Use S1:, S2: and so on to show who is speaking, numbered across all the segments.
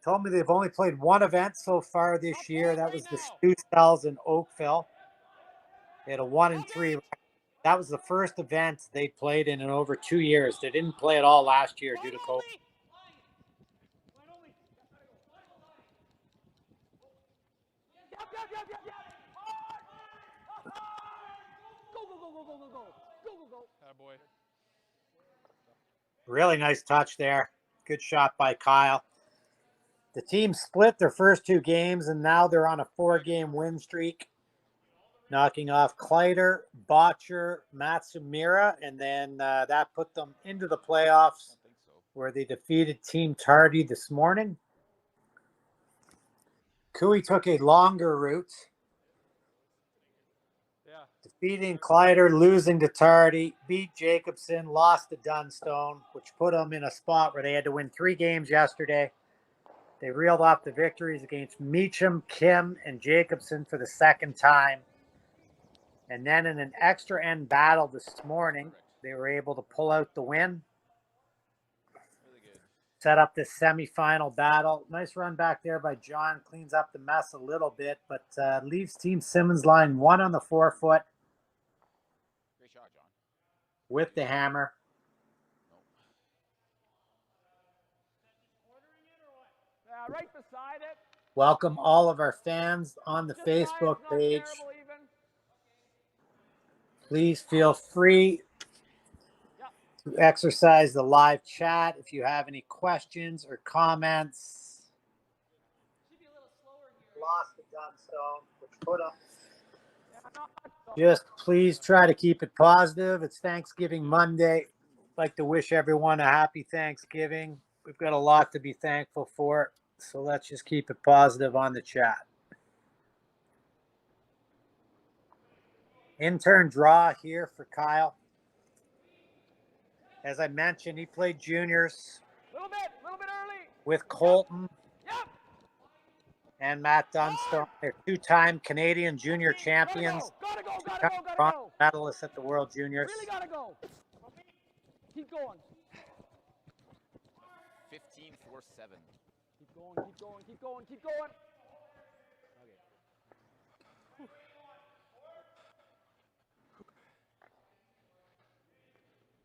S1: told me they've only played one event so far this year. That was the SaskTel in Oakville. They had a 1-3 record. That was the first event they played in over 2 years. They didn't play at all last year due to COVID. Really nice touch there. Good shot by Kyle. The team split their first 2 games, and now they're on a 4-game win streak, knocking off Kleider, Botcher, Matsumura, and then that put them into the playoffs where they defeated Team Tardy this morning. Koe took a longer route, defeating Kleider, losing to Tardy, beat Jacobson, lost to Dunstone, which put them in a spot where they had to win 3 games yesterday. They reeled off the victories against Meacham, Kim, and Jacobson for the second time. And then in an extra end battle this morning, they were able to pull out the win. Set up this semifinal battle. Nice run back there by John. Cleans up the mess a little bit, but leaves Team Simmons line 1 on the 4-foot.
S2: Great shot, John.
S1: With the hammer.
S3: Right beside it.
S1: Welcome all of our fans on the Facebook page. Please feel free to exercise the live chat if you have any questions or comments. Lost the Dunstone, which put up. Just please try to keep it positive. It's Thanksgiving Monday. I'd like to wish everyone a happy Thanksgiving. We've got a lot to be thankful for, so let's just keep it positive on the chat. Intern draw here for Kyle. As I mentioned, he played juniors
S3: Little bit early.
S1: with Colton
S3: Yep.
S1: and Matt Dunstone. They're 2-time Canadian junior champions,
S3: Gotta go.
S1: 2-time bronze medalists at the World Juniors.
S3: Really gotta go. Keep going.
S2: 15-4-7.
S3: Keep going.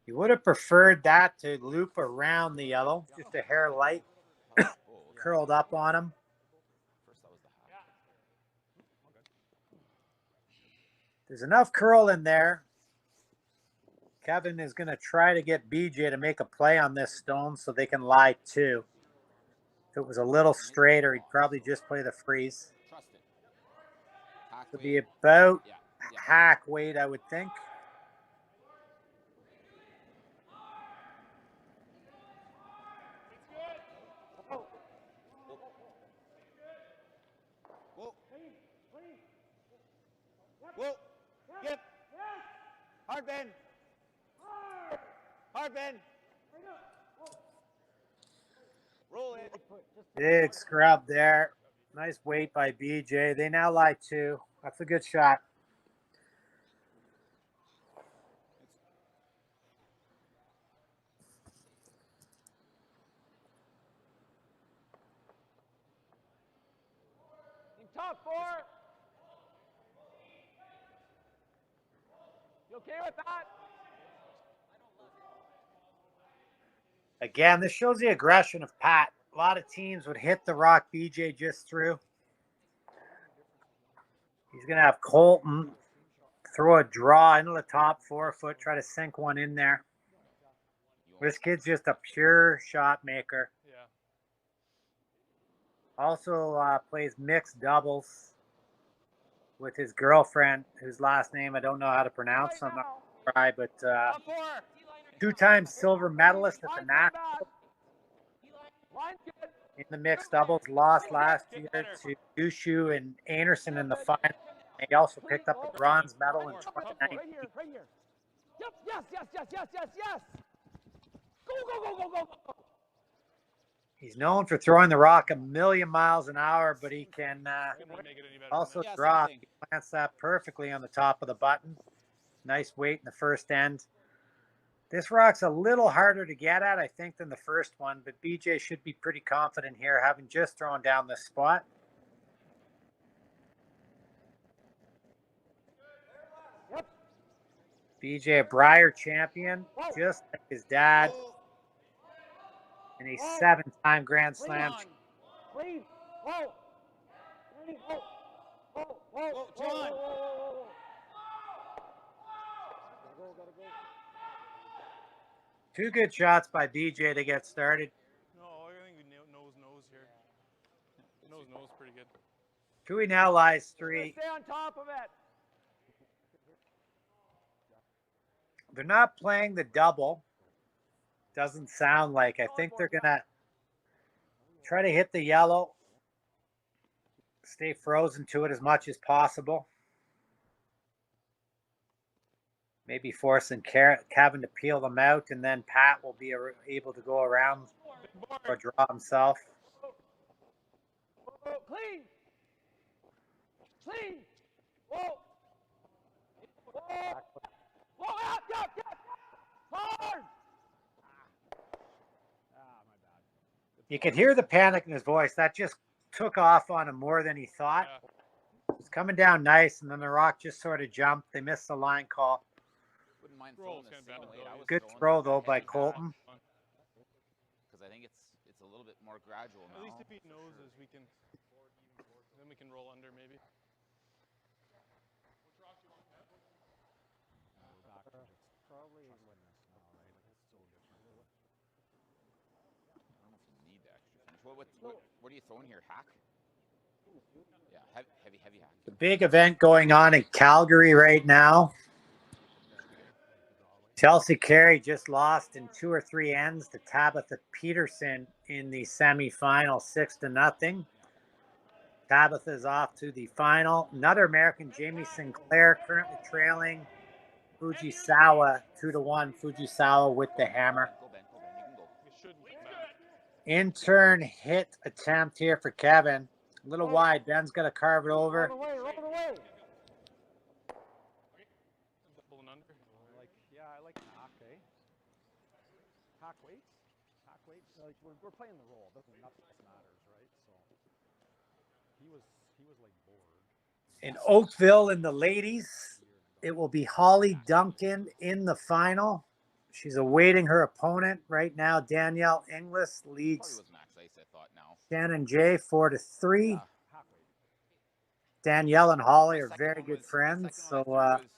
S1: You would have preferred that to loop around the yellow, just a hair light, curled up on him. There's enough curl in there. Kevin is going to try to get BJ to make a play on this stone so they can lie 2. If it was a little straighter, he'd probably just play the freeze. It'll be about hack weight, I would think.
S2: Whoa. Yep. Hard bend. Hard bend. Roll it.
S1: Big scrub there. Nice weight by BJ. They now lie 2. That's a good shot.
S3: Top 4. You okay with that?
S1: Again, this shows the aggression of Pat. A lot of teams would hit the rock BJ just through. He's going to have Colton throw a draw into the top 4-foot, try to sink one in there. This kid's just a pure shot maker. Also plays mixed doubles with his girlfriend, whose last name I don't know how to pronounce. I'm not going to try, but 2-time silver medalist at the Nationals in the mixed doubles. Lost last year to Dushu and Anderson in the final. He also picked up a bronze medal in 2019.
S3: Right here. Yes. Go.
S1: He's known for throwing the rock a million miles an hour, but he can also drop. He plants that perfectly on the top of the button. Nice weight in the first end. This rock's a little harder to get at, I think, than the first one, but BJ should be pretty confident here, having just thrown down this spot.
S3: Yep.
S1: BJ, a Briar champion,
S3: Whoa.
S1: just like his dad,
S2: Whoa.
S1: and a
S3: Whoa.
S1: 7-time Grand
S3: Clean
S1: Slam.
S3: on. Clean. Whoa. Clean. Whoa. Whoa. Whoa.
S2: Whoa, John.
S3: Whoa, whoa, whoa. Gotta go.
S1: Two good shots by BJ to get started.
S4: No, I think we nose here. Nose pretty good.
S1: Koe now lies
S3: Gotta
S1: 3.
S3: stay on top of it.
S1: They're not playing the double. Doesn't sound like. I think they're going to try to hit the yellow. Stay frozen to it as much as possible. Maybe forcing Kevin to peel them out, and then Pat will be able to go around or draw himself.
S3: Whoa. Clean. Clean. Whoa. Whoa. Whoa. Out. Hard. My bad.
S1: You could hear the panic in his voice. That just took off on him more than he thought.
S4: Yeah.
S1: It's coming down nice, and then the rock just sort of jumped. They missed the line call.
S2: Wouldn't mind
S4: Roll's
S2: throwing the
S4: kinda
S2: same
S4: bad,
S2: way
S4: though.
S2: I was
S1: Good
S2: throwing
S1: throw,
S2: with
S1: though,
S2: the
S1: by
S2: heavy
S1: Colton.
S2: back, because I think it's a little bit more gradual
S4: At least
S2: now.
S4: if he noses, we can. Then we can roll under maybe.
S2: I don't know if you need the extra finish. What are you throwing here? Hack? Yeah, heavy hack.
S1: The big event going on in Calgary right now. Chelsea Carey just lost in 2 or 3 ends to Tabitha Peterson in the semifinal, 6-0. Tabitha is off to the final. Another American, Jamie Sinclair, currently trailing Fujisawa 2-1. Fujisawa with the hammer.
S2: Go, Ben. You can go.
S4: We shouldn't get back.
S1: In-turn hit attempt here for Kevin. A little wide. Ben's going to carve it over.
S3: Roll it away.
S4: Double and under.
S3: I like hack, eh? Hack weights? Like, we're playing the roll. Nothing matters, right? So, he was like bored.
S1: In Oakville in the ladies, it will be Holly Duncan in the final. She's awaiting her opponent right now. Danielle Inglis
S2: Probably
S1: leads
S2: was max ice, I thought now.
S1: Shannon J 4-3.
S2: Yeah.
S1: Danielle and Holly
S2: The
S1: are
S2: second
S1: very
S2: one
S1: good
S2: was- the
S1: friends,
S2: second
S1: so
S2: one I threw was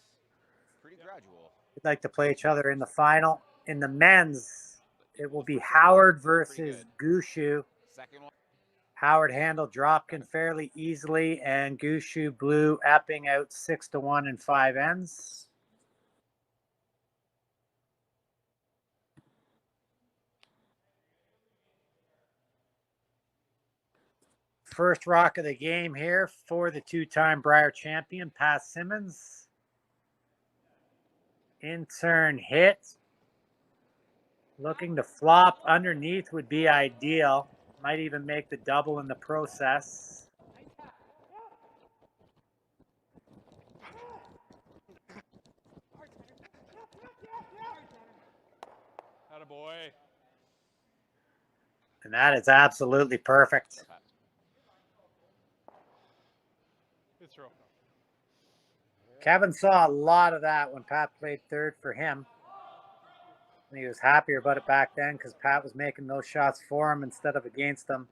S2: pretty gradual.
S1: we'd like to play each other in the final. In the men's, it will be Howard versus Gushu.
S2: Second one.
S1: Howard handled Dropkin fairly easily, and Gushu blew Epping out 6-1 in 5 ends. First rock of the game here for the 2-time Briar champion, Pat Simmons. In-turn hit. Looking to flop underneath would be ideal. Might even make the double in the process.
S4: Attaboy.
S1: And that is absolutely perfect.
S4: Good throw.
S1: Kevin saw a lot of that when Pat played third for him. And he was happier about it back then because Pat was making those shots for him instead of against him.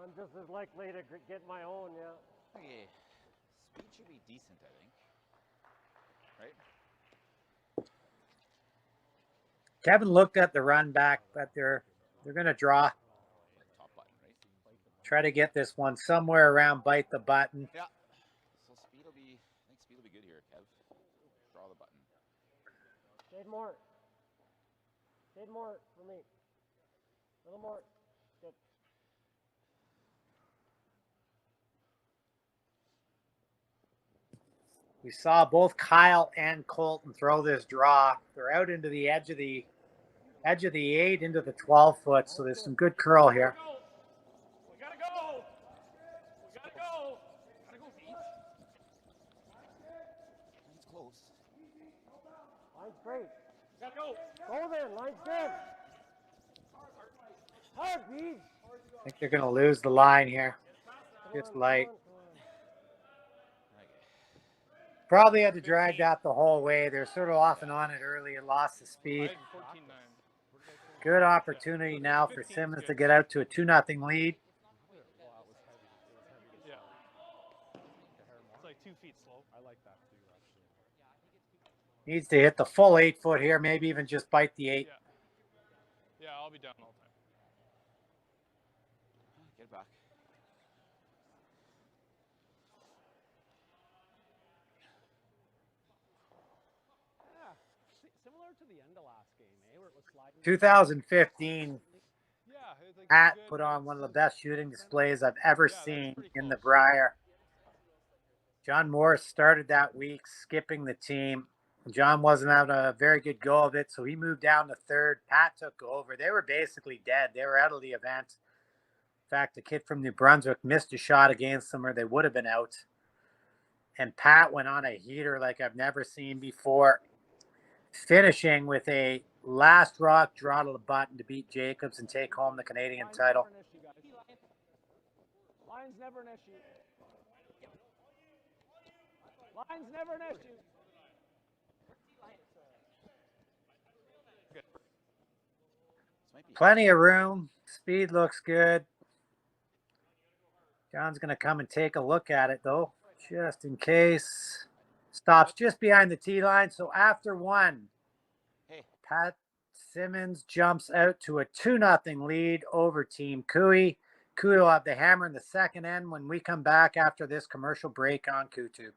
S3: I'm just as likely to get my own, yeah.
S2: Okay. Speed should be decent, I think. Right?
S1: Kevin looked at the run back, but they're going to draw.
S2: Top button, right?
S1: Try to get this one somewhere around bite the button.
S2: Yeah. So speed will be, I think speed will be good here, Kev. Draw the button.
S3: Shade more for me. A little more. Good.
S1: We saw both Kyle and Colton throw this draw. They're out into the edge of the 8 into the 12 foot. So there's some good curl here.
S4: We gotta go. Gotta go, Pete.
S3: Go there, line's good. Hard, Beej.
S1: I think they're going to lose the line here. Just light. Probably had to drag that the whole way. They're sort of off and on it early and lost the speed.
S4: 14-9.
S1: Good opportunity now for Simmons to get out to a 2-0 lead.
S4: Yeah. It's like 2 feet slow.
S3: I like that too, actually.
S1: Needs to hit the full 8-foot here, maybe even just bite the 8.
S4: Yeah. Yeah, I'll be down all the time.
S2: Get back.
S3: Yeah, similar to the end of last game, where it was sliding.
S1: 2015,
S4: Yeah, it's like
S1: Pat
S4: good,
S1: put
S4: but
S1: on one of the best shooting displays I've ever
S4: that's
S1: seen
S4: pretty
S1: in the
S4: close.
S1: Briar. John Morris started that week skipping the team. John wasn't having a very good go of it, so he moved down to third. Pat took over. They were basically dead. They were out of the event. In fact, the kid from New Brunswick missed a shot against them or they would have been out. And Pat went on a heater like I've never seen before, finishing with a last rock draw to the button to beat Jacobs and take home the Canadian title.
S3: Line's never an issue. Line's never an issue.
S1: Plenty of room. Speed looks good. John's going to come and take a look at it, though, just in case. Stops just behind the tee line. So after one, Pat Simmons jumps out to a 2-0 lead over Team Koe. Koe will have the hammer in the second end when we come back after this commercial break on Koe-Tube.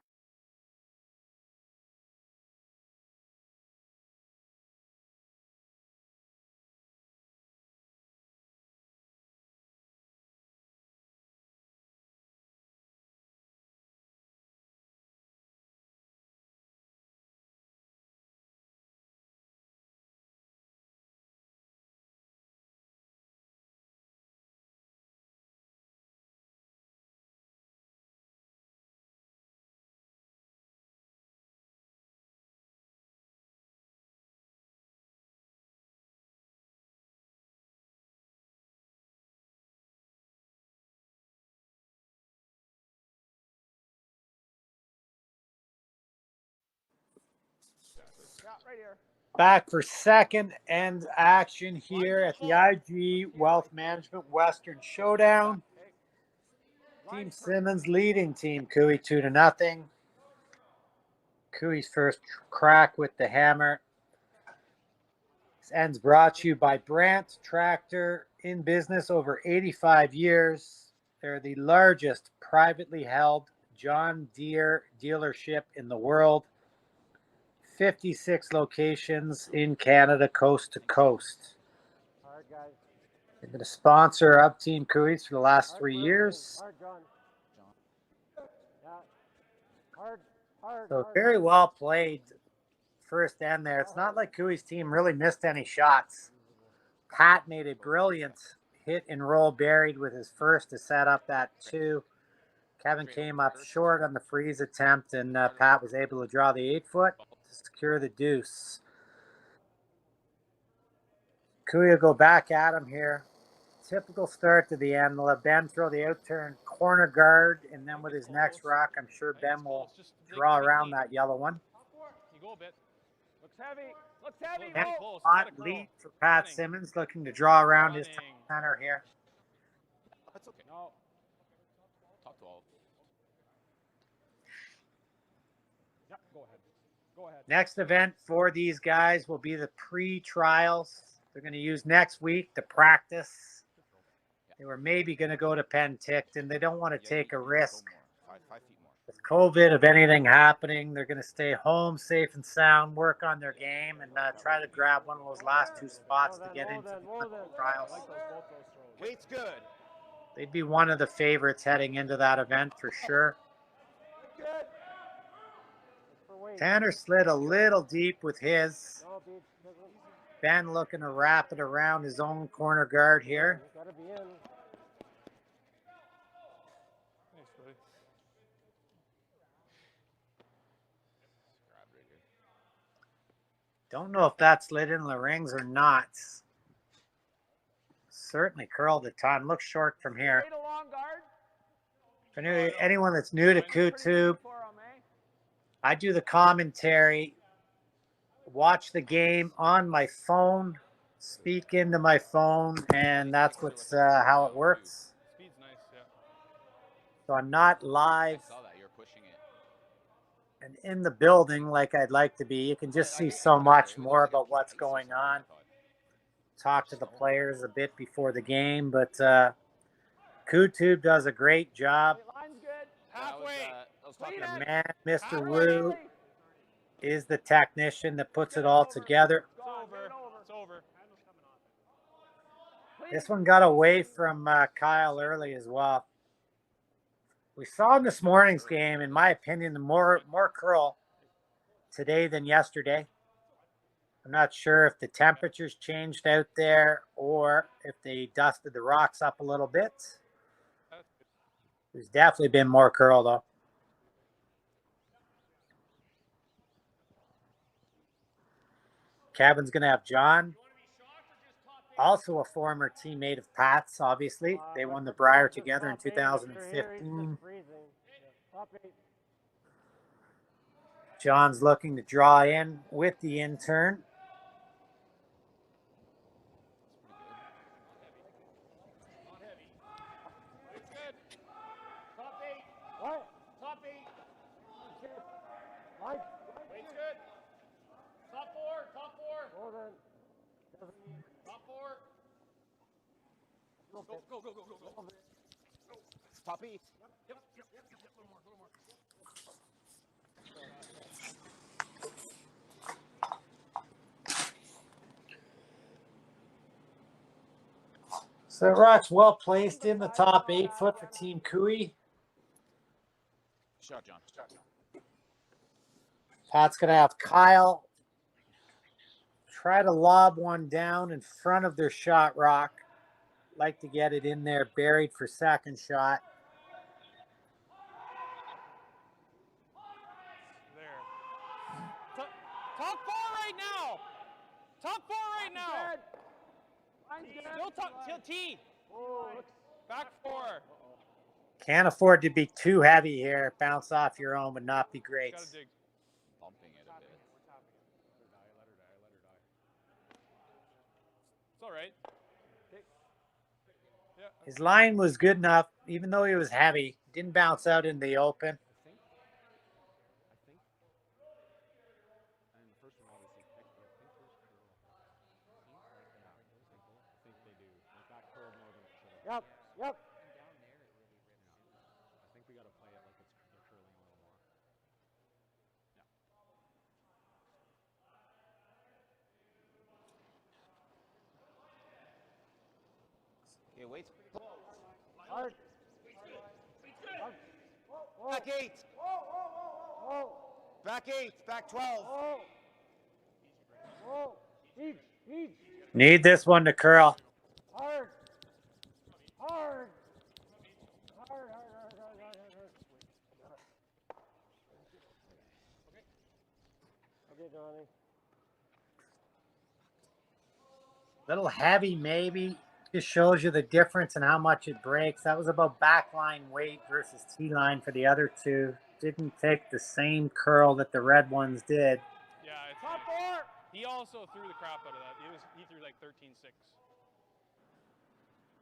S3: Yeah, right here.
S1: Back for second end action here at the IG Wealth Management Western Showdown. Team Simmons leading Team Koe 2-0. Koe's first crack with the hammer. This end's brought to you by Brandt Tractor, in business over 85 years. They're the largest privately held John Deere dealership in the world. 56 locations in Canada, coast to coast.
S3: Hard, guys.
S1: They've been a sponsor of Team Koe for the last 3 years.
S3: Hard, John. Yeah. Hard.
S1: So very well played first end there. It's not like Koe's team really missed any shots. Pat made a brilliant hit and roll buried with his first to set up that 2. Kevin came up short on the freeze attempt, and Pat was able to draw the 8-foot to secure the deuce. Koe will go back at him here. Typical start to the end. They'll have Ben throw the out-turn corner guard, and then with his next rock, I'm sure Ben will draw around that yellow one.
S4: You go a bit.
S3: Looks heavy. Looks heavy.
S4: Very
S3: Roll.
S4: close.
S1: Hot
S4: Gotta curl.
S1: lead for Pat Simmons, looking to draw around his top center here.
S2: That's okay.
S3: No.
S2: Top 12.
S3: Yeah, go ahead. Go ahead.
S1: Next event for these guys will be the pre-trials. They're going to use next week to practice. They were maybe going to go to Penticton. They don't want to take a risk.
S2: 5 feet more.
S1: With COVID, of anything happening, they're going to stay home safe and sound, work on their game, and try to grab one of those last 2 spots to get into the trials.
S2: Weight's good.
S1: They'd be one of the favorites heading into that event for sure. Tanner slid a little deep with his. Ben looking to wrap it around his own corner guard here.
S3: Gotta be in.
S4: Thanks, buddy.
S1: Don't know if that slid in the rings or not. Certainly curled a ton. Looks short from here.
S3: Straight along guard.
S1: For anyone that's new to
S3: Pretty
S1: Koe-Tube,
S3: easy for 'em, eh?
S1: I do the commentary, watch the game on my phone, speak into my phone, and that's what's how it works.
S4: Speed's nice, yeah.
S1: So I'm not
S2: I
S1: live
S2: saw that. You were pushing it.
S1: and in the building like I'd like to be. You can just see so much more about what's going on. Talk to the players a bit before the game, but Koe-Tube does a great job.
S3: Line's good.
S4: Halfway.
S1: The man, Mr. Wu, is the technician that puts it all together.
S4: It's over. It's over.
S1: This one got away from Kyle early as well. We saw in this morning's game, in my opinion, the more curl today than yesterday. I'm not sure if the temperatures changed out there or if they dusted the rocks up a little bit. There's definitely been more curl, though. Kevin's going to have John, also a former teammate of Pat's, obviously. They won the Brier together in 2015. John's looking to draw in with the intern.
S2: Go. Top 8. Yep. A little more.
S1: So rock's well placed in the top 8 foot for Team Koe.
S2: Shot, John.
S1: Pat's going to have Kyle try to lob one down in front of their shot rock. Like to get it in there buried for second shot.
S4: There. Top 4 right now. Top 4 right now. Still top till T. Back 4.
S1: Can't afford to be too heavy here. Bounce off your own would not be great.
S2: Gotta dig. Bumping it a bit.
S3: Let her die.
S4: It's all right.
S1: His line was good enough, even though he was heavy. Didn't bounce out in the open.
S3: I think. And the first one obviously extra. I think they do. Like that curled more than it should have. Yep. I think we got to play it like they're curling a little more.
S2: Okay, wait.
S3: Hard.
S2: Back 8. Back 8. Back 12.
S3: Each.
S1: Need this one to curl.
S3: Hard. Okay, Johnny.
S1: Little heavy, maybe. Just shows you the difference in how much it breaks. That was about backline weight versus T-line for the other two. Didn't take the same curl that the red ones did.
S4: Yeah, it's
S3: Top 4.
S4: he also threw the crap out of that. He threw like 13-6.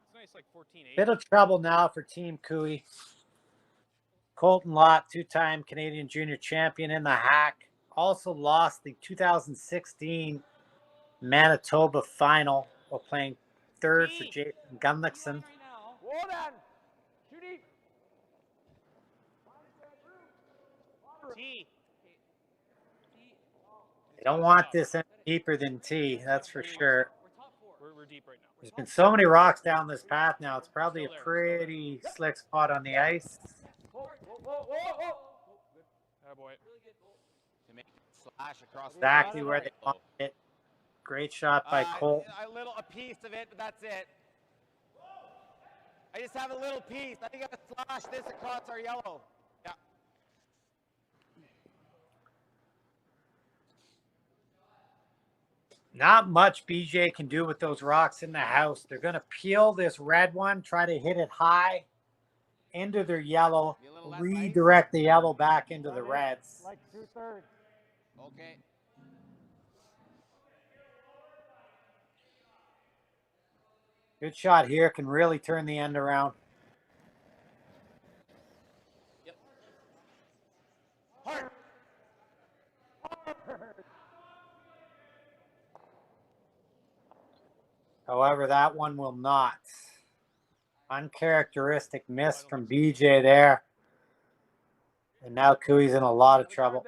S4: It's nice, like 14-8.
S1: Bit of trouble now for Team Koe. Colton Lott, 2-time Canadian junior champion in the hack. Also lost the 2016 Manitoba final while playing third for Jason Gunlickson.
S3: Well done. Shoot deep.
S4: T.
S1: They don't want this any deeper than T, that's for sure.
S4: We're deep right now.
S1: There's been so many rocks down this path now. It's probably a pretty slick spot on the ice.
S4: Boy.
S2: To make it slash across
S1: Exactly where they want it. Great shot by Colt.
S5: A piece of it, but that's it. I just have a little piece. I think I gotta slash this across our yellow. Yeah.
S1: Not much BJ can do with those rocks in the house. They're going to peel this red one, try to hit it high into their yellow,
S2: Be a little less ice.
S1: redirect the yellow back into the reds.
S5: Like 2/3.
S2: Okay.
S1: Good shot here. Can really turn the end around.
S2: Yep.
S5: Hard.
S1: However, that one will not. Uncharacteristic miss from BJ there. And now Koe's in a lot of trouble.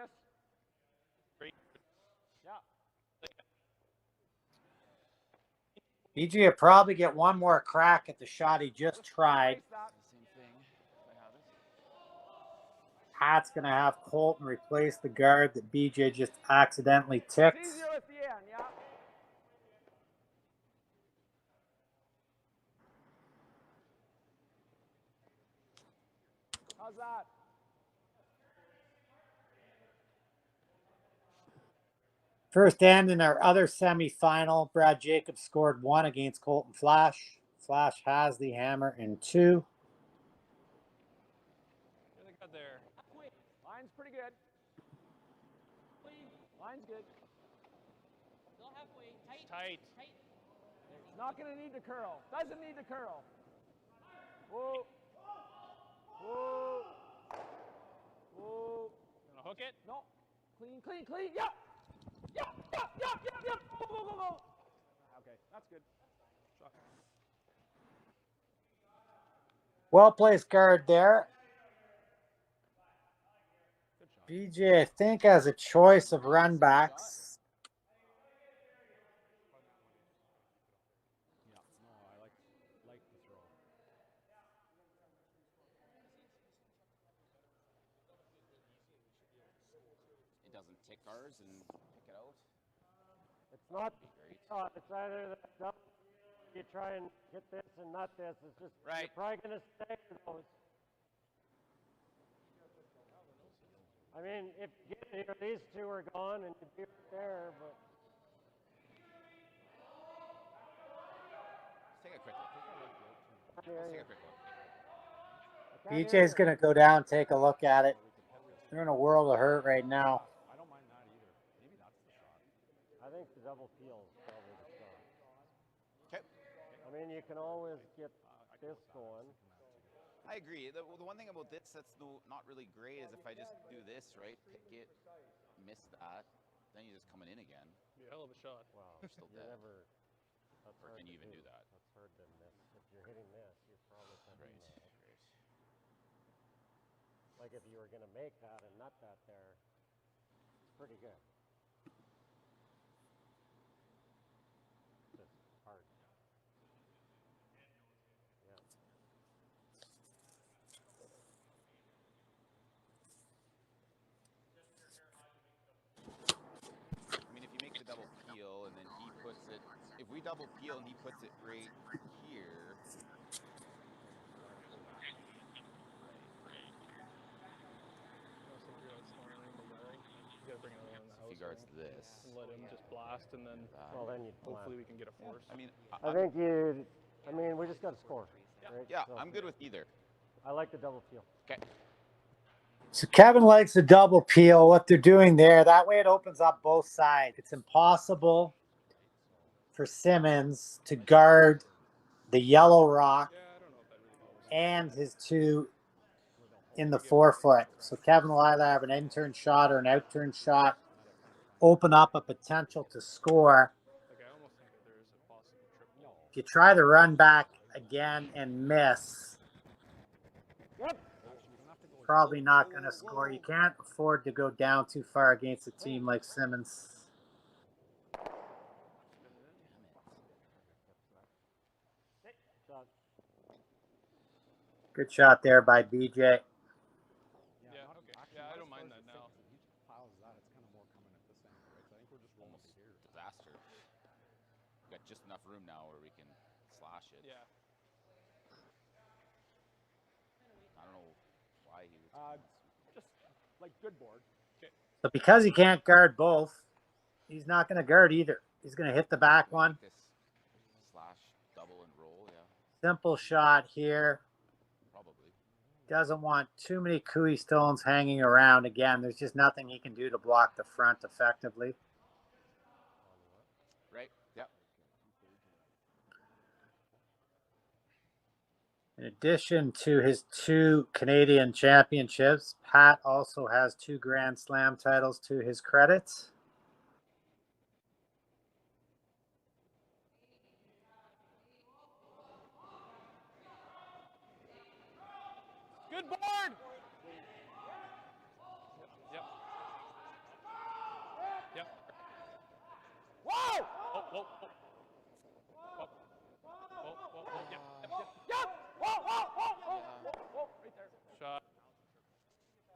S1: BJ will probably get one more crack at the shot he just tried.
S2: Same thing. If I have it.
S1: Pat's going to have Colton replace the guard that BJ just accidentally ticked.
S5: It's easier at the end, yeah. How's that?
S1: First end in our other semifinal, Brad Jacobs scored 1 against Colton Flash. Flash has the hammer in 2.
S4: Really good there.
S5: Line's pretty good. Line's good.
S4: Still halfway. Tight.
S5: It's not going to need to curl. Doesn't need to curl. Whoa. Whoa. Whoa.
S4: Gonna hook it?
S5: No. Clean. Yeah. Yeah. Go. Okay, that's good.
S1: Well placed guard there.
S4: Good shot.
S1: BJ, I think, has a choice of run backs.
S3: Yeah, no, I like the throw.
S2: It doesn't tick ours and pick it out.
S5: It's not.
S2: Great.
S5: It's either that you try and hit this and not this. It's just
S2: Right.
S5: you're probably going to stay with those. I mean, if you get here, these two are gone and you'd be right there, but.
S2: Let's take a quick look. Let's take a quick look.
S1: BJ's going to go down and take a look at it. They're in a world of hurt right now.
S3: I don't mind that either. Maybe that's the shot.
S5: I think the double peel is probably the shot.
S2: Okay.
S5: I mean, you can always get this going.
S2: I agree. The one thing about this that's not really great is if I just do this, right, pick it, miss that, then you're just coming in again.
S4: Be a hell of a shot.
S5: Wow.
S2: You're still
S5: You're
S2: dead.
S5: never. That's
S2: Or
S5: hard
S2: can you
S5: to
S2: even do that?
S5: That's hard to miss. If you're hitting this, you're probably hitting that. Like if you were going to make that and nut that there, it's pretty good. Just hard. Yeah.
S2: I mean, if you make the double peel and then he puts it, if we double peel and he puts it right here.
S4: You gotta bring another one in the
S2: If
S4: house.
S2: he guards this.
S4: And let him just blast, and then
S5: Well, then you.
S4: hopefully we can get a force.
S2: I mean,
S5: I think you. I mean, we just got to score. Right?
S2: yeah,
S5: So
S2: I'm good with either.
S5: I like the double peel.
S2: Okay.
S1: So Kevin likes the double peel. What they're doing there, that way it opens up both sides. It's impossible for Simmons to guard the yellow rock
S4: Yeah, I don't know if that really helps.
S1: and his 2 in the 4-foot. So Kevin will either have an in-turn shot or an out-turn shot, open up a potential to score.
S4: Like, I almost think that there is a possible triple.
S1: If you try the run back again and miss,
S5: Yep.
S1: probably not going to score. You can't afford to go down too far against a team like Simmons.
S5: Shot.
S1: Good shot there by BJ.
S4: Yeah, okay. Yeah, I don't mind that now.
S3: If he just piles that, it's kind of more coming at this end, right? So I think we're just rolling
S2: Almost
S3: over here.
S2: disaster. We've got just enough room now where we can slash it.
S4: Yeah.
S2: I don't know why he would.
S3: Just like good board.
S1: So because he can't guard both, he's not going to guard either. He's going to hit the back one.
S2: This slash double and roll, yeah,
S1: Simple shot here.
S2: probably.
S1: Doesn't want too many Koe stones hanging around. Again, there's just nothing he can do to block the front effectively.
S2: Right, yep.
S1: In addition to his 2 Canadian championships, Pat also has 2 Grand Slam titles to his credit.
S4: Good board. Yep. Yep.
S5: Whoa!
S4: Oh, whoa, whoa. Whoa. Whoa, whoa, whoa. Yep, yep, yep.
S5: Yep! Whoa, whoa, whoa, whoa, whoa, whoa, right there.
S4: Shot.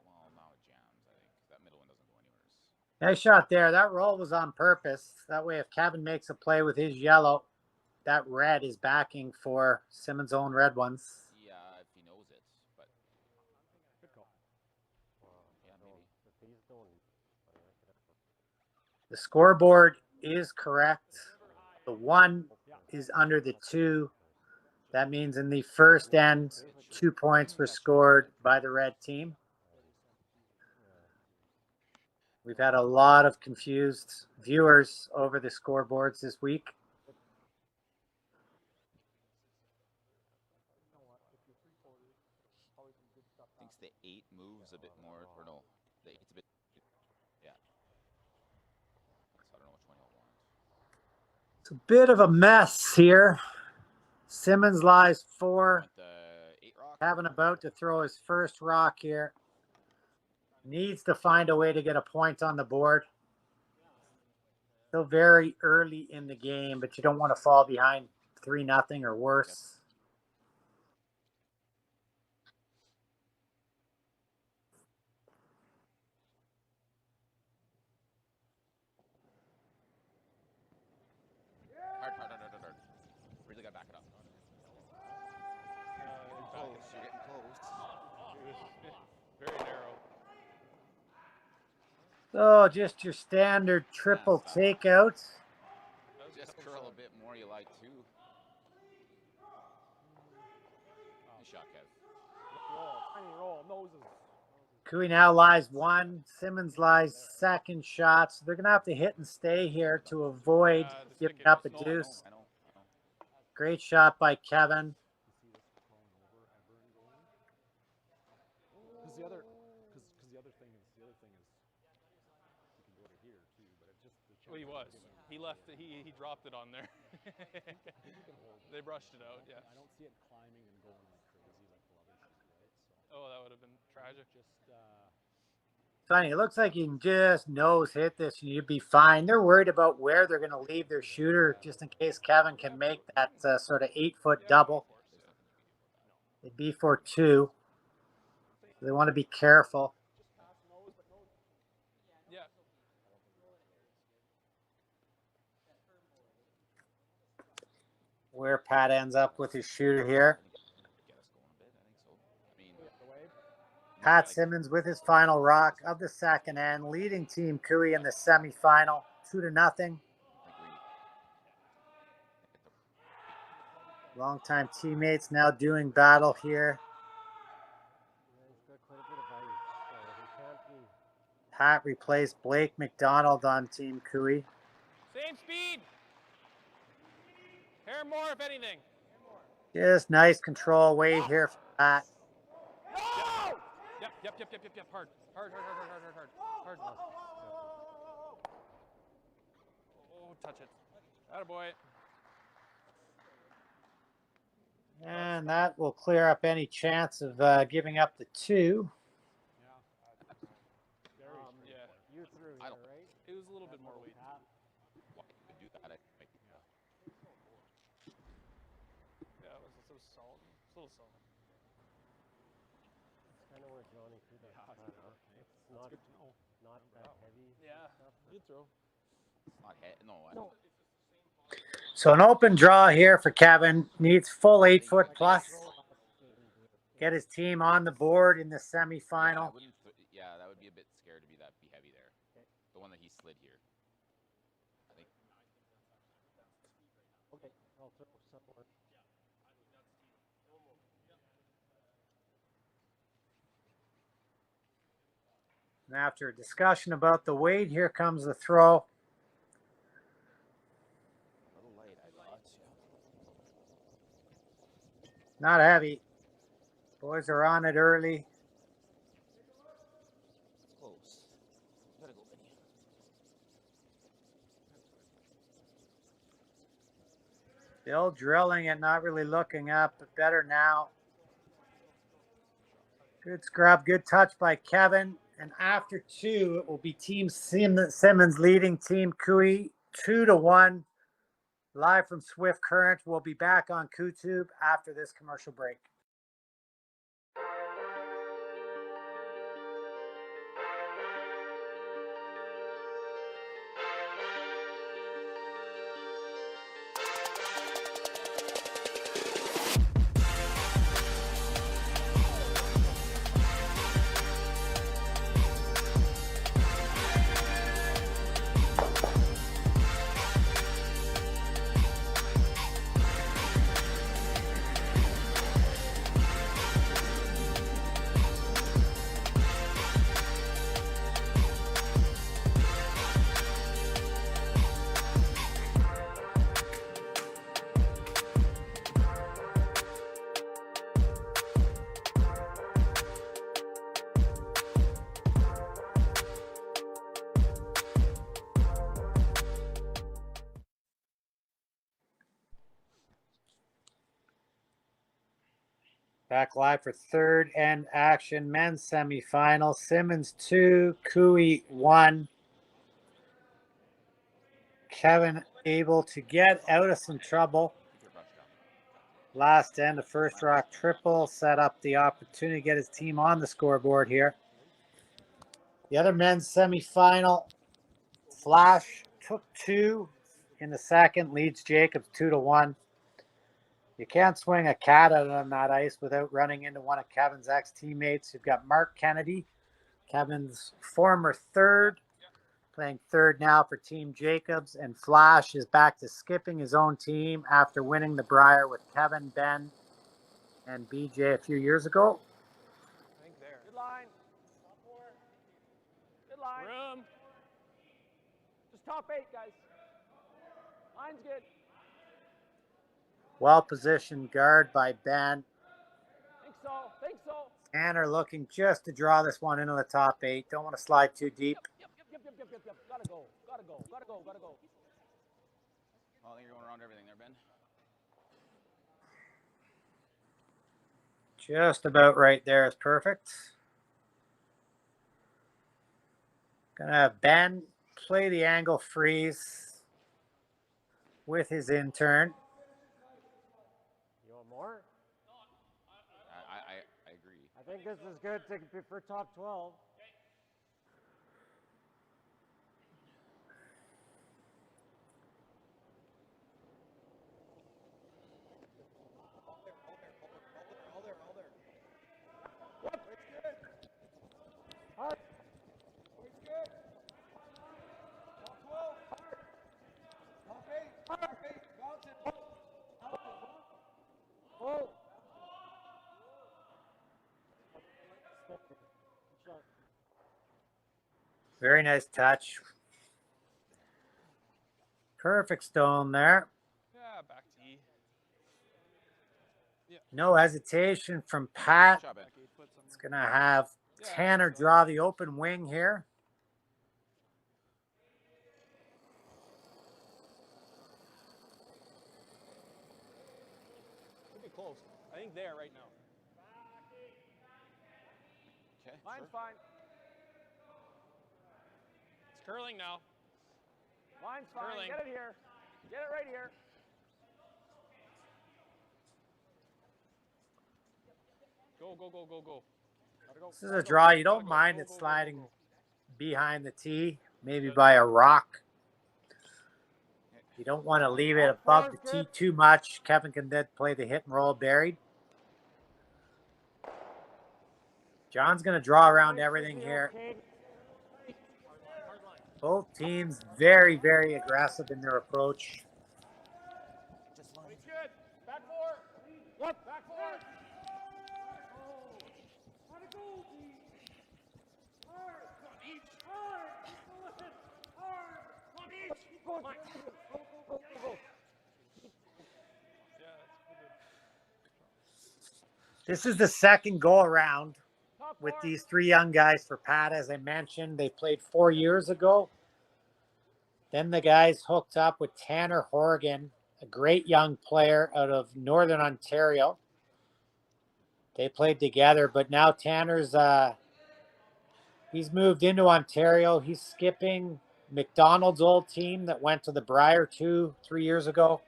S2: Well, now it jams, I think. That middle one doesn't go anywhere.
S1: Nice shot there. That roll was on purpose. That way, if Kevin makes a play with his yellow, that red is backing for Simmons' own red ones.
S2: Yeah, if he knows it, but
S3: Good call.
S2: yeah, maybe.
S1: The scoreboard is correct. The 1 is under the 2. That means in the first end, 2 points were scored by the red team. We've had a lot of confused viewers over the scoreboards this week.
S2: Thinks the 8 moves a bit more, or no, the 8's a bit, yeah. So I don't know which one you'll want.
S1: It's a bit of a mess here. Simmons lies 4.
S2: Want the 8 rock?
S1: Kevin about to throw his first rock here. Needs to find a way to get a point on the board. Still very early in the game, but you don't want to fall behind 3-0 or worse.
S2: Hard. Really gotta back it up. Close, you're getting close.
S4: Very narrow.
S1: So just your standard triple takeout.
S2: Just curl a bit more, you like to. Nice shot, Kev.
S5: Roll, tiny roll, noses.
S1: Koe now lies 1. Simmons lies second shot. So they're going to have to hit and stay here to avoid
S4: Just
S1: giving
S4: thinking
S1: up a
S4: it's
S1: deuce.
S2: I know.
S1: Great shot by Kevin.
S3: Because the other thing is you can go to here too, but it just
S4: Well, he was. He left. He dropped it on there. They brushed it out. Yeah.
S3: I don't see it climbing and going like crazy like the other shit, right? So
S4: Oh, that would have been tragic.
S3: just
S1: Sonny, it looks like you can just nose hit this and you'd be fine. They're worried about where they're going to leave their shooter just in case Kevin can make that sort of 8-foot double. It'd be for 2. They want to be careful.
S4: Yeah.
S1: Where Pat ends up with his shooter here.
S2: Get us going a bit, I think so. I mean,
S1: Pat Simmons with his final rock of the second end, leading Team Koe in the semifinal, 2-0. Longtime teammates now doing battle here. Pat replaced Blake McDonald on Team Koe.
S4: Same speed. Hair more, if anything.
S1: Just nice control weight here for Pat.
S4: Yep. Hard. Oh, touch it. Attaboy.
S1: And that will clear up any chance of giving up the 2.
S4: Yeah.
S5: You threw
S2: I
S5: here,
S2: don't-
S5: right?
S4: It was a little bit more weight.
S2: why would you do that? I think.
S4: Yeah, it was solid. It's a little solid.
S5: Kind of where Johnny threw that. It's not that heavy.
S4: Yeah. Good throw.
S2: It's not hit. No, I don't.
S1: So an open draw here for Kevin. Needs full 8-foot plus. Get his team on the board in the
S2: Yeah, I
S1: semifinal.
S2: wouldn't yeah, that would be a bit scared to be heavy there. The one that he slid here. I think
S3: similar.
S1: And after a discussion about the weight, here comes the throw.
S2: A little light, I thought. Yeah.
S1: Not heavy. Boys are on it early.
S2: Close. Gotta go, Benny.
S1: Still drilling it, not really looking up, but better now. Good scrub, good touch by Kevin. And after 2, it will be Team Simmons leading Team Koe 2-1. Live from Swift Current. We'll be back on Koe-Tube after this commercial break. Back live for third end action, men's semifinal. Simmons 2, Koe 1. Kevin able to get out of some trouble.
S2: Keep your brush down.
S1: Last end, a first rock triple, set up the opportunity to get his team on the scoreboard here. The other men's semifinal, Flash took 2 in the second, leads Jacobs 2-1. You can't swing a cat out on that ice without running into one of Kevin's ex-teammates. You've got Mark Kennedy, Kevin's former third, playing third now for Team Jacobs. And Flash is back to skipping his own team after winning the Brier with Kevin, Ben, and BJ a few years ago.
S5: I think there. Good line. Good line.
S4: Room.
S5: Just top 8, guys. Line's good.
S1: Well-positioned guard by Ben.
S5: Think so. Think so.
S1: Tanner looking just to draw this one into the top 8. Don't want to slide too deep.
S5: Yep. Gotta go. Gotta go.
S2: Oh, I think you're going around everything there, Ben.
S1: Just about right there is perfect. Gonna have Ben play the angle freeze with his intern.
S3: You want more?
S2: I agree.
S3: I think this is good for top 12.
S1: Very nice touch. Perfect stone there.
S4: Yeah, back to E.
S1: No hesitation from Pat.
S2: Good job, Ben.
S1: It's going to have Tanner draw the open wing here.
S4: Could be close. I think there right now.
S2: Okay.
S5: Line's
S2: Sure.
S5: fine.
S4: It's curling now.
S5: Line's fine.
S4: Curling.
S5: Get it here. Get it right here.
S4: Go.
S5: Gotta go.
S1: This is a draw. You don't mind it sliding behind the tee, maybe by a rock. You don't want to leave it above the tee too much. Kevin can then play the hit and roll buried. John's going to draw around everything here. Both teams very, very aggressive in their approach.
S2: Just line
S5: Weight's good. Back four. Yep. Back four. On a goal, hard. Come on, each. Hard. Hard. Come on, each. Keep going. Go.
S1: This is the second go around
S5: Top
S1: with
S5: four.
S1: these three young guys for Pat. As I mentioned, they played 4 years ago. Then the guys hooked up with Tanner Horgan, a great young player out of Northern Ontario. They played together, but now Tanner's he's moved into Ontario. He's skipping McDonald's old team that went to the Brier 2-3 years ago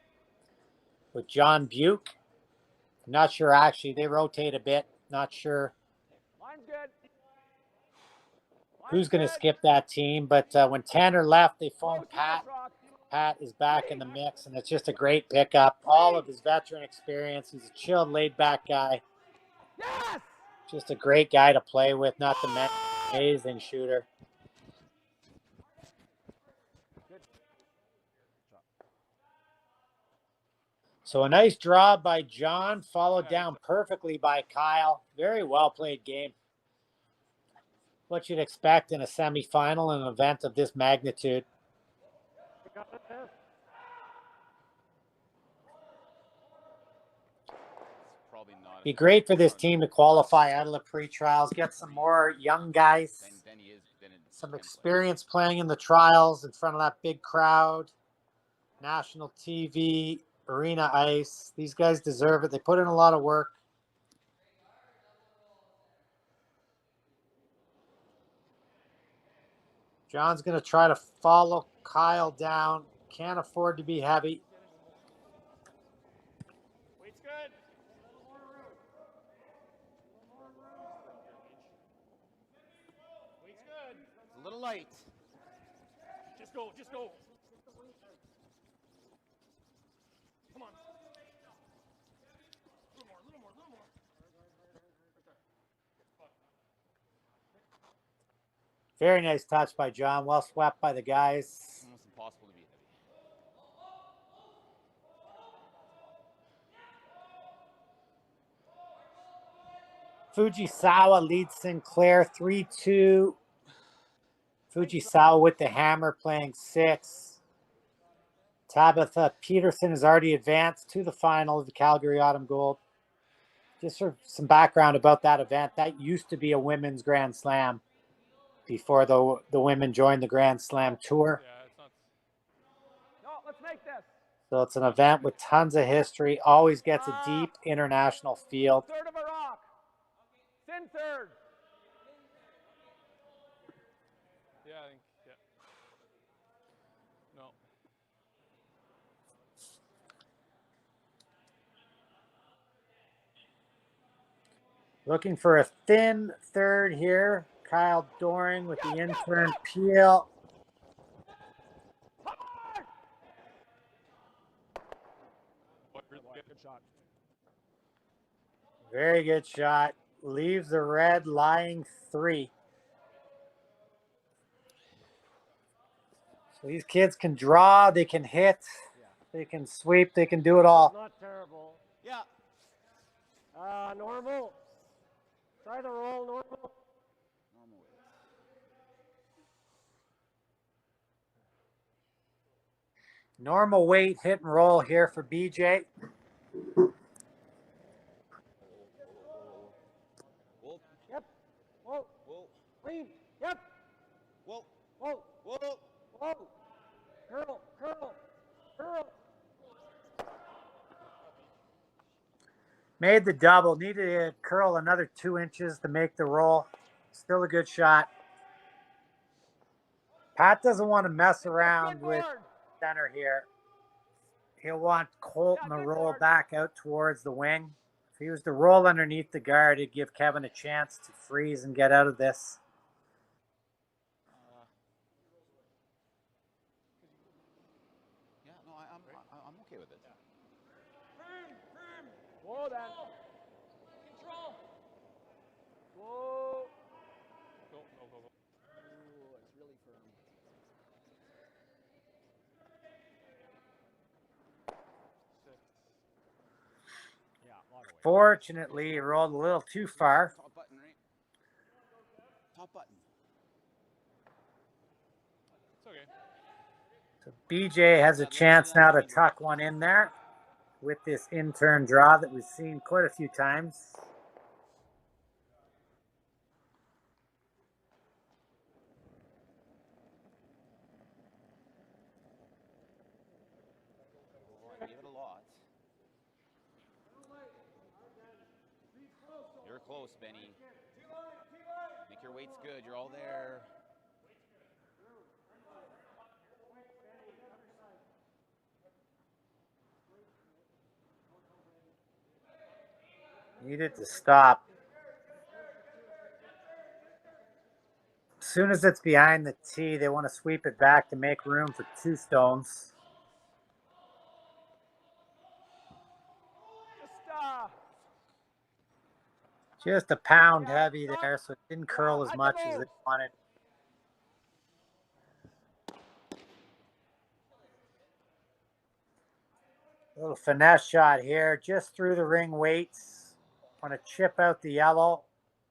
S1: with John Buke. I'm not sure, actually. They rotate a bit. Not sure
S5: Line's good.
S1: who's going to skip that team. But when Tanner left, they phoned
S5: Keep
S1: Pat.
S5: this rock.
S1: Pat is back in the mix, and it's just a great pickup. All of his veteran experience. He's a chilled, laid-back guy.
S5: Yes!
S1: Just a great guy to play with, not to mention amazing shooter. So a nice draw by John, followed down perfectly by Kyle. Very well played game. What you'd expect in a semifinal in an event of this magnitude.
S2: Probably not.
S1: Be great for this team to qualify out of the pre-trials, get some more young guys,
S2: Then he is. Then it's
S1: some
S2: 10 play.
S1: experience playing in the trials in front of that big crowd, national TV, arena ice. These guys deserve it. They put in a lot of work. John's going to try to follow Kyle down. Can't afford to be heavy.
S5: Weight's good. Weight's good.
S2: It's a little light.
S5: Just go. Come on. A little more.
S1: Very nice touch by John. Well swept by the guys.
S2: Almost impossible to be heavy.
S1: Fujisawa leads Sinclair 3-2. Fujisawa with the hammer playing 6. Tabitha Peterson has already advanced to the final of the Calgary Autumn Gold. Just for some background about that event, that used to be a women's Grand Slam before the women joined the Grand Slam Tour.
S4: Yeah, it's not.
S5: No, let's make this.
S1: So it's an event with tons of history, always gets a deep international field.
S5: Third of a rock. Thin third.
S4: Yeah, I think. Yeah. No.
S1: Looking for a thin third here. Kyle Doring with the intern Peel.
S5: Come on! Good shot.
S1: Very good shot. Leaves the red lying 3. So these kids can draw, they can hit, they can sweep, they can do it all.
S5: Not terrible.
S2: Yeah.
S5: Normal. Try the roll, normal.
S2: Normal weight.
S1: Normal weight hit and roll here for BJ.
S2: Whoa.
S5: Yep. Whoa.
S2: Whoa.
S5: Clean. Yep.
S2: Whoa.
S5: Whoa.
S2: Whoa.
S5: Whoa. Curl.
S1: Made the double. Needed to curl another 2 inches to make the roll. Still a good shot. Pat doesn't want to mess around with center here. He'll want Colton to roll back out towards the wing. If he was to roll underneath the guard, it'd give Kevin a chance to freeze and get out of this.
S2: Yeah. No, I'm okay with it.
S5: Whoa, then. Control. Whoa.
S4: Go.
S5: Ooh, it's really firm.
S1: Unfortunately, he rolled a little too far.
S2: Top button, right? Top button.
S4: It's okay.
S1: So BJ has a chance now to tuck one in there with this in-turn draw that we've seen quite a few times.
S2: We have it a lot. You're close, Benny. Make your weights good. You're all there.
S1: Needed to stop. As soon as it's behind the tee, they want to sweep it back to make room for 2 stones. Just a pound heavy there, so it didn't curl as much as they wanted. A little finesse shot here, just through the ring weights. Want to chip out the yellow,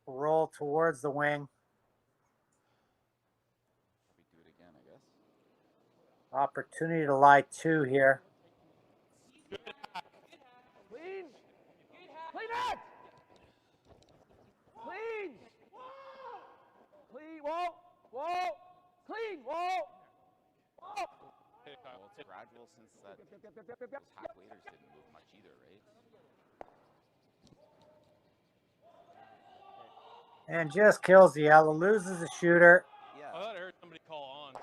S1: roll towards the wing.
S2: Probably do it again, I guess.
S1: Opportunity to lie 2 here.
S5: Clean. Clean it. Clean. Clean. Whoa. Whoa. Clean. Whoa. Whoa.
S2: Well, it's gradual since that those hack waiters didn't move much either, right?
S1: And just kills the yellow, loses the shooter.
S2: Yeah.
S4: I thought I heard somebody call on.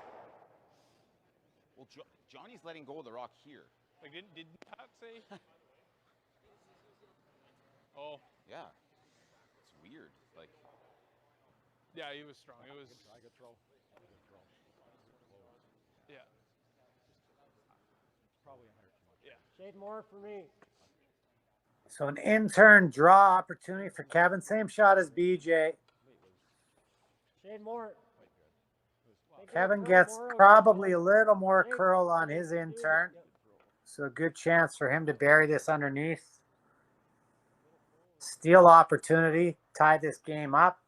S2: Well, Johnny's letting go of the rock here.
S4: Like, did Pat say? Oh.
S2: Yeah. It's weird. Like.
S4: Yeah, he was strong. It was.
S3: I could throw.
S4: Yeah.
S3: Probably in there too much.
S4: Yeah.
S5: Shade more for me.
S1: So an in-turn draw opportunity for Kevin. Same shot as BJ.
S5: Shade more.
S1: Kevin gets probably a little more curl on his in-turn. So a good chance for him to bury this underneath. Steal opportunity, tie this game up.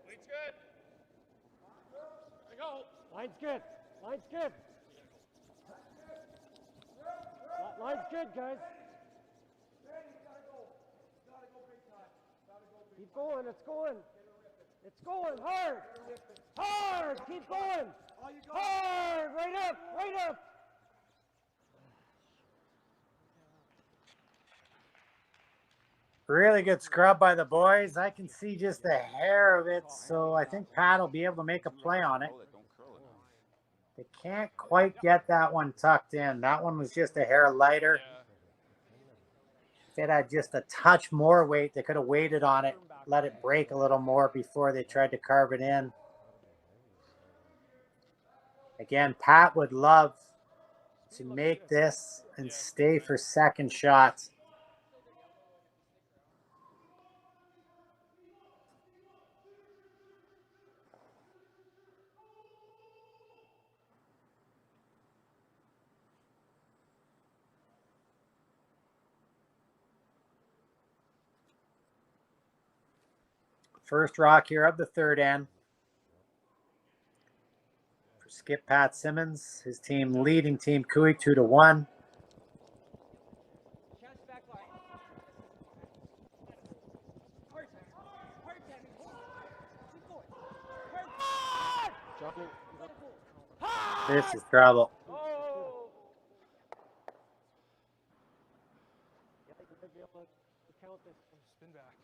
S4: Weight's good. There you go.
S5: Line's good. Line's good. Line's good, guys. Keep going. It's going. It's going hard. Hard. Keep going. Hard. Right up. Right up.
S1: Really good scrub by the boys. I can see just a hair of it, so I think Pat will be able to make a play on it.
S2: Don't curl it.
S1: They can't quite get that one tucked in. That one was just a hair lighter.
S4: Yeah.
S1: If it had just a touch more weight, they could have waited on it, let it break a little more before they tried to carve it in. Again, Pat would love to make this and stay for second shots. First rock here of the third end. For skip Pat Simmons, his team leading Team Koe-Tube 2-1. This is trouble.
S4: Spin back.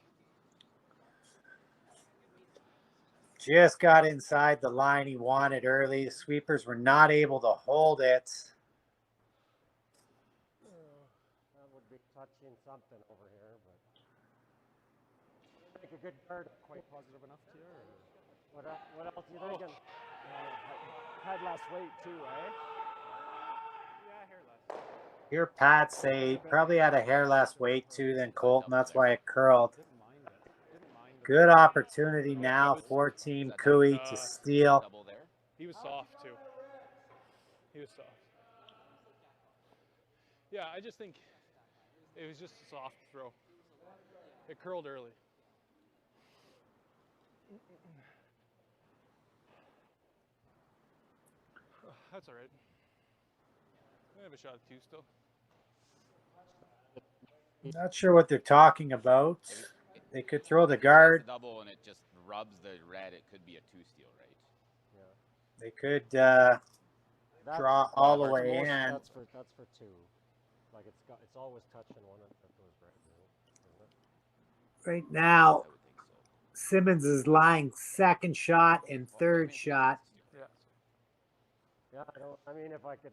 S1: Just got inside the line he wanted early. The sweepers were not able to hold it.
S5: That would be touching something over here, but make a good card.
S3: Quite positive enough to you? Or?
S5: What else are you thinking?
S3: Had less weight too, eh?
S4: Yeah, hair less.
S1: Here Pat say he probably had a hair less weight too than Colton. That's why it curled.
S3: Didn't mind it. Didn't mind it.
S1: Good opportunity now for Team Koe to steal.
S2: Double there.
S4: He was soft too. He was soft. Yeah, I just think it was just a soft throw. It curled early. That's all right. I have a shot at 2 still.
S1: Not sure what they're talking about. They could throw the guard.
S2: Double and it just rubs the red. It could be a 2 steal, right?
S5: Yeah.
S1: They could
S5: That's,
S1: draw all the
S5: that's
S1: way
S5: most-
S1: in.
S5: That's for 2. Like it's always touching one that goes right.
S1: Right now,
S2: I would think so.
S1: Simmons is lying second shot and third shot.
S4: Yeah.
S5: Yeah, I mean, if I could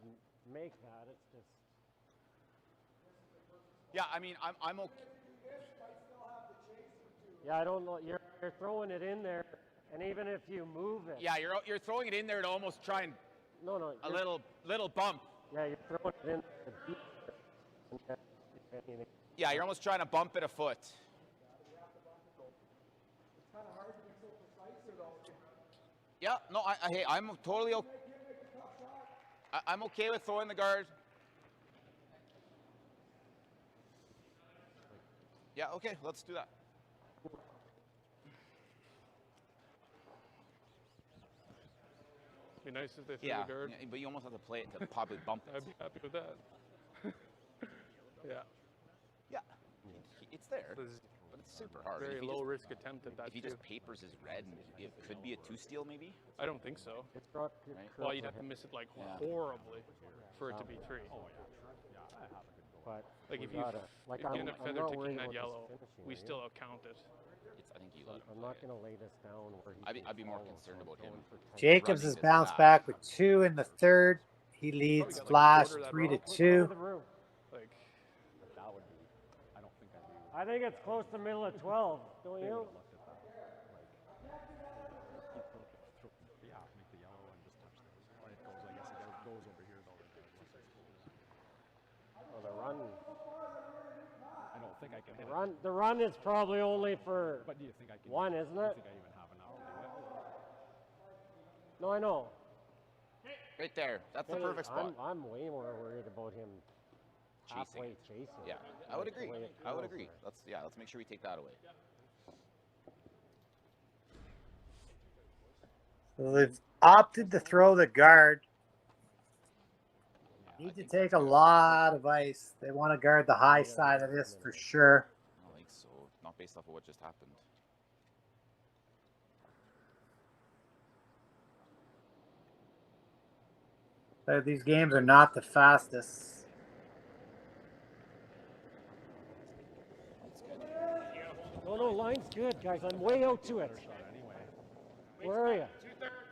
S5: make that, it's just.
S2: Yeah, I mean, I'm okay.
S5: Yeah, I don't know. You're throwing it in there, and even if you move it.
S2: Yeah, you're throwing it in there to almost try and
S5: No.
S2: a little bump.
S5: Yeah, you're throwing it in there.
S2: Yeah, you're almost trying to bump it a foot. Yeah, no, hey, I'm totally okay. I'm okay with throwing the guard. Yeah, okay, let's do that.
S4: Be nice if they threw
S2: Yeah,
S4: the guard.
S2: but you almost have to play it to probably bump it.
S4: I'd be happy with that. Yeah.
S2: Yeah, it's there,
S4: This is
S2: but it's super hard.
S4: very
S2: If he
S4: low
S2: just-
S4: risk attempt at that
S2: If he
S4: too.
S2: just papers his red, and it could be a 2 steal maybe.
S4: I don't think so.
S5: It's brought
S2: Right.
S4: Well, you'd have to miss it like
S2: Yeah.
S4: horribly for it to be 3.
S5: But
S4: Like
S5: we
S4: if you
S5: gotta, like
S4: if you end
S5: I'm
S4: up feather
S5: not
S4: ticking
S5: worried
S4: that
S5: about
S4: yellow,
S5: this finishing,
S4: we
S5: right?
S4: still count it.
S2: I think you let him
S5: I'm
S2: play
S5: not
S2: it.
S5: gonna lay this down where he.
S2: I'd be
S5: can
S2: more
S5: follow,
S2: concerned
S5: so I'm
S2: about him.
S5: going for 10.
S1: Jacobs
S2: Running
S1: has
S2: this
S1: bounced
S2: back.
S1: back with 2 in the third. He leads
S4: got like a
S1: Flash
S4: quarter of that
S1: 3 to
S4: row.
S5: Look over
S1: 2.
S5: the room.
S4: Like
S3: That would be. I don't think I'd be.
S5: I think it's close to middle of 12, don't
S3: They
S5: you?
S3: would have left it that. Yeah, make the yellow and just touch those. Or it goes. I guess it goes over here though.
S5: Oh, the run.
S3: I don't think I can hit it.
S5: The run is probably only for
S3: But do you think I can?
S5: one, isn't
S3: Do you
S5: it?
S3: think I even have enough to do it?
S5: No, I know.
S2: Right there. That's the
S5: Hey,
S2: perfect spot.
S5: I'm way more worried about him halfway
S2: Chasing.
S5: chasing.
S2: Yeah, I would
S5: like the
S2: agree.
S5: way it
S2: I would
S5: curls
S2: agree.
S5: there.
S2: Let's make sure we take that away.
S1: So they've opted to throw the guard.
S2: I
S1: Need to
S2: think
S1: take a
S2: that's good.
S1: lot of ice. They want to guard the high side of this for sure.
S2: I don't think so. Not based off of what just happened.
S1: These games are not the fastest.
S5: No, line's good, guys. I'm way out to it. Where are you?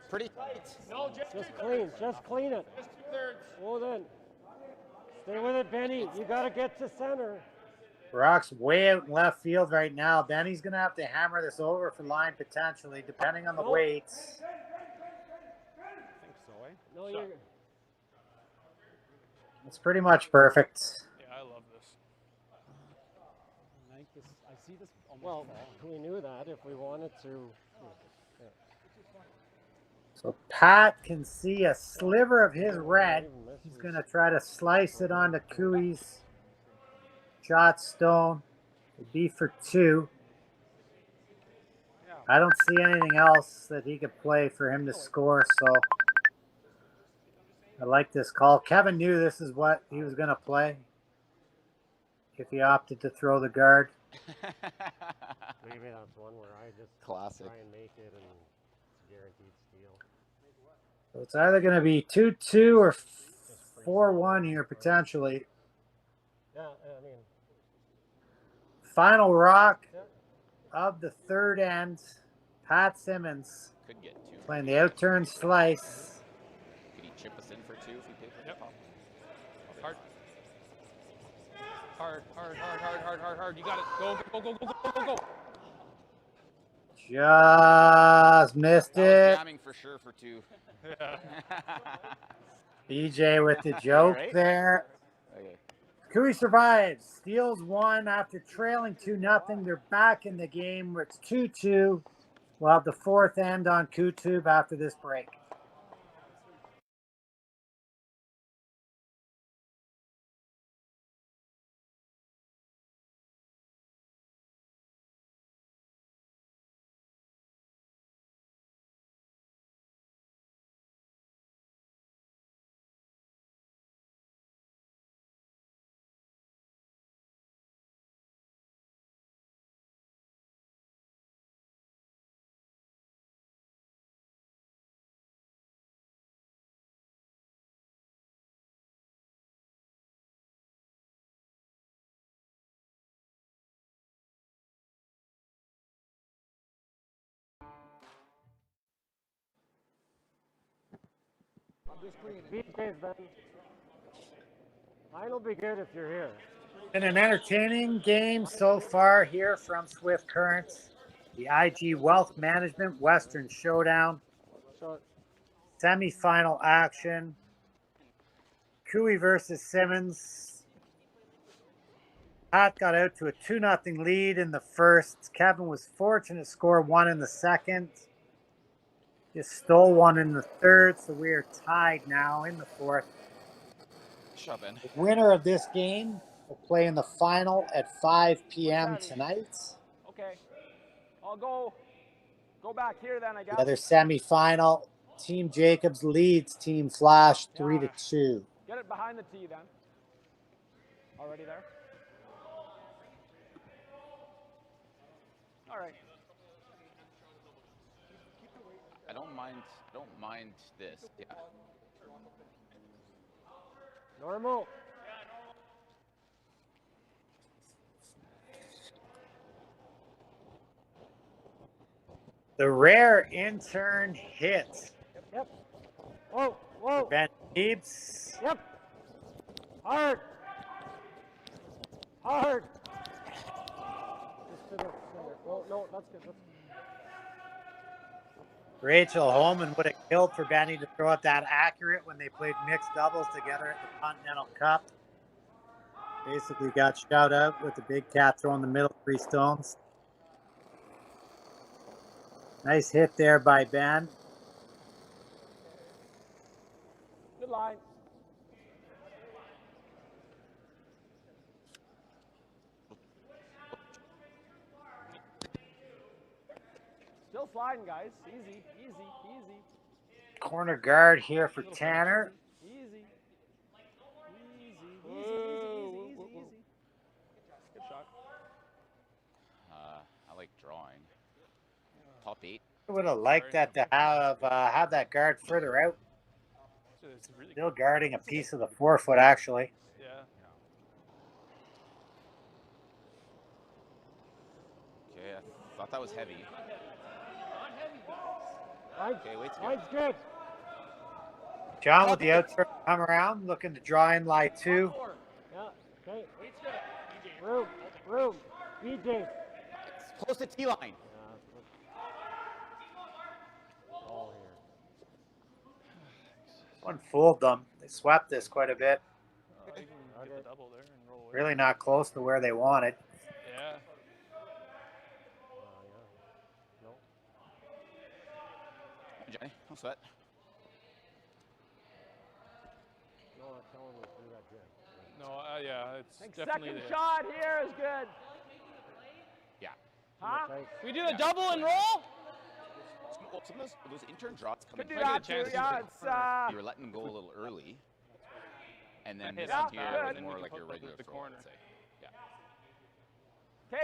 S2: Pretty tight.
S4: no,
S5: Just clean it. Oh, then. Stay with it, Benny. You got to get to center.
S1: Rock's way out in left field right now. Benny's going to have to hammer this over for line potentially, depending on the
S5: Nope.
S1: weights.
S3: I think so, eh?
S5: No,
S4: Shot.
S5: you're.
S1: It's pretty much perfect.
S4: Yeah, I love this.
S3: I think this. I see this almost
S5: Well,
S3: falling.
S5: we knew that if we wanted to.
S1: So Pat can see a sliver of his red. He's going to try to slice it onto Koe's shot stone. It'd be for 2.
S3: Yeah.
S1: I don't see anything else that he could play for him to score, so I like this call. Kevin knew this is what he was going to play if he opted to throw the guard.
S5: Maybe that's one where I just
S2: Classic.
S5: try and make it and it's a guaranteed steal.
S1: So it's either going to be 2-2 or 4-1 here potentially.
S5: Yeah, I mean,
S1: Final rock
S5: yeah.
S1: of the third end. Pat Simmons
S2: Could get 2.
S1: playing the outturn slice.
S2: Could he chip us in for 2 if he paid for
S4: Yep.
S2: the top?
S4: Hard. Hard. You got it. Go.
S1: Just missed
S2: That was
S1: it.
S2: jamming for sure for 2.
S4: Yeah.
S1: BJ with the joke
S2: Right?
S1: there.
S2: Okay.
S1: Koe survives, steals 1 after trailing 2-0. They're back in the game where it's 2-2. We'll have the fourth end on Koe-Tube after this break.
S5: I'm just cleaning.
S3: BJ's, Ben. Mine will be good if you're here.
S1: Been an entertaining game so far here from Swift Currents. The IG Wealth Management Western Showdown.
S3: So,
S1: Semi-final action. Koe versus Simmons. Pat got out to a 2-0 lead in the first. Kevin was fortunate to score one in the second. Just stole one in the third, so we are tied now in the fourth.
S2: Shut up, Ben.
S1: The winner of this game will play in the final at 5 p.m. tonight.
S5: Okay. I'll go back here then, I guess.
S1: The other semi-final, Team Jacobs leads Team Flash 3-2.
S5: Get it behind the tee then. Already there? All right.
S2: I don't mind this. Yeah.
S3: normal.
S1: The rare intern hit.
S3: Yep. Whoa, whoa.
S1: Ben Keeps.
S3: Yep. Hard. Hard. Just to the center. Oh, no, that's good. That's good.
S1: Rachel Holman would have killed for Benny to throw it that accurate when they played mixed doubles together at the Continental Cup. Basically got shot out with the big cat throwing the middle 3 stones. Nice hit there by Ben.
S5: Good line. Still sliding, guys. Easy, easy, easy.
S1: Corner guard here for Tanner.
S5: Easy. Easy, easy, easy, easy. Good shot.
S2: I like drawing. Top 8.
S1: I would have liked that to have that guard further out. Still guarding a piece of the forefoot, actually.
S4: Yeah.
S2: Okay, I thought that was heavy. Okay, wait.
S3: Mine's good.
S1: John with the outside come around, looking to draw in lie 2.
S3: Yeah, okay. Room. BJ.
S2: It's close to T-line.
S3: All here.
S1: One fooled them. They swept this quite a bit.
S4: You can get the double there and roll away.
S1: Really not close to where they wanted.
S4: Yeah.
S3: No.
S2: Johnny, don't sweat.
S3: No, I'm telling you through that gym.
S4: No, yeah, it's
S5: Think
S4: definitely
S5: second
S4: there.
S5: shot here is good.
S2: Yeah.
S5: Huh?
S4: We do a double and roll?
S2: Some of those intern drops
S5: Could
S2: coming
S5: do
S2: in.
S5: that too.
S4: chance to
S5: Yeah,
S4: take
S5: it's
S2: You were letting them go a little early. And then
S4: hit
S2: this
S4: it
S2: one here
S4: fast,
S2: was
S4: and then
S2: more
S4: we
S2: like
S4: can
S2: your
S4: put
S2: regular
S4: the
S2: throw,
S4: corner.
S2: I'd say. Yeah.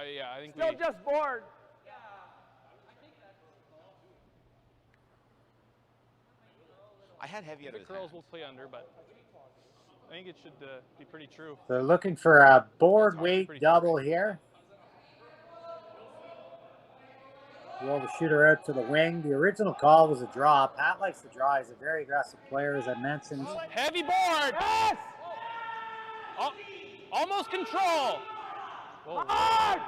S5: okay.
S4: Yeah, I think
S5: Still
S4: we.
S5: just bored.
S2: I had heavy out
S4: The
S2: of his
S4: curls
S2: hands.
S4: will play under, but I think it should be pretty true.
S1: They're looking for a board
S4: It's
S1: weight
S4: pretty
S1: double here. Roll the shooter out to the wing. The original call was a draw. Pat likes to draw. He's a very aggressive player, as I mentioned.
S4: Heavy board!
S5: Yes!
S4: Almost control! Whoa.
S5: Hard!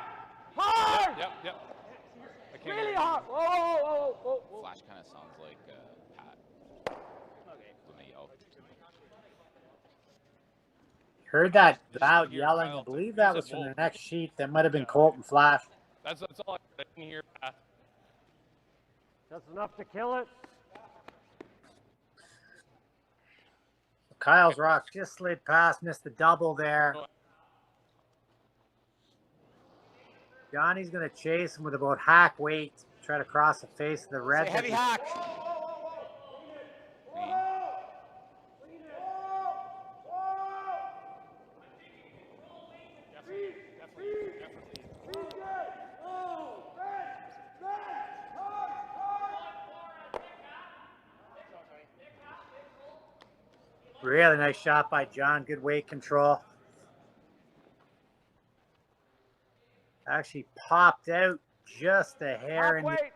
S5: Hard!
S4: Yep. I can't
S5: Really
S4: hear you.
S5: hard. Whoa.
S2: Flash kind of sounds like Pat. When they yell.
S1: Heard that loud
S4: hear
S1: yelling. I
S4: Kyle
S1: believe
S4: too.
S1: that
S4: He
S1: was
S4: said
S1: from the
S4: Wolf.
S1: next sheet. That might have been Colton Flash.
S4: That's all I can hear.
S3: That's enough to kill it.
S1: Kyle's rock just slid past, missed the double there. Johnny's going to chase him with about hack weight. Try to cross the face of the red.
S2: Say heavy hack. Green.
S1: Really nice shot by John. Good weight control. Actually popped out just a hair in the
S5: Halfway.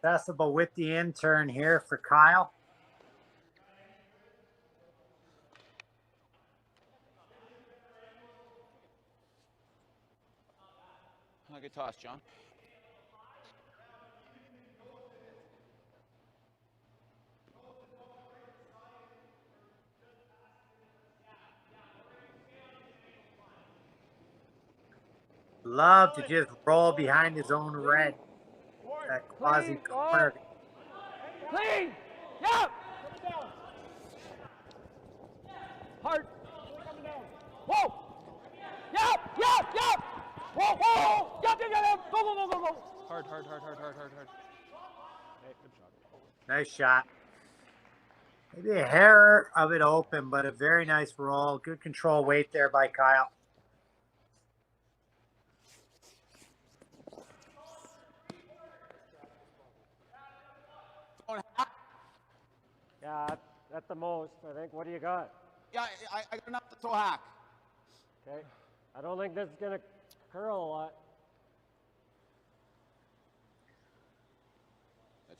S1: Accessible with the intern here for Kyle.
S2: Good toss, John.
S1: Love to just roll behind his own red. That quasi corner.
S5: Clean! Yep! Hard. Whoa! Yep! Yep! Yep! Whoa! Whoa! Yep! Yep! Yep! Go! Go! Go! Go! Go!
S4: Hard.
S5: Hey, good shot.
S1: Nice shot. Maybe a hair of it open, but a very nice roll. Good control weight there by Kyle.
S5: Yeah, at the most, I think. What do you got?
S2: Yeah, I got enough to throw hack.
S5: Okay. I don't think this is going to curl a lot.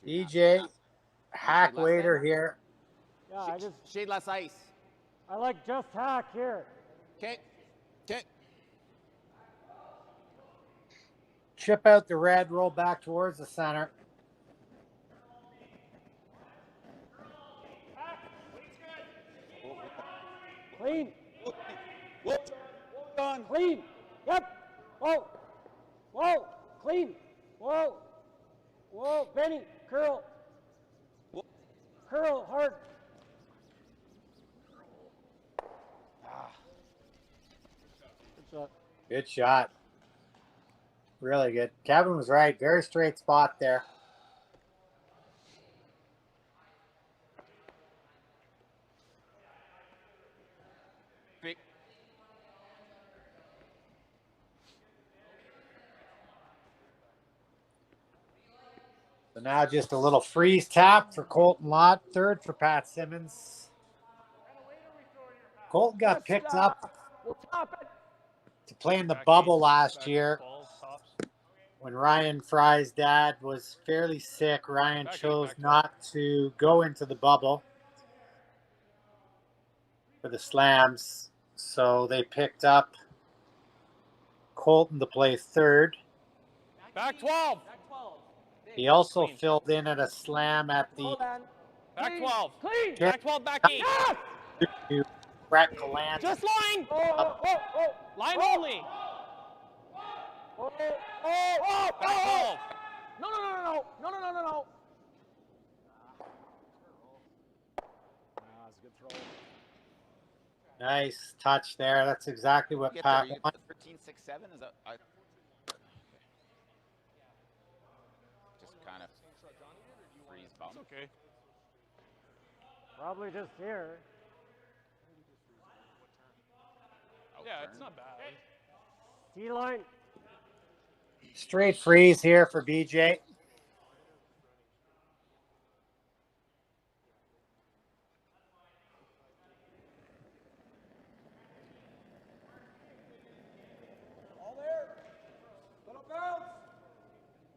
S1: DJ, hack waiter here.
S5: Yeah, I just,
S2: Shade less ice.
S5: I like just hack here.
S2: Okay. Okay.
S1: Chip out the red, roll back towards the center.
S5: Clean.
S2: Whoop. Done.
S5: Clean. Yep. Whoa. Whoa. Clean. Whoa. Whoa. Benny. Curl.
S2: Whoop.
S5: Curl hard. Good shot.
S1: Good shot. Really good. Kevin was right. Very straight spot there.
S2: Big.
S1: So now just a little freeze tap for Colton Lott. Third for Pat Simmons. Colton got picked up
S5: We'll top it.
S1: to play in the bubble last year. When Ryan Fry's dad was fairly sick, Ryan chose not to go into the bubble for the slams. So they picked up Colton to play third.
S4: Back 12.
S1: He also filled in at a slam at the
S5: Hold on.
S4: Back 12.
S5: Clean.
S4: Back 12, back 8.
S5: Yes!
S1: to Brett Calan.
S4: Just line.
S5: Oh.
S4: Line
S5: Oh.
S4: only.
S5: Oh.
S4: Back 12.
S5: No. That's a good throw.
S1: Nice touch there. That's exactly what
S2: Get
S1: Pat
S2: there. You
S1: wanted.
S2: get 13, 6, 7. Is that? Just kind of freeze bump.
S4: Okay.
S5: Probably just here.
S4: Yeah, it's not bad.
S5: T-line.
S1: Straight freeze here for BJ.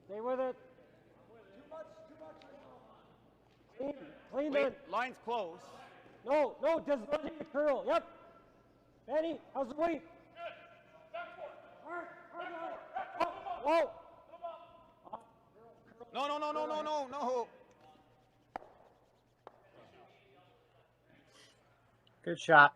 S5: Stay with it. Clean
S2: Wait,
S5: then.
S2: line's close.
S5: No, just let it curl. Yep. Benny, how's the weight? Whoa.
S2: No.
S1: Good shot.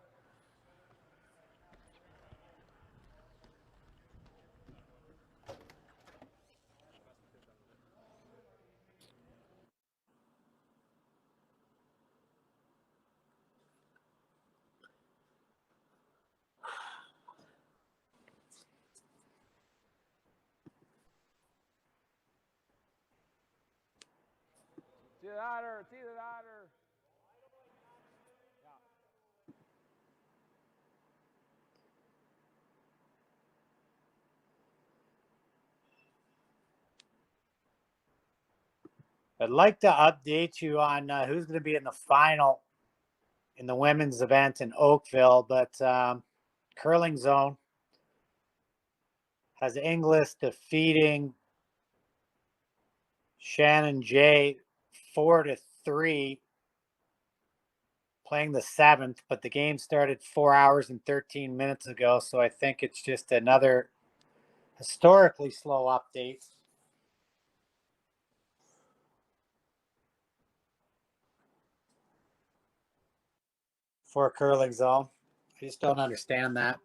S5: It's either that or.
S1: I'd like to update you on who's going to be in the final in the women's event in Oakville, but Curling Zone has Inglis defeating Shannon J 4-3, playing the 7th, but the game started 4 hours and 13 minutes ago, so I think it's just another historically slow update. For curling zone. I just don't understand that.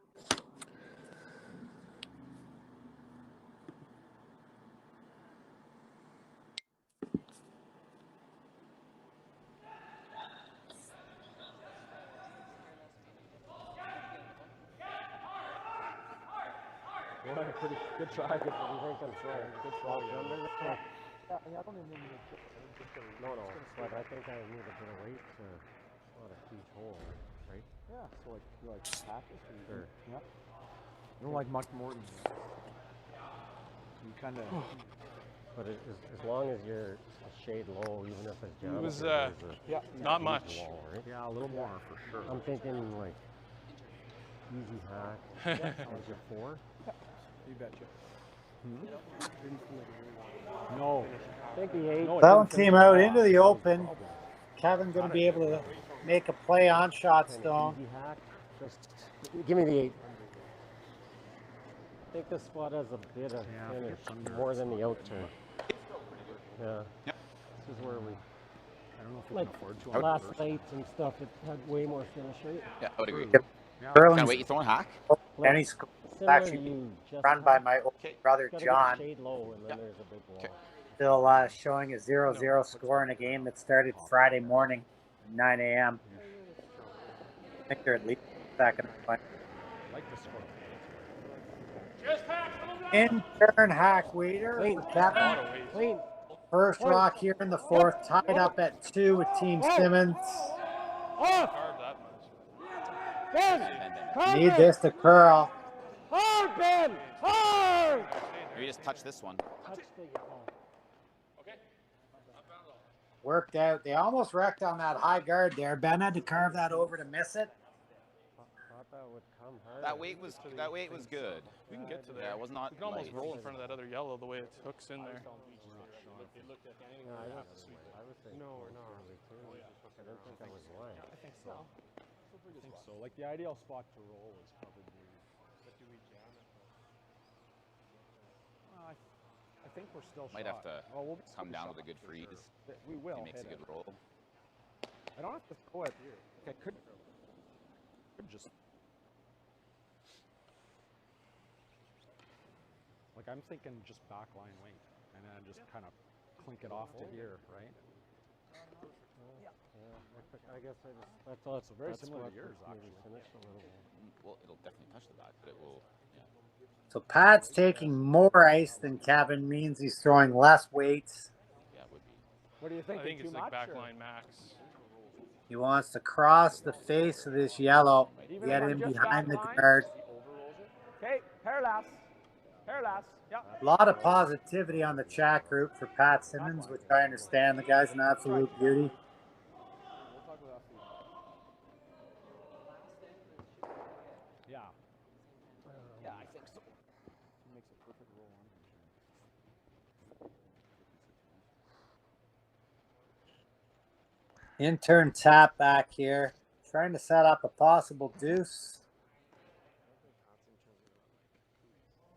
S5: Well, pretty good try. Good, what do you think I'm trying? Good try. Yeah, I don't even need to. No, but I think I need a bit of weight to not a huge hole, right? Yeah. So like you like practice or yeah.
S3: You don't like Muck Morton. You kind of.
S5: But as long as you're a shade low, even if it's down.
S4: It was
S5: yeah,
S4: not much.
S5: Wall, right?
S3: Yeah, a little more for sure.
S5: I'm thinking like easy hack. As your 4.
S3: You betcha. No.
S5: I think the 8.
S3: No,
S1: That one came out into the open. Kevin going to be able to make a play on shot stone.
S5: Easy hack. Just give me the 8. I think this spot has a bit of finish, more than the out turn. Yeah.
S2: Yep.
S5: This is where we.
S3: I don't know if we
S5: Like
S3: can afford to.
S5: last night and stuff, it had way more finish, right?
S2: Yeah, I would agree.
S1: Yep.
S3: Yeah.
S2: Kind of wait, you throwing hack?
S1: And he's
S5: Similar
S1: actually
S5: to you, just
S1: run by my older
S2: Okay.
S1: brother
S5: gotta
S1: John.
S5: get shade low, and then there's a big wall.
S2: Okay.
S1: Still showing a 0-0 score in a game that started Friday morning at 9 a.m. I think they're at least second.
S3: Like the score.
S1: In-turn hack waiter for Kevin.
S5: Clean.
S1: First rock here in the 4th, tied up at 2 with Team Simmons.
S5: Off. Ben.
S1: Need this to curl.
S5: Hard, Ben. Hard.
S2: Maybe just touch this one.
S5: Touch the.
S1: Worked out. They almost wrecked on that high guard there. Ben had to carve that over to miss it.
S5: Thought that would come hard.
S2: That weight was good.
S4: We can get to
S2: Yeah,
S4: there.
S2: it was not.
S4: You can almost
S2: light.
S4: roll in front of that other yellow the way it hooks in there.
S5: I would think no, we're not really too. I don't think I was lying.
S3: I think so. I think so. Like the ideal spot to roll is probably. I think we're still
S2: Might
S3: shot.
S2: have to
S3: we'll
S2: come down with a
S3: shot
S2: good
S3: for
S2: freeze.
S3: sure. We will.
S2: He makes a
S3: hit
S2: good
S3: it.
S2: roll.
S3: I don't have to throw it. Okay, could just. Like I'm thinking just backline weight, and then just kind of clink it off to here, right?
S5: I guess that's all.
S3: So very similar to yours, actually.
S5: Finish a little.
S2: Well, it'll definitely touch the back, but it will. Yeah.
S1: So Pat's taking more ice than Kevin, means he's throwing less weights.
S2: Yeah, it would be.
S5: What do you think?
S4: I think
S5: too
S4: it's like
S5: much, or?
S4: backline max.
S1: He wants to cross the face of this yellow,
S5: Even
S1: get
S5: if I'm
S1: in
S5: just
S1: behind the
S5: backline?
S1: guard.
S5: Okay, parallax. Parallax. Yeah.
S1: A lot of positivity on the chat group for Pat Simmons, which I understand. The guy's an absolute beauty.
S3: Yeah. Yeah, I think so. He makes a perfect roll on.
S1: Intern tap back here, trying to set up a possible deuce.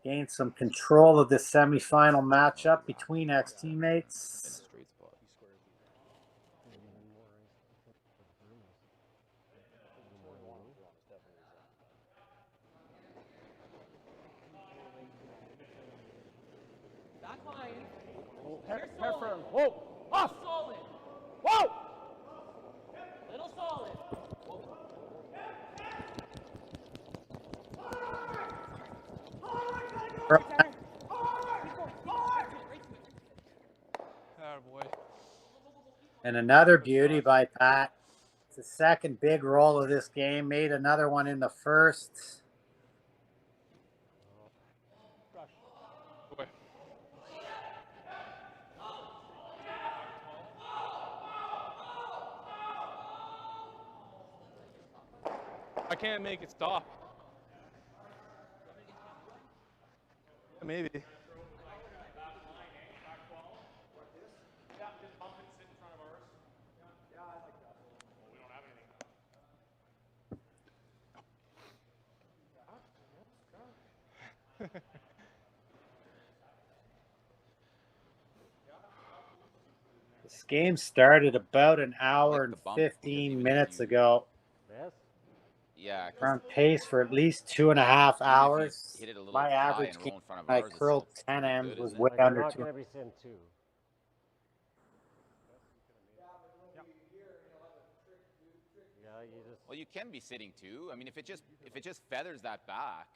S1: Gain some control of this semifinal matchup between ex-teammates.
S2: Straight spot.
S5: Hair firm. Whoa. Off.
S6: Solid.
S5: Whoa.
S6: Little solid.
S4: Attaboy.
S1: And another beauty by Pat. It's the second big roll of this game. Made another one in the first.
S4: Boy. I can't make it stop. Maybe.
S1: This game started about an hour
S2: the
S1: and
S2: bump because
S1: 15
S2: even if
S1: minutes
S2: you-
S1: ago.
S5: This?
S2: Yeah, 'cause
S1: We're on pace for at least 2.5
S2: even if you
S1: hours.
S2: hit it a little
S1: My
S2: high
S1: average
S2: and
S1: game
S2: roll in front of
S1: I
S2: ours, it's
S1: curled
S2: still
S1: 10
S2: pretty
S1: M's
S2: good,
S1: was
S2: isn't
S1: way
S2: it?
S5: Like, we're
S1: under
S5: not
S1: 2.
S5: going to be sitting 2. Yeah, you just...
S2: Well, you can be sitting 2. I mean, if it just feathers that back,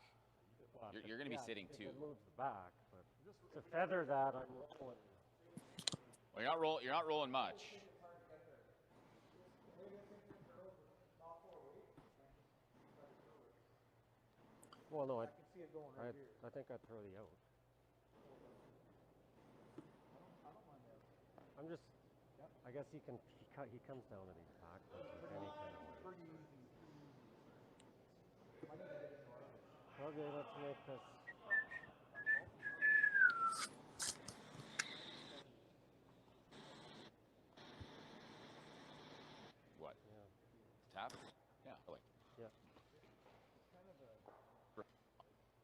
S2: you're going to be sitting 2.
S5: It moves the back, but to feather that, I'm rolling.
S2: Well, you're not rolling much.
S5: Well, no, I think I'd throw the out. I'm just, I guess he comes down to these backwards with any kind of way. Okay, let's make this.
S2: What? Tap? Yeah. Like.
S5: Yeah.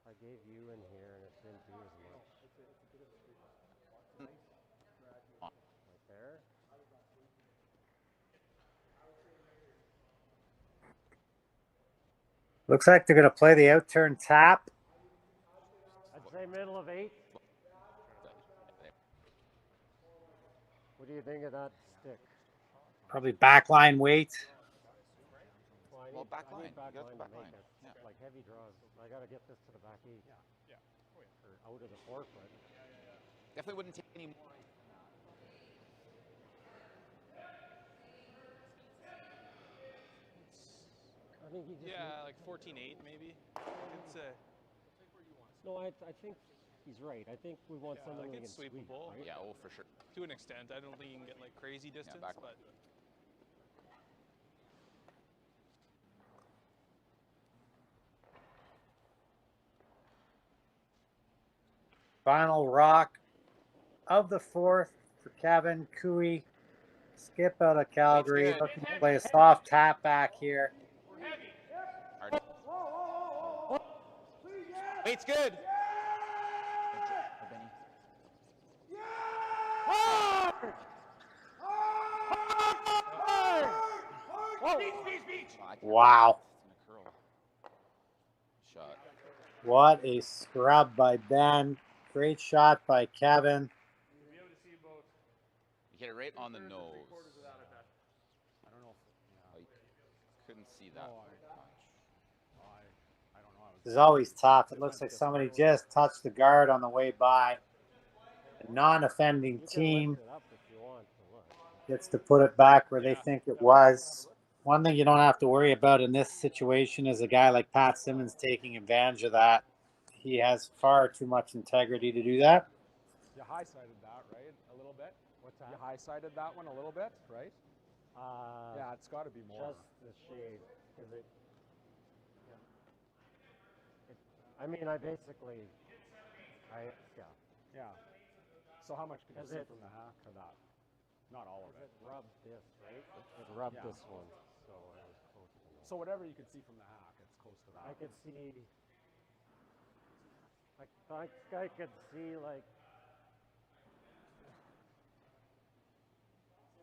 S5: I gave you in here and it didn't do as much. Right there.
S1: Looks like they're going to play the outturn tap.
S5: I'd say middle of 8. What do you think of that stick?
S1: Probably backline weight.
S2: Well, back line.
S5: I need back
S2: You got
S5: line
S2: the
S5: to
S2: back
S5: make
S2: line.
S5: it.
S2: Yeah.
S5: Like heavy draws. I got to get this to the back 8. Or out of the 4-foot.
S2: Definitely wouldn't take any more.
S5: I think he just...
S4: Like 14-8 maybe. It's
S5: No, I think he's right. I think we want someone
S4: like
S5: who can
S4: it's
S5: sweep,
S4: sweepable.
S5: right?
S2: Yeah, oh, for sure.
S4: to an extent. I don't think you can get like crazy distance,
S2: back-
S4: but
S1: Final rock of the 4th for Kevin Koe. Skip out of Calgary.
S2: good.
S1: Looking to play a soft tap back here.
S2: Hard. Weight's good.
S1: Wow.
S2: Shot.
S1: What a scrub by Ben. Great shot by Kevin.
S2: You hit it right on the nose.
S3: I don't know if,
S2: I couldn't see that much.
S3: I don't know.
S1: This is always tough. It looks like somebody just touched the guard on the way by. A non-offending
S5: You can
S1: team
S5: lift it up if you want to look.
S1: gets to put it back where they think it was. One thing you don't have to worry about in this situation is a guy like Pat Simmons taking advantage of that. He has far too much integrity to do that.
S3: You high-sided that, right? A little bit?
S5: What's that?
S3: You high-sided that one a little bit, right? Yeah, it's got to be more.
S5: Just the shade. I mean, I basically, yeah.
S3: Yeah. So how much could you
S5: Is
S3: see
S5: it-
S3: from the hack of that? Not all of it.
S5: It rubbed this, right? It rubbed
S3: Yeah.
S5: this one, so I was close to that.
S3: So whatever you could see from the hack, it's close to that.
S5: I could see, I could see like,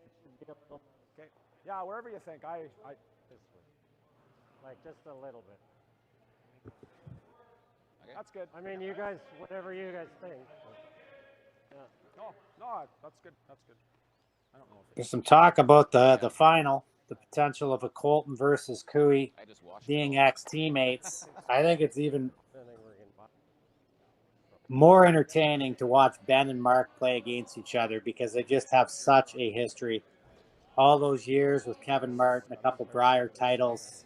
S5: it should be a little
S3: Okay. Yeah, wherever you think. I
S5: this way, like just a little bit.
S3: that's good.
S5: I mean, you guys, whatever you guys think. But,
S3: No, that's good. That's good. I don't know if
S1: There's some talk about the final, the potential of a Colton versus Koe
S2: I just watched
S1: being
S2: it all.
S1: ex-teammates. I think it's even
S5: then we're in.
S1: more entertaining to watch Ben and Mark play against each other because they just have such a history. All those years with Kevin Martin, a couple Brier titles,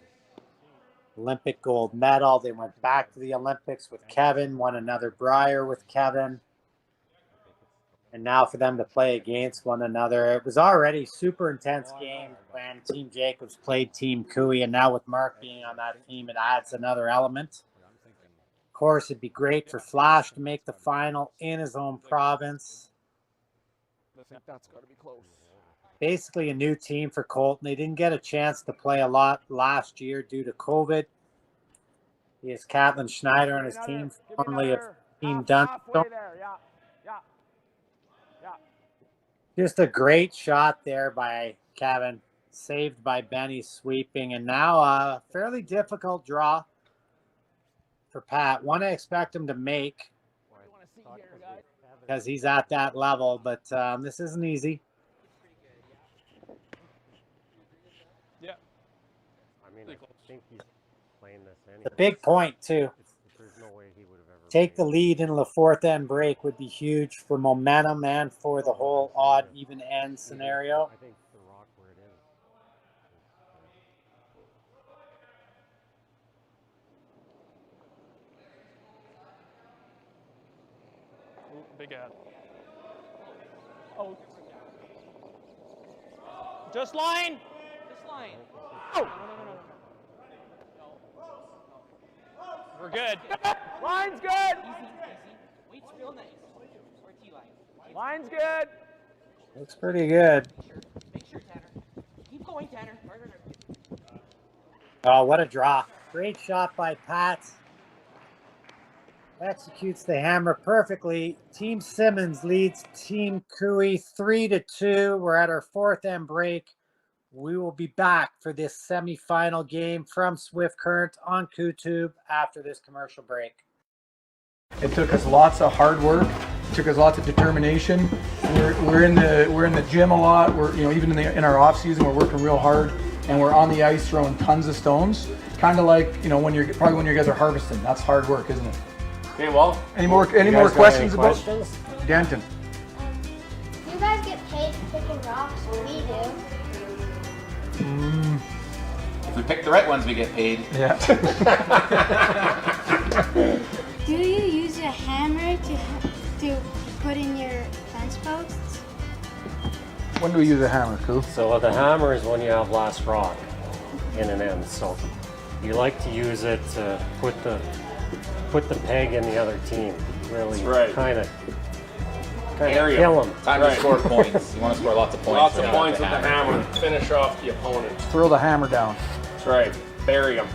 S1: Olympic gold medal. They went back to the Olympics with Kevin, won another Brier with Kevin. And now for them to play against one another. It was already super intense game when Team Jacobs played Team Koe, and now with Mark being on that team, it adds another element.
S3: I'm thinking.
S1: Of course, it'd be great for Flash to make the final in his own province.
S3: I think that's got to be close.
S1: Basically a new team for Colton. They didn't get a chance to play a lot last year due to COVID. He has Catlin Schneider on his team, formerly of Team
S3: Halfway
S1: Dunstone.
S3: there, yeah.
S1: Just a great shot there by Kevin, saved by Benny sweeping, and now a fairly difficult draw for Pat. One I expect him to make because he's at that level, but this isn't easy.
S4: Yeah.
S5: I mean, I think he's playing this anyway.
S1: The big point too.
S5: There's no way he would have ever
S1: Take the lead in the fourth end break would be huge for momentum and for the whole odd even end scenario.
S5: I think the rock where it is.
S4: Ooh, big ad. Oh. Just line.
S6: This line.
S4: Oh. We're good.
S3: Line's good.
S6: Easy, easy. Wait's real nice. Or T-line.
S3: Line's good.
S1: Looks pretty good.
S6: Make sure, Tanner. Keep going, Tanner. Harder.
S1: Oh, what a draw. Great shot by Pat. Executes the hammer perfectly. Team Simmons leads Team Koe 3-2. We're at our fourth end break. We will be back for this semifinal game from Swift Current on Koe-Tube after this commercial break.
S7: It took us lots of hard work. It took us lots of determination. We're in the gym a lot. We're even in our off season we're working real hard, and we're on the ice throwing tons of stones. Kind of like when you guys are harvesting. That's hard work, isn't it?
S5: Okay, well.
S7: Any more questions about Denton?
S8: You guys get paid for picking rocks, we do.
S2: If we pick the right ones, we get paid.
S7: Yeah.
S8: Do you use a hammer to put in your fence posts?
S7: When do we use a hammer, Koe?
S5: So the hammer is when you have last rock in an end. So you like to use it to put the peg in the other team. Really kind of kill them.
S2: Time to score points. You want to score lots of points.
S9: Lots of points with the hammer. Finish off the opponent.
S7: Throw the hammer down.
S9: That's right. Bury them.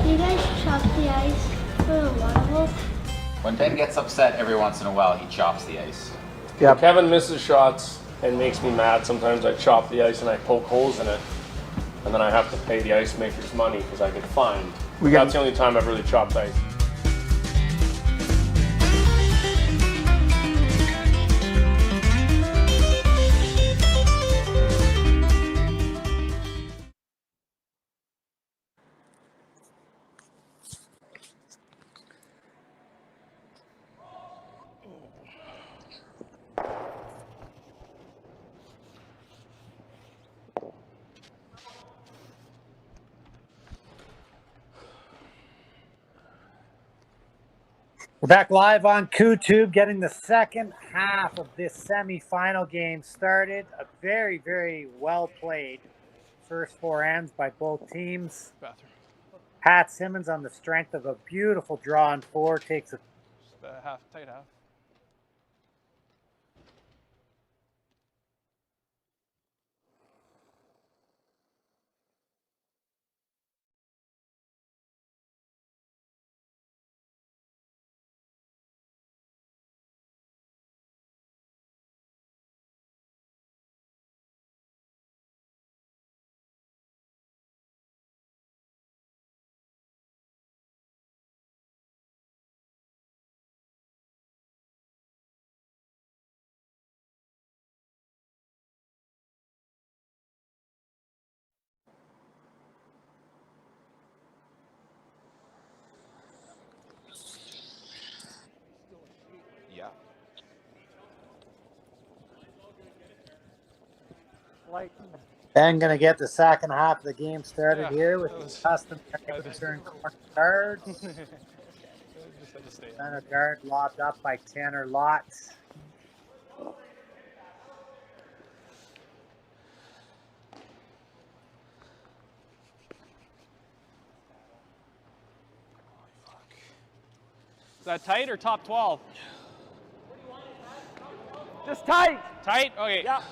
S8: Do you guys chop the ice for the water hole?
S2: When Ben gets upset every once in a while, he chops the ice.
S7: Yeah.
S9: Kevin misses shots and makes me mad. Sometimes I chop the ice and I poke holes in it. And then I have to pay the ice makers money because I get fined. That's the only time I've really chopped ice.
S1: We're back live on Koe-Tube, getting the second half of this semifinal game started. A very, very well played first four ends by both teams.
S4: Bathroom.
S1: Pat Simmons, on the strength of a beautiful draw on four, takes a
S4: Tight half.
S2: Yeah.
S1: Ben going to get the second half of the game started here with his custom turn corner guard.
S4: Just had to stay.
S1: Center guard lobbed up by Tanner Lott.
S4: Is that tight or top 12?
S3: Just tight.
S4: Tight? Okay.
S3: Yeah.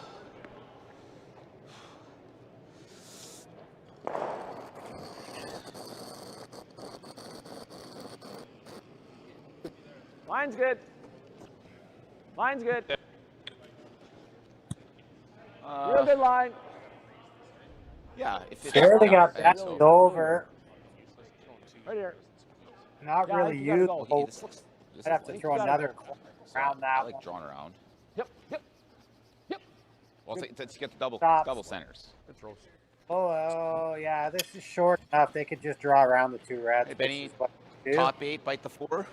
S3: Line's good. Line's good.
S5: Real good line.
S2: Yeah, if it's
S1: There they got
S2: bad,
S1: that
S2: so
S1: over.
S5: Right here.
S1: Not
S5: Yeah, I
S1: really
S5: think you gotta
S1: useful.
S5: go.
S2: okay, this looks. This
S1: I'd have to
S2: is
S1: throw
S5: gotta
S1: another
S5: go.
S1: corner
S2: so
S1: around
S2: I
S1: that
S2: like
S1: one.
S2: drawing around.
S5: Yep.
S2: Well, let's get the double
S1: Stop.
S2: centers.
S5: Good throws.
S1: Oh, yeah, this is short enough. They could just draw around the two reds.
S2: Hey, Benny,
S1: which is what they do.
S2: top 8, bite the 4.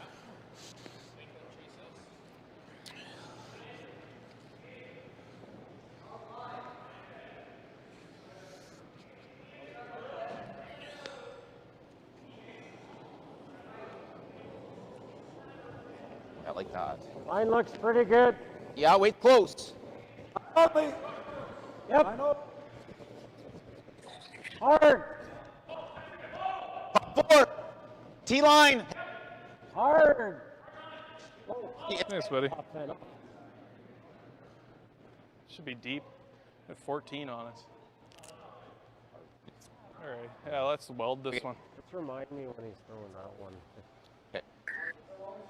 S2: I like that.
S5: Line looks pretty good.
S2: Yeah, wait close.
S5: Yep. Hard.
S2: 4. T-line.
S5: Hard.
S4: Thanks, buddy.
S5: Top 10.
S4: Should be deep. At 14 on it. All right. Yeah, let's weld this one.
S5: Just remind me when he's throwing that one.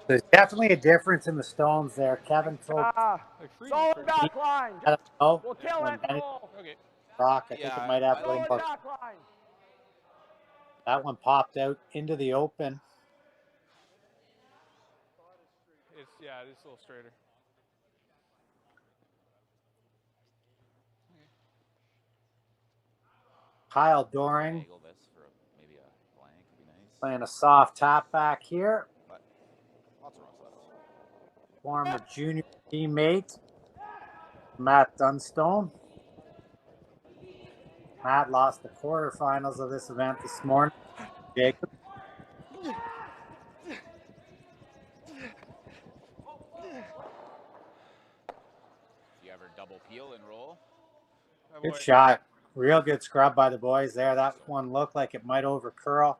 S1: There's definitely a difference in the stones there. Kevin told
S4: Like free
S5: Solid back line.
S1: I don't know.
S5: We'll kill
S1: when
S5: it.
S1: Benny
S5: Roll.
S4: Okay.
S1: rock, I think
S2: Yeah,
S1: it might have
S2: I
S1: a little
S5: Solid
S1: more.
S5: back line.
S1: That one popped out into the open.
S4: It's it is a little straighter.
S1: Kyle Doring
S2: Angle this for maybe a blank would be nice.
S1: playing a soft tap back here.
S2: But lots of rocks left.
S1: Former junior teammate Matt Dunstone. Matt lost the quarterfinals of this event this morning. Jacob.
S2: Do you ever double peel and roll?
S1: Good shot. Real good scrub by the boys there. That one looked like it might over curl.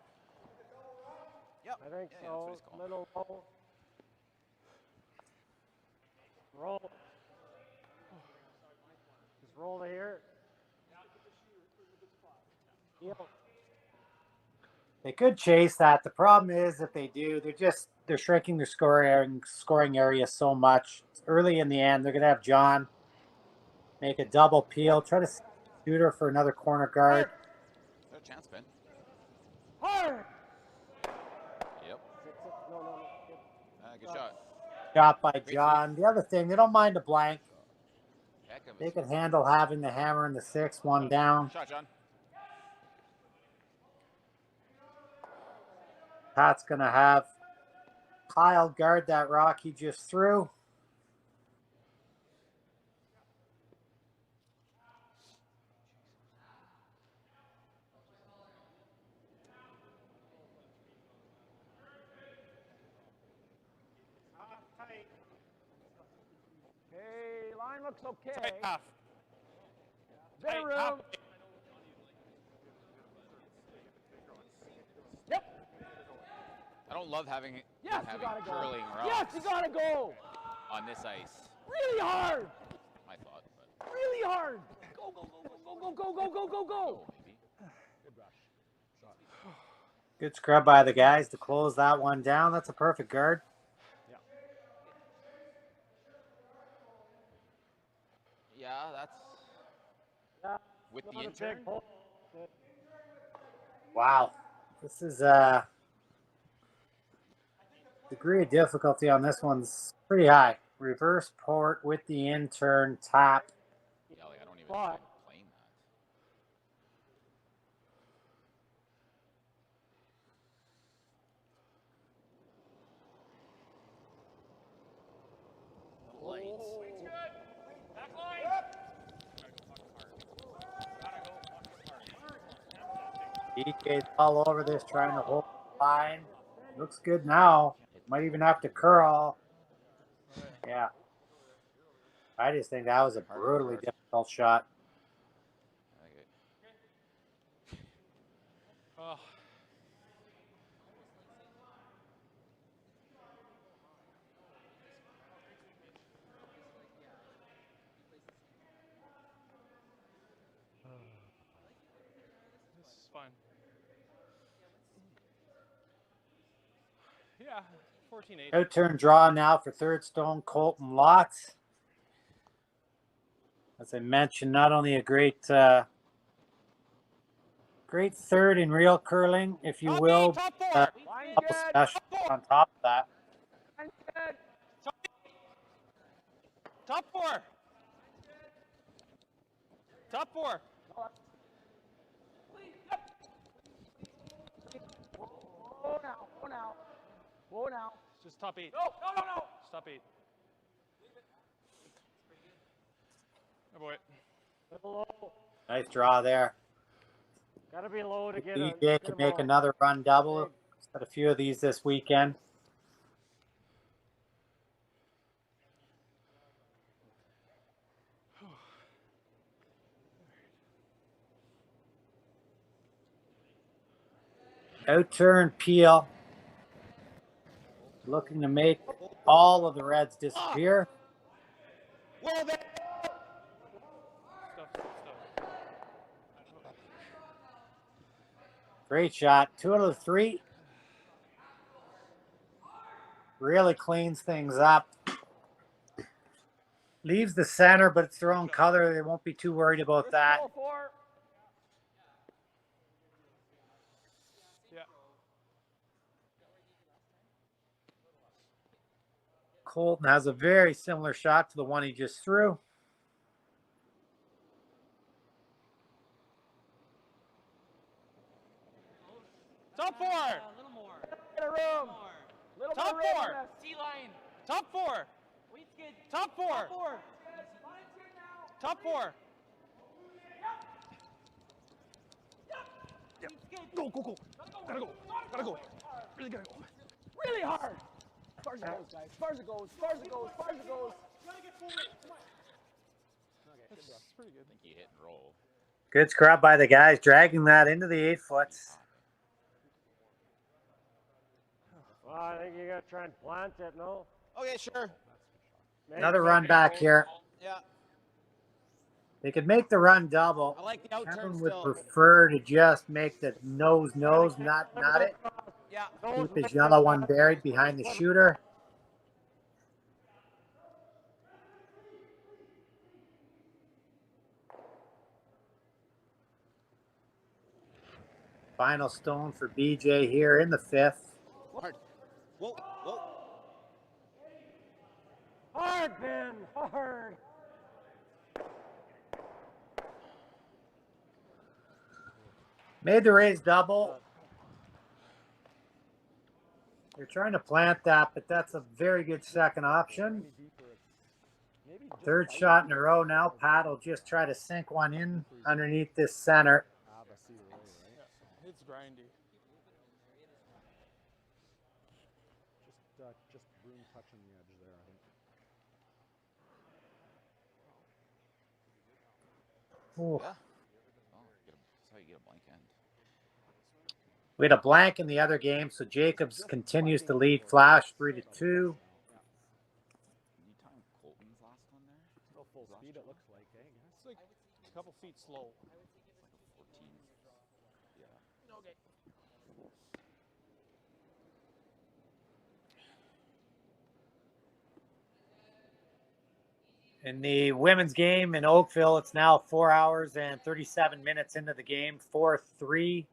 S2: Yep.
S5: I think
S2: Yeah,
S5: so.
S2: that's what he's calling.
S5: Middle roll. Roll. Just roll to here. Heel.
S1: They could chase that. The problem is if they do, they're shrinking their scoring area so much. Early in the end, they're gonna have John make a double peel, try to shoot her for another corner guard.
S2: Is there a chance, Ben?
S5: Hard.
S2: Yep.
S5: No.
S2: Good shot.
S1: Shot by John. The other thing, they don't mind a blank.
S2: Heck of a
S1: They can handle having the hammer and the 6-1 down.
S2: shot, John.
S1: Pat's gonna have Kyle guard that rock he just threw.
S5: Okay, line looks okay.
S4: Half.
S5: Bit of
S4: Half.
S5: room. Yep.
S2: I don't love having
S5: Yes, you
S2: having
S5: gotta go.
S2: curling rocks
S5: Yes, you gotta go.
S2: on this ice.
S5: Really hard.
S2: I thought, but
S5: Really hard. Go.
S2: maybe.
S1: Good scrub by the guys to close that one down. That's a perfect guard.
S2: Yeah, that's
S5: Yeah.
S2: with the
S5: Not a
S2: intern.
S5: big hole.
S1: Wow. This is degree of difficulty on this one's pretty high. Reverse port with the intern tap.
S2: Yeah, like I don't even
S5: Why?
S2: like playing that.
S1: DJ's all over this, trying to hold the line. Looks good now. Might even have to curl. Yeah. I just think that was a brutally difficult shot.
S2: Okay.
S4: Oh. This is fine. Yeah, 14-8.
S1: Out turn draw now for third stone, Colton Lotz. As I mentioned, not only a great great third in real curling, if you
S4: Top
S1: will,
S4: eight, top four.
S3: Line
S1: couple
S3: good.
S1: specials on top of that.
S3: Line good.
S4: Top four. Top four.
S3: Whoa now. Whoa now. Whoa now.
S4: Just top eight.
S3: No.
S4: Just top eight. Oh boy.
S3: Low.
S1: Nice draw there.
S3: Gotta be low to get
S1: DJ can make another run double. He's got a few of these this weekend. Outturn Peel. Looking to make all of the Reds disappear.
S2: Well, there.
S1: Great shot. 2 out of 3. Really cleans things up. Leaves the center, but it's their own color. They won't be too worried about that.
S4: Yeah.
S1: Colton has a very similar shot to the one he just threw.
S4: Top four.
S6: A little more.
S3: Get a room. Little
S4: Top
S3: more room
S4: four.
S3: on this.
S6: T-line.
S4: Top four.
S6: Weight's good.
S4: Top four.
S6: Top four.
S4: Top four.
S6: Weight's good.
S4: Go. Gotta go. Really gotta go.
S3: Really hard. As far as it goes, guys. As far as it goes.
S4: That's pretty good.
S2: I think he hit and roll.
S1: Good scrub by the guys, dragging that into the 8-foots.
S5: Well, I think you gotta try and plant it, no?
S2: Okay, sure.
S1: Another run back here.
S2: Yeah.
S1: They could make the run double.
S2: I like the outturn
S1: Kevin would
S2: still.
S1: prefer to just make the nose, not it.
S2: Yeah.
S1: Keep his yellow one buried behind the shooter. Final stone for BJ here in the 5th.
S2: Hard. Whoa.
S5: Hard, Ben, hard.
S1: Made the raise double. You're trying to plant that, but that's a very good second option. Third shot in a row now. Pat will just try to sink one in underneath this center.
S4: It's grindy.
S3: Just room touching the edge there, I think.
S1: Ooh.
S2: Yeah. Oh, that's how you get a blank end.
S1: We had a blank in the other game, so Jacobs continues to lead Flash 3-2.
S2: You time Colton's last one there?
S3: Still full speed, it looks like, eh?
S4: It's like a couple feet slow.
S2: 14. Yeah.
S4: Okay.
S1: In the women's game in Oakville, it's now 4 hours and 37 minutes into the game. 4-3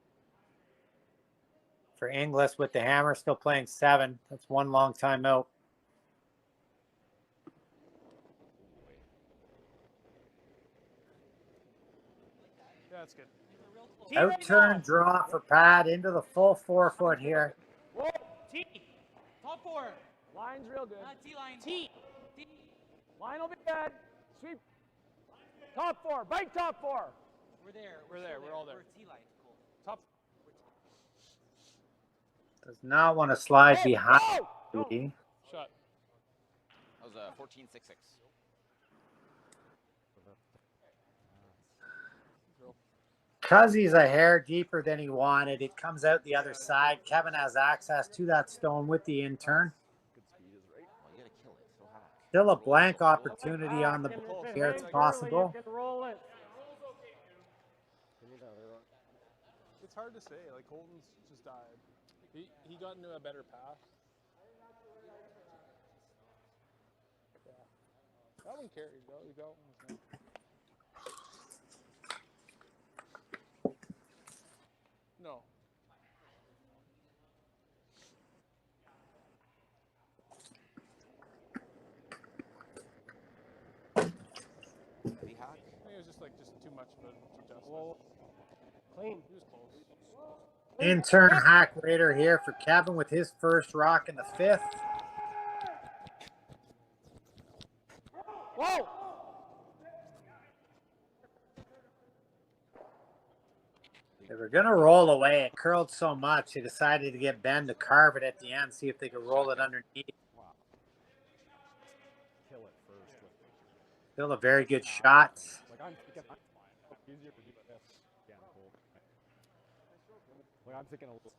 S1: for Inglis with the hammer, still playing 7. That's one long timeout.
S4: Yeah, that's good.
S1: Outturn draw for Pat into the full 4-foot here.
S3: Whoa!
S6: T. Top four.
S3: Line's real good.
S6: T-line.
S3: T. Line will be good. Sweep. Top 4. Bite top 4.
S6: We're there.
S4: We're there. We're all there.
S6: We're T-line. Cool.
S4: Top.
S1: Does not want to slide behind.
S3: Go!
S1: Rudy.
S4: Shot.
S2: That was 14-6-6.
S1: Because he's a hair deeper than he wanted, it comes out the other side. Kevin has access to that stone with the intern.
S2: Well, you gotta kill it. So high.
S1: Still a blank opportunity on the board here. It's possible.
S5: You can roll it.
S4: It's hard to say. Like Colton's just died. He got into a better path. Yeah. That one carried though. That one was nice.
S9: like just too much of an adjustment.
S5: Whoa. Clean.
S9: He was close.
S1: In-turn hack raider here for Kevin with his first rock in the 5th.
S5: Whoa!
S1: They were going to roll away. It curled so much, they decided to get Ben to carve it at the end, see if they could roll it underneath.
S3: Wow. Kill it first.
S1: Still a very good shot.
S3: Like I'm thinking, I'm fine. Easier to do this. Yeah, cool. Like I'm thinking a little,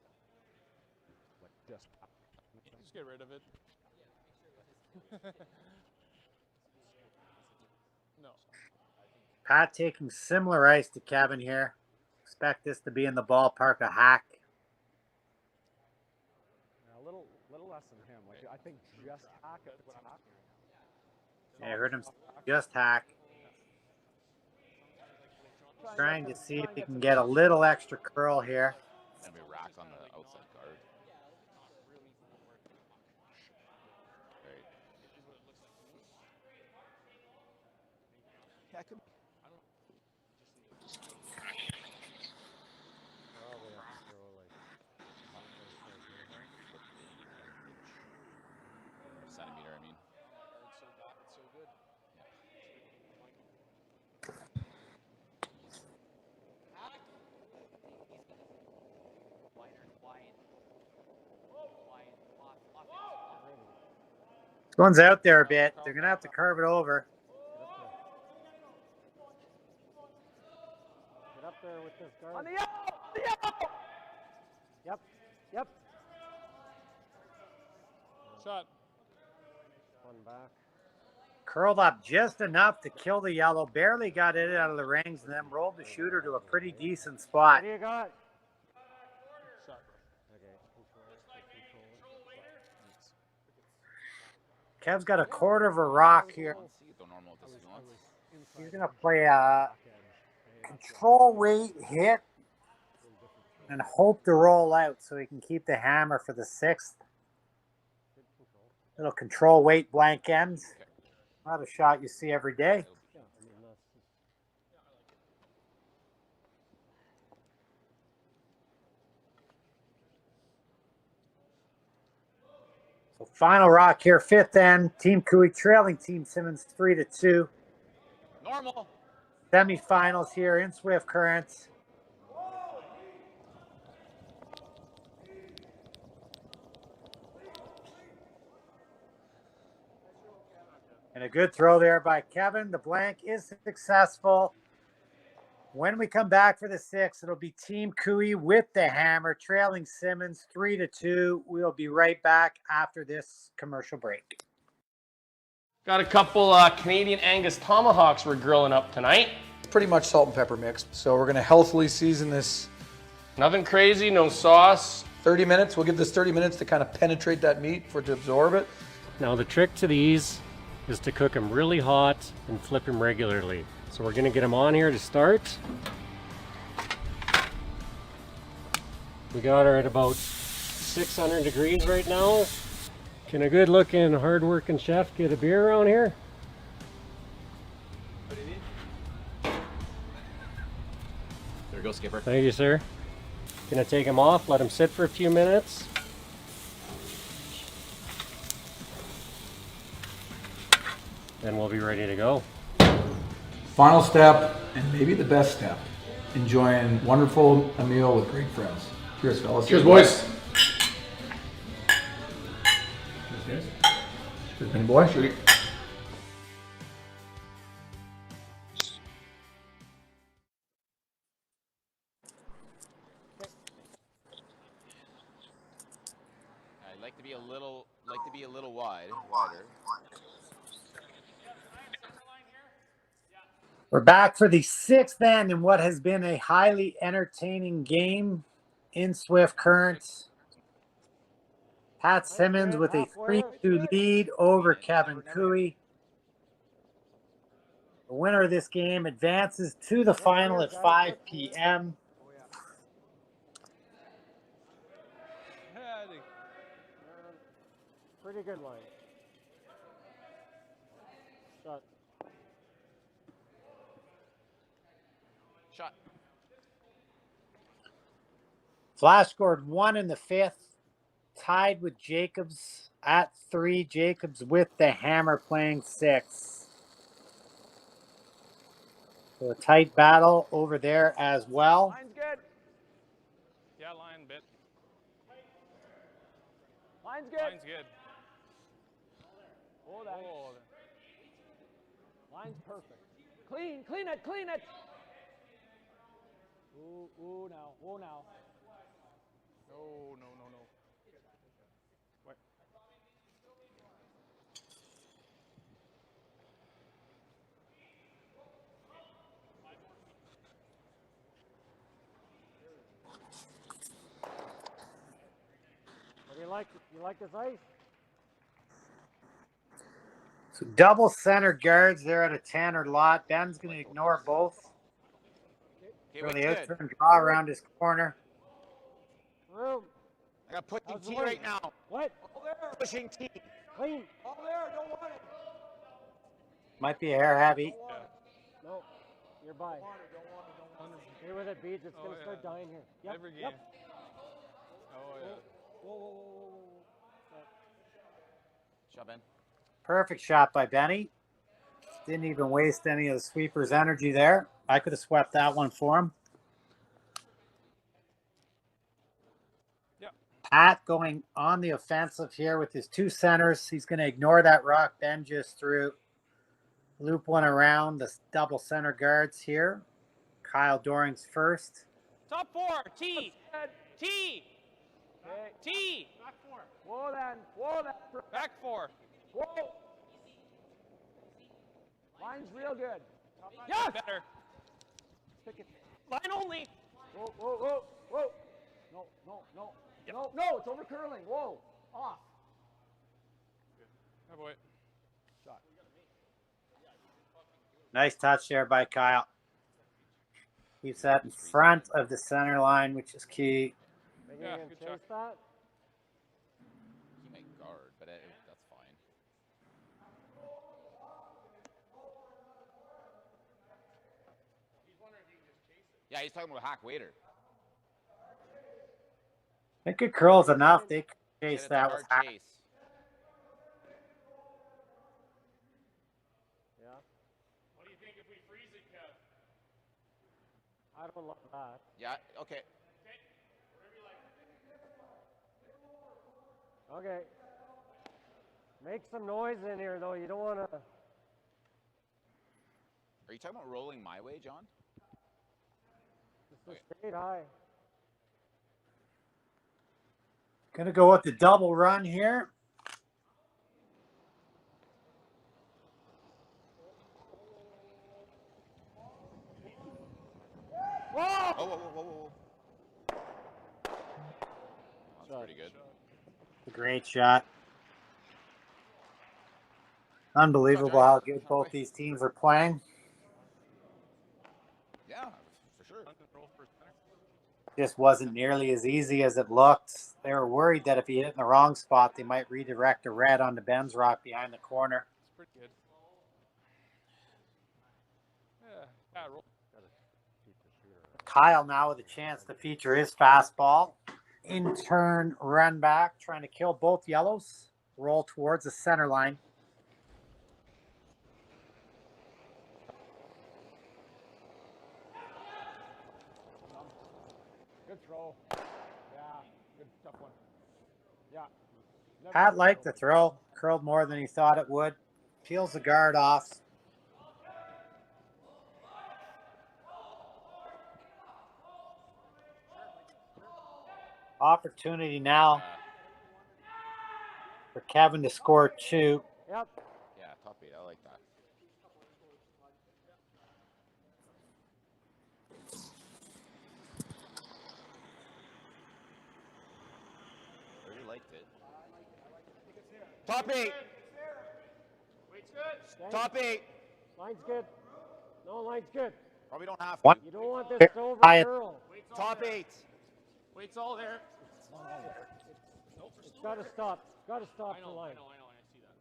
S3: like just.
S9: Just get rid of it. No.
S1: Pat taking similar ice to Kevin here. Expect this to be in the ballpark a hack.
S3: Yeah, a little less than him. Like I think just hack is what I'm hacking.
S1: Yeah, I heard him just hack. Trying to see if he can get a little extra curl here.
S2: And we rack on the outside guard. Right. Yeah, I could.
S5: Probably have to throw like
S2: Centimeter, I mean.
S9: It's so good.
S1: This one's out there a bit. They're going to have to carve it over.
S5: Get up there with this guard.
S3: On the out!
S5: Yep. Yep.
S9: Shot.
S5: One back.
S1: Curled up just enough to kill the yellow. Barely got it out of the rings and then rolled the shooter to a pretty decent spot.
S5: What do you got?
S9: Shot.
S5: Okay.
S1: Kev's got a quarter of a rock here.
S2: See, go normal with this if you want.
S1: He's going to play a control weight hit and hope to roll out so he can keep the hammer for the 6th. Little control weight blank ends. Not a shot you see every day. So final rock here, 5th end. Team Koe trailing Team Simmons 3-2.
S2: Normal.
S1: Semifinals here in Swift Currents. And a good throw there by Kevin. The blank is successful. When we come back for the 6th, it'll be Team Koe with the hammer, trailing Simmons 3-2. We'll be right back after this commercial break.
S9: Got a couple Canadian Angus tomahawks we're grilling up tonight.
S7: Pretty much salt and pepper mix. So we're gonna healthily season this.
S9: Nothing crazy, no sauce.
S7: 30 minutes. We'll give this 30 minutes to kind of penetrate that meat for it to absorb it.
S5: Now the trick to these is to cook them really hot and flip them regularly. So we're gonna get them on here to start. We got her at about 600 degrees right now. Can a good looking, hard working chef get a beer around here?
S2: What do you need? There we go, Skipper.
S5: Thank you, sir. Gonna take them off, let them sit for a few minutes. Then we'll be ready to go.
S7: Final step, and maybe the best step, enjoying wonderful a meal with great friends. Cheers, fellas.
S9: Cheers, boys.
S7: Cheers, guys. Cheers, Benny boy. Cheers.
S2: I'd like to be a little wider.
S1: We're back for the 6th end in what has been a highly entertaining game in Swift Currents. Pat Simmons with a 3-2 lead over Kevin Koe. The winner of this game advances to the final at 5 p.m.
S5: Pretty good line. Shot.
S2: Shot.
S1: Flash scored 1 in the 5th, tied with Jacobs at 3. Jacobs with the hammer playing 6. So a tight battle over there as well.
S3: Line's good.
S4: Yeah, line bit.
S3: Line's good.
S4: Line's good.
S3: Oh, that.
S4: Oh,
S3: Line's perfect. Clean, clean it, clean it. Ooh, now, oh, now.
S4: no, no, no, no. Wait.
S5: What do you like? You like this ice?
S1: So double center guards there at a 10 or lot. Ben's going to ignore both.
S2: Okay,
S1: So
S2: wait,
S1: the
S2: good.
S1: out-turn draw around his corner.
S5: Room.
S2: I got pushing
S5: How's the
S2: T
S5: line?
S2: right now.
S5: What?
S2: Pushing T.
S5: Clean.
S3: All there, don't want it.
S1: Might be a hair heavy.
S5: No. You're by. Stay with it, Beads. It's
S4: Oh,
S5: going to
S4: yeah.
S5: start dying here. Yep.
S4: Every game.
S5: Yep.
S4: Oh, yeah.
S3: Whoa, whoa, whoa, whoa.
S2: Shot, Ben.
S1: Perfect shot by Benny. Didn't even waste any of the sweeper's energy there. I could have swept that one for him.
S4: Yep.
S1: Pat going on the offensive here with his 2 centers. He's going to ignore that rock Ben just threw. Loop one around the double center guards here. Kyle Doring's first.
S4: Top 4. T. T.
S3: Okay.
S4: T.
S3: Back 4. Whoa, then. Whoa, then.
S4: Back 4.
S3: Whoa. Line's real good.
S4: Yeah. Better.
S3: Stick it.
S4: Line only.
S3: Whoa, whoa, whoa, whoa. No, no, no.
S4: Yep.
S3: No, no, it's over curling. Whoa. Off.
S4: Oh, boy.
S3: Shot.
S1: Nice touch there by Kyle. Keeps that in front of the center line, which is key.
S5: Think
S4: Yeah,
S5: you're going to
S4: good
S5: chase that?
S2: He might guard, but that's fine. Yeah, he's talking about hack waiter.
S1: I think it curls enough. They could
S2: Said
S1: chase
S2: it's a
S1: that with
S2: hard chase.
S5: Yeah.
S4: What do you think if we freeze it, Kev?
S5: I don't love that.
S2: Yeah, okay.
S5: Okay. Make some noise in here, though. You don't want to.
S2: Are you talking about rolling my way, John?
S5: This is straight high.
S1: Gonna go with the double run here.
S2: Whoa, whoa, whoa, whoa, whoa. That's pretty good.
S1: A great shot. Unbelievable how good both these teams are playing.
S2: Yeah, for sure.
S1: Just wasn't nearly as easy as it looked. They were worried that if he hit in the wrong spot, they might redirect a red onto Ben's rock behind the corner.
S4: It's pretty good. Yeah, roll.
S1: Kyle now with a chance to feature his fastball. In turn, run back, trying to kill both yellows. Roll towards the center line.
S3: Good throw. Yeah, good tough one. Yeah.
S1: Pat liked the throw. Curled more than he thought it would. Peels the guard off. Opportunity now for Kevin to score 2.
S5: Yep.
S2: Yeah, top 8. I like that. I really liked it. Top 8.
S4: Wait's good.
S3: Top 8.
S5: Line's good. No, line's good.
S2: Probably don't have to.
S1: One.
S5: You don't want this
S1: Here,
S5: to over
S1: I-
S5: curl.
S4: Wait's all
S2: Top
S4: there.
S2: 8.
S4: Wait's all there.
S5: It's got to stop. Got to stop
S4: I
S5: the
S4: know,
S5: line.
S4: I see that.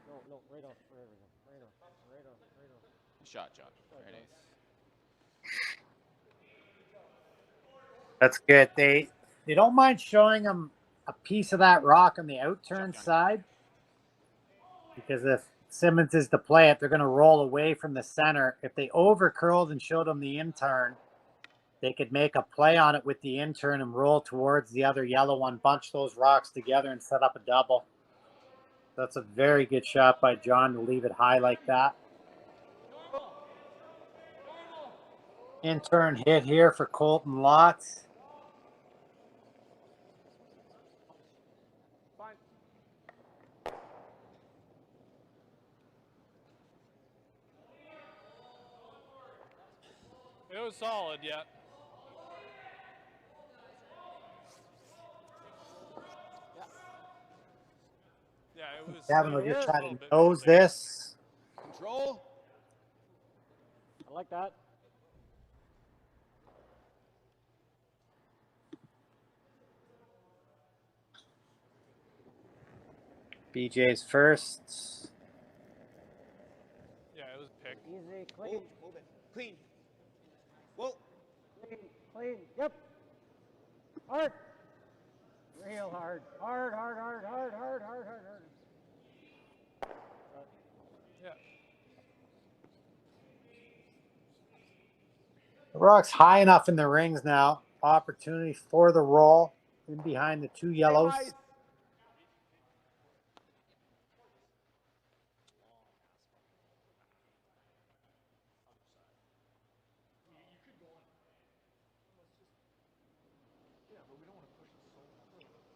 S5: No, right off. Right off. Right off. Right off.
S2: Shot, John. Very nice.
S1: That's good. They don't mind showing them a piece of that rock on the outturn side, because if Simmons is to play it, they're going to roll away from the center. If they overcurled and showed them the in-turn, they could make a play on it with the in-turn and roll towards the other yellow one, bunch those rocks together and set up a double. That's a very good shot by John to leave it high like that. In-turn hit here for Colton Lotz.
S4: It was solid, yeah. Yeah, it was.
S1: Kevin will just try to nose this.
S2: Control.
S5: I like that.
S1: BJ's first.
S4: Yeah, it was pick.
S5: Easy, clean.
S2: Move it. Clean. Whoa.
S5: Clean, clean. Yep. Hard. Real hard. Hard, hard, hard, hard, hard, hard, hard, hard.
S4: Yeah.
S1: The rock's high enough in the rings now. Opportunity for the roll in behind the two yellows.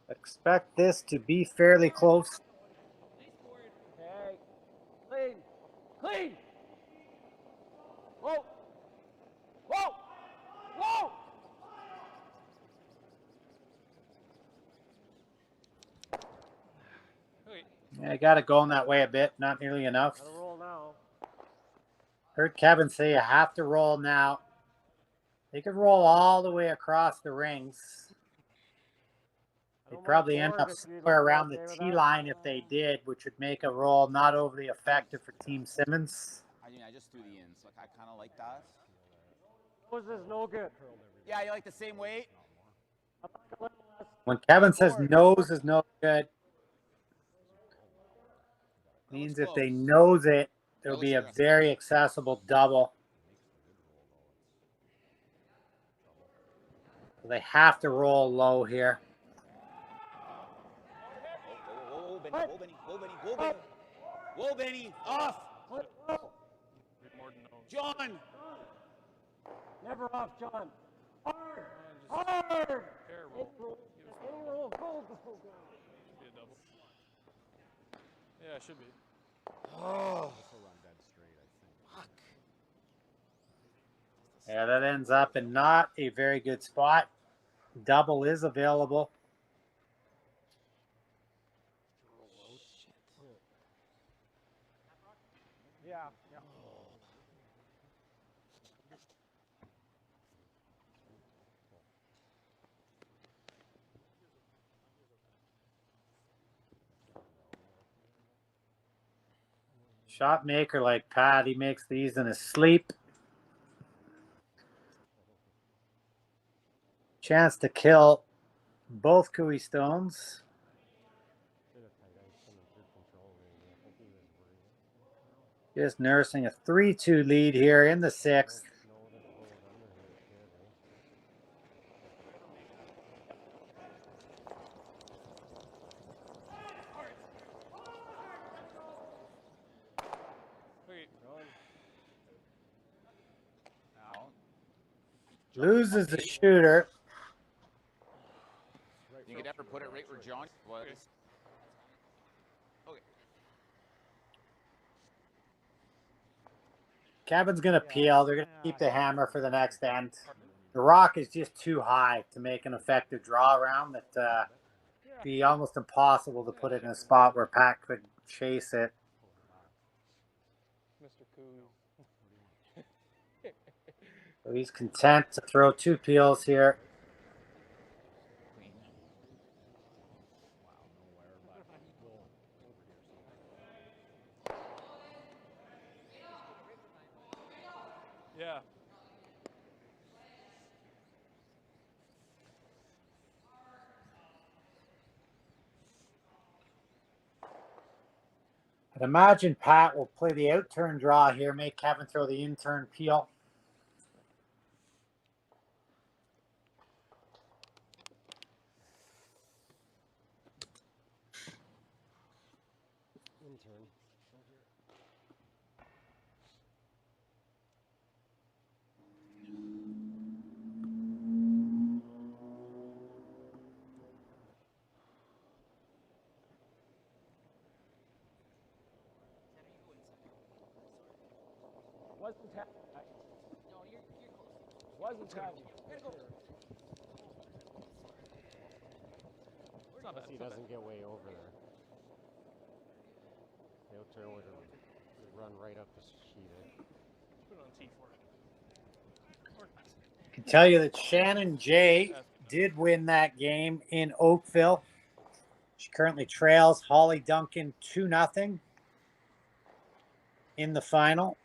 S1: Expect this to be fairly close.
S5: Okay. Clean. Clean. Whoa. Whoa. Whoa.
S1: Yeah, I got it going that way a bit, not nearly enough.
S5: Gotta roll now.
S1: Heard Kevin say you have to roll now. They could roll all the way across the rings. They'd probably end up somewhere around the tee line if they did, which would make a roll not overly effective for Team Simmons.
S2: I mean, I just threw the ins. Like, I kind of like that.
S5: Was this no good?
S2: Yeah, you like the same weight?
S1: When Kevin says nose is no good, means if they nose it, there'll be a very accessible double. So they have to roll low here.
S2: Whoa, Benny, whoa, Benny, whoa, Benny, whoa, Benny. Whoa, Benny, off. John.
S5: Never off, John. Hard. Hard. Roll. Roll. Go, go, go.
S4: Should be a double. Yeah, it should be.
S2: Oh.
S5: Fuck.
S1: Yeah, that ends up in not a very good spot. Double is available.
S3: Yeah, yeah.
S1: Shot maker like Pat, he makes these in his sleep. Chance to kill both Koe stones. Just nursing a 3-2 lead here in the sixth. Loses the shooter.
S2: You could ever put it right where John was. Okay.
S1: Kevin's going to peel. They're going to keep the hammer for the next end. The rock is just too high to make an effective draw around. That be almost impossible to put it in a spot where Pat could chase it.
S4: Mr. Coos.
S1: So he's content to throw two peels here.
S4: Yeah.
S1: I'd imagine Pat will play the out-turn draw here, make Kevin throw the in-turn peel.
S5: Intern. Wasn't tapping.
S6: No, you're close.
S5: Wasn't tapping. Unless he doesn't get way over there. The out-turn would run right up the sheet.
S4: Put it on T for it.
S1: I can tell you that Shannon J did win that game in Oakville. She currently trails Holly Duncan 2-0 in the final.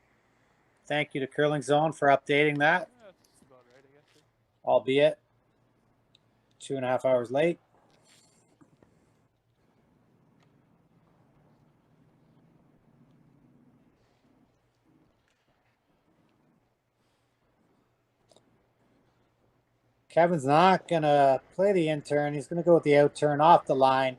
S1: Thank you to Curling Zone for updating that,
S4: Yeah, that's about right, I guess.
S1: albeit 2.5 hours late. Kevin's not going to play the in-turn. He's going to go with the out-turn off the line.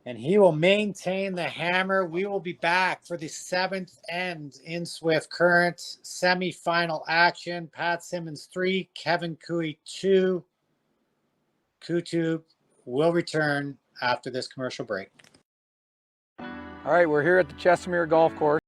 S1: And he will maintain the hammer. We will be back for the 7th end in Swift Current semifinal action. Pat Simmons 3, Kevin Koe 2. Koe-Tube will return after this commercial break.
S7: All right, we're here at the Chesimir Golf Course.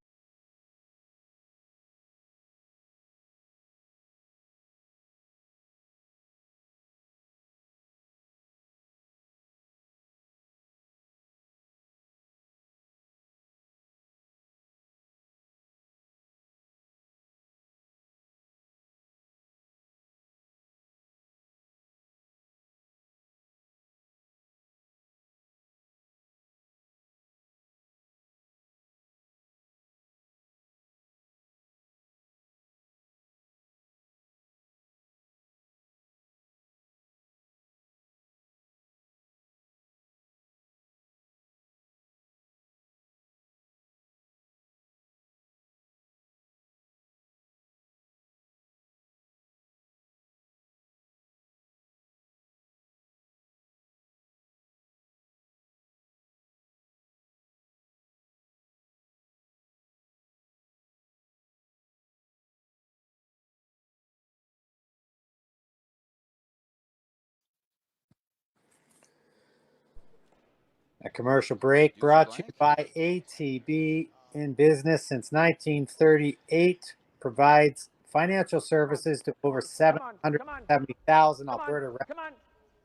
S1: A commercial break brought to you by ATB, in business since 1938, provides financial services to over 770,000 Alberta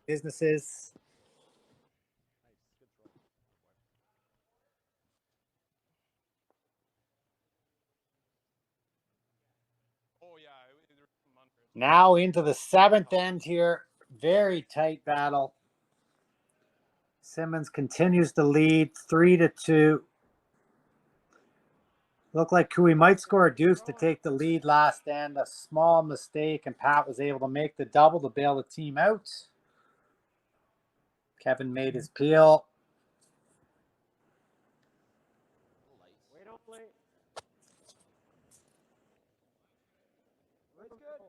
S1: businesses.
S4: Oh, yeah.
S1: Now into the 7th end here. Very tight battle. Simmons continues to lead 3-2. Looked like Koe might score a deuce to take the lead last end. A small mistake, and Pat was able to make the double to bail the team out. Kevin made his peel.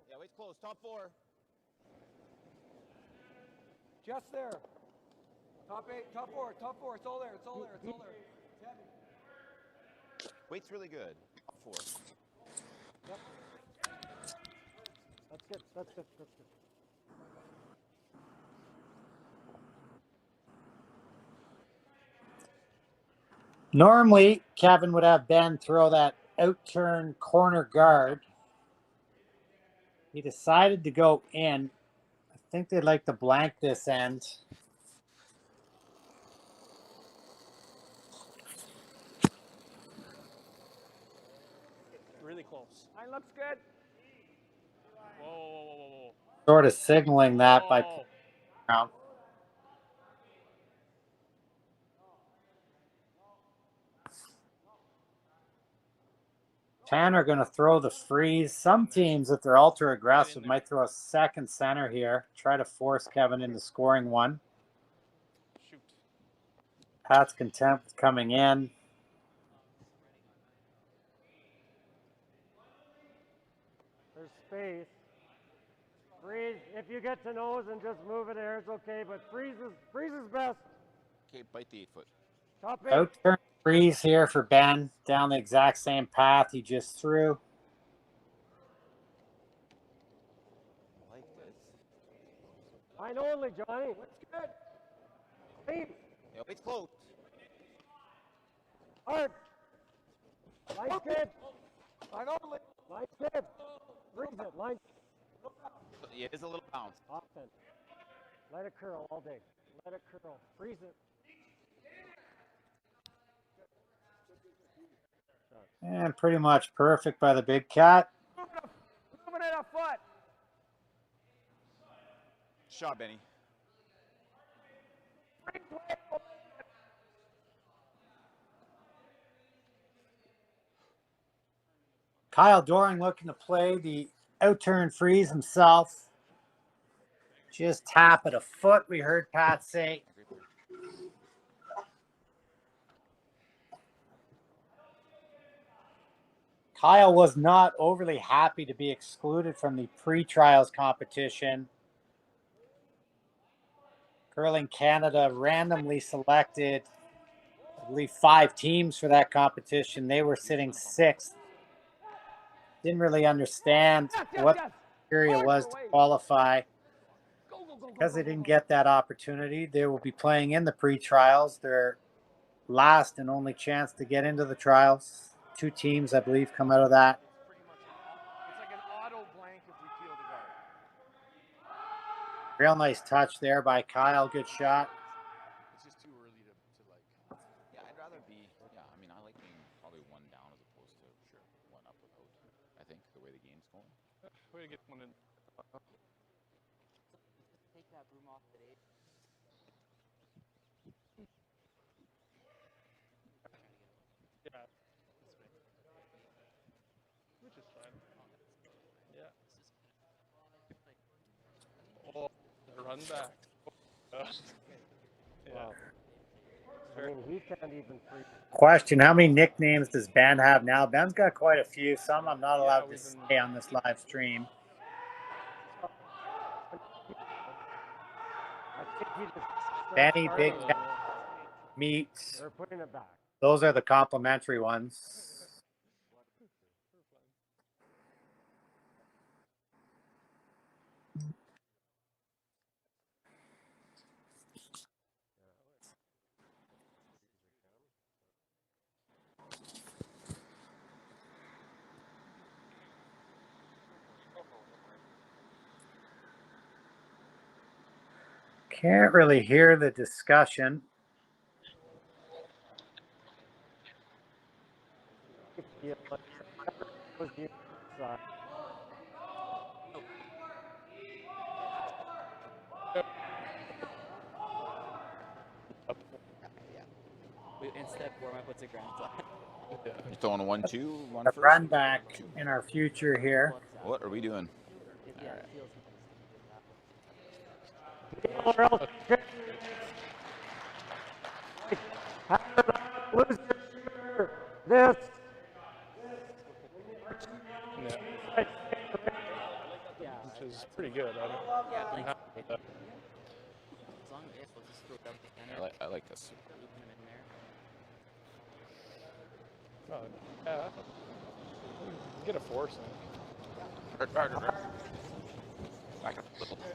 S2: Yeah, wait's close. Top 4.
S5: Just there. Top 8, top 4, top 4. It's all there. It's all there. It's all there.
S2: Wait's really good. Top 4.
S5: Yep. That's good. That's good. That's good.
S1: Normally, Kevin would have Ben throw that out-turn corner guard. He decided to go in. I think they'd like to blank this end.
S4: Really close.
S5: Line looks good.
S4: Whoa, whoa, whoa, whoa, whoa.
S1: Sort of signaling that by
S4: Whoa.
S1: around. Japan are going to throw the freeze. Some teams, if they're ultra aggressive, might throw a second center here. Try to force Kevin into scoring one.
S4: Shoot.
S1: Pat's Contempt coming in.
S5: There's space. Freeze. If you get to nose and just move it there, it's okay. But freeze is best.
S2: Okay, bite the 8-foot.
S5: Top 8.
S1: Outturn freeze here for Ben. Down the exact same path he just threw.
S2: I like this.
S5: Line only, Johnny. That's good. Clean.
S2: Yeah, it's close.
S5: Hard. Line's good. Line only. Line's good. Freeze it. Line.
S2: Yeah, it is a little bounce.
S5: Often. Let it curl all day. Let it curl. Freeze it.
S1: And pretty much perfect by the big cat.
S5: Moving it a foot.
S2: Shot, Benny.
S1: Kyle Doring looking to play the outturn freeze himself. Just tap it a foot, we heard Pat say. Kyle was not overly happy to be excluded from the pre-trials competition. Curling Canada randomly selected, I believe, 5 teams for that competition. They were sitting 6th. Didn't really understand what the criteria was to qualify. Because they didn't get that opportunity, they will be playing in the pre-trials. Their last and only chance to get into the trials. 2 teams, I believe, come out of that.
S4: It's like an auto blank if we peel the guard.
S1: Real nice touch there by Kyle. Good shot.
S4: It's just too early to like.
S2: Yeah, I'd rather be. Yeah, I mean, I like being probably 1 down as opposed to 1 up without. I think the way the game's going.
S4: Way to get one in.
S6: Take that broom off today.
S4: Yeah. Which is fine. Yeah. Oh, the run back. Yeah.
S5: Wow. I mean, he can't even free.
S1: Question, how many nicknames does Ben have now? Ben's got quite a few. Some I'm not allowed to say on this live stream. Benny, Big Cat, Meats.
S5: They're putting it back.
S1: Those are the complimentary ones. Can't really hear the discussion.
S6: Instead, warm up, what's a grand flat?
S2: You're throwing a 1-2, 1
S1: A
S2: first?
S1: run back in our future here.
S2: What are we doing?
S6: Yeah,
S2: Alright.
S6: it feels
S5: This.
S6: yeah.
S4: Which is pretty good. I don't.
S6: Yeah, like,
S4: Have
S6: as long as we'll just throw it up the center.
S2: I like this.
S6: Looping him in there.
S4: Oh, yeah. Get a force in.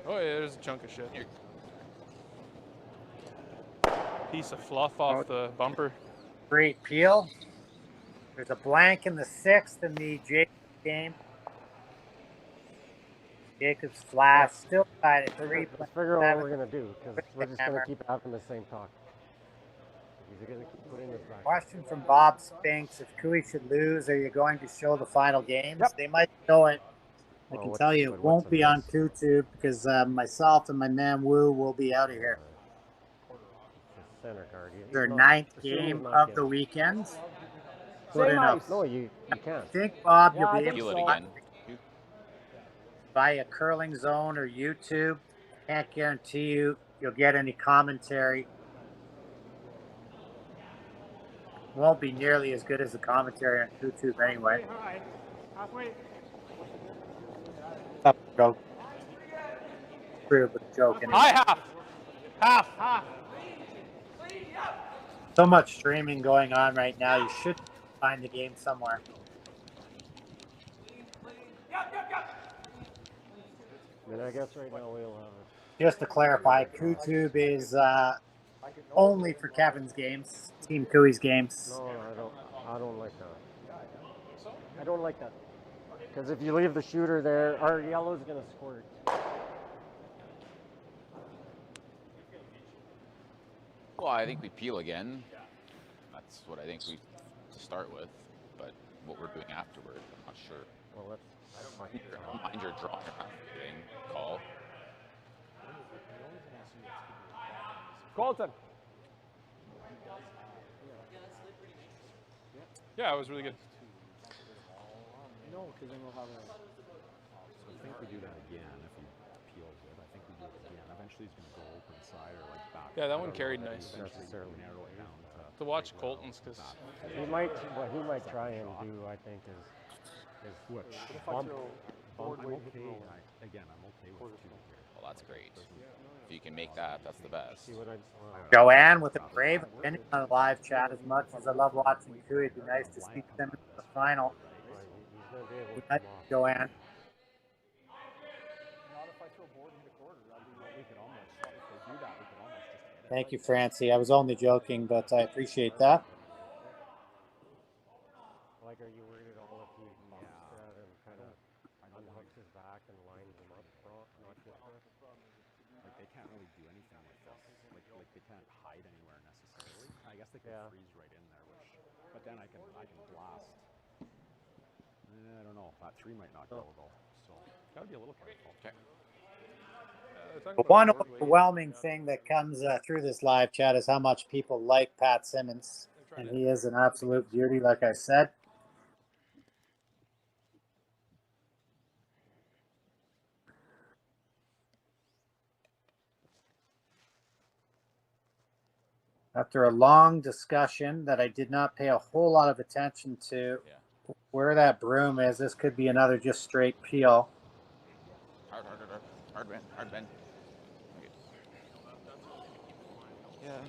S4: Oh yeah, there's a chunk of shit. Piece of fluff off the bumper.
S1: Great peel. There's a blank in the 6th in the Jacobs game. Jacobs flash still tied at 3.
S5: Let's figure out what we're going to do, because we're just going to keep having the same talk. He's going to keep putting this back.
S1: Question from Bob Spinks. If Koe should lose, are you going to show the final games?
S5: Yep.
S1: They might show it. I
S5: Oh,
S1: can
S5: what's-
S1: tell you it
S5: what's
S1: won't
S5: the
S1: be on
S5: next?
S1: Koe-Tube because myself and my man Wu will be out of here.
S5: The center guard.
S1: Their
S5: He's not-
S1: 9th
S5: assuming he's
S1: game
S5: not
S1: of the
S5: getting-
S1: weekend. put in a.
S5: No, you can't.
S1: I think, Bob,
S3: Yeah,
S1: you'll
S3: I
S1: be
S3: think
S1: able
S2: Peel
S1: to
S2: it again.
S1: buy a curling zone or YouTube. Can't guarantee you'll get any commentary. Won't be nearly as good as the commentary on YouTube anyway.
S3: Halfway.
S1: Joke. True, but joke anyway.
S4: High half. Half.
S1: So much streaming going on right now. You should find the game somewhere.
S5: I mean, I guess right now we'll have it.
S1: Just to clarify, Koe-Tube is only for Kevin's games, Team Cooey's games.
S5: No, I don't like that. I don't like that. Because if you leave the shooter there, our yellow's going to squirt.
S2: Well, I think we peel again. That's what I think we start with. But what we're doing afterward, I'm not sure.
S5: Well, let's.
S2: Mind your draw thing call.
S3: Colton.
S4: Yeah, it was really good.
S3: No, because then we'll have a. So I think we do that again if he peels it. I think we do it again. Eventually he's going to go open side or like back.
S4: Yeah, that one carried nice.
S5: Necessarily
S3: narrow it down
S4: To watch Colton's, because
S5: what he might try and do, I think, is
S3: which
S5: bump.
S3: I'm okay. Again, I'm okay with two here.
S2: Well, that's great. If you can make that, that's the best.
S5: See what I?
S1: Joanne with a brave opinion on the live chat. As much as I love watching Cooey, it'd be nice to see them in the final. Good night, Joanne.
S3: Not if I throw board and hit a quarter. We could almost, if they do that, we could almost just hit it.
S1: Thank you, Francie. I was only joking, but I appreciate that.
S5: Like, are you worried at all if he bumps that and kind of unhooks his back and lines him up front? Not just
S3: Like they can't really do anything with this. Like they can't hide anywhere necessarily. I guess they can freeze right in there, but then I can blast. I don't know. That 3 might not go though. So gotta be a little careful.
S2: Okay.
S1: The one overwhelming thing that comes through this live chat is how much people like Pat Simmons, and he is an absolute beauty, like I said. After a long discussion that I did not pay a whole lot of attention to where that broom is, this could be another just straight peel.
S2: Hard bend. Okay. Yeah.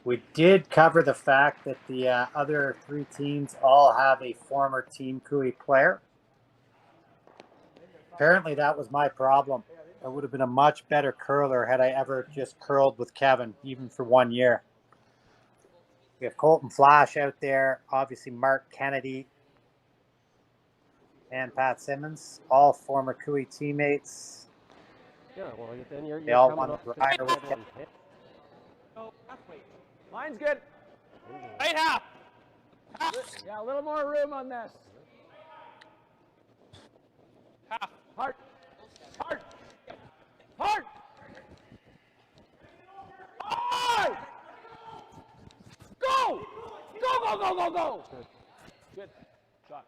S1: We did cover the fact that the other 3 teams all have a former Team Cooey player. Apparently that was my problem. I would have been a much better curler had I ever just curled with Kevin, even for 1 year. We have Colton Flash out there, obviously Mark Kennedy and Pat Simmons, all former Cooey teammates.
S5: Yeah, well, then you're
S1: They all
S5: coming
S1: want
S5: up
S1: to
S5: to
S1: ride with
S5: the
S1: Kevin.
S5: hit.
S3: Line's good.
S4: right half.
S3: Yeah, a little more room on this.
S4: Half.
S3: Hard. Hard. Go! Go! Good shot.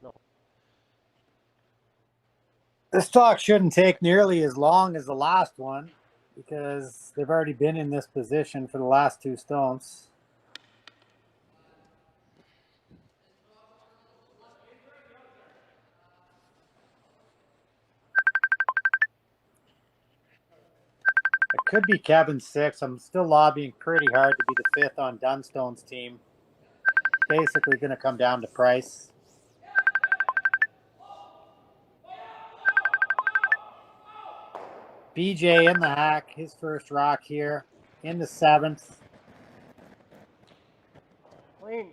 S5: No.
S1: This talk shouldn't take nearly as long as the last one because they've already been in this position for the last 2 stones. It could be Kevin 6. I'm still lobbying pretty hard to be the 5th on Dunstone's team. Basically going to come down to price. BJ in the hack, his first rock here in the 7th.
S5: Clean.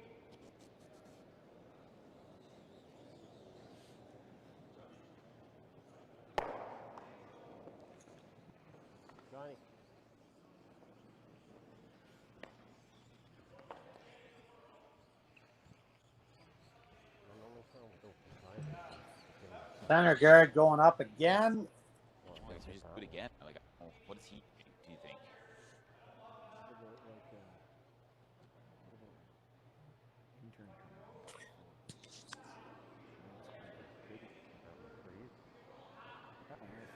S5: Johnny.
S1: Center guard going up again.
S2: Do it again. Like, what does he think? Do you think?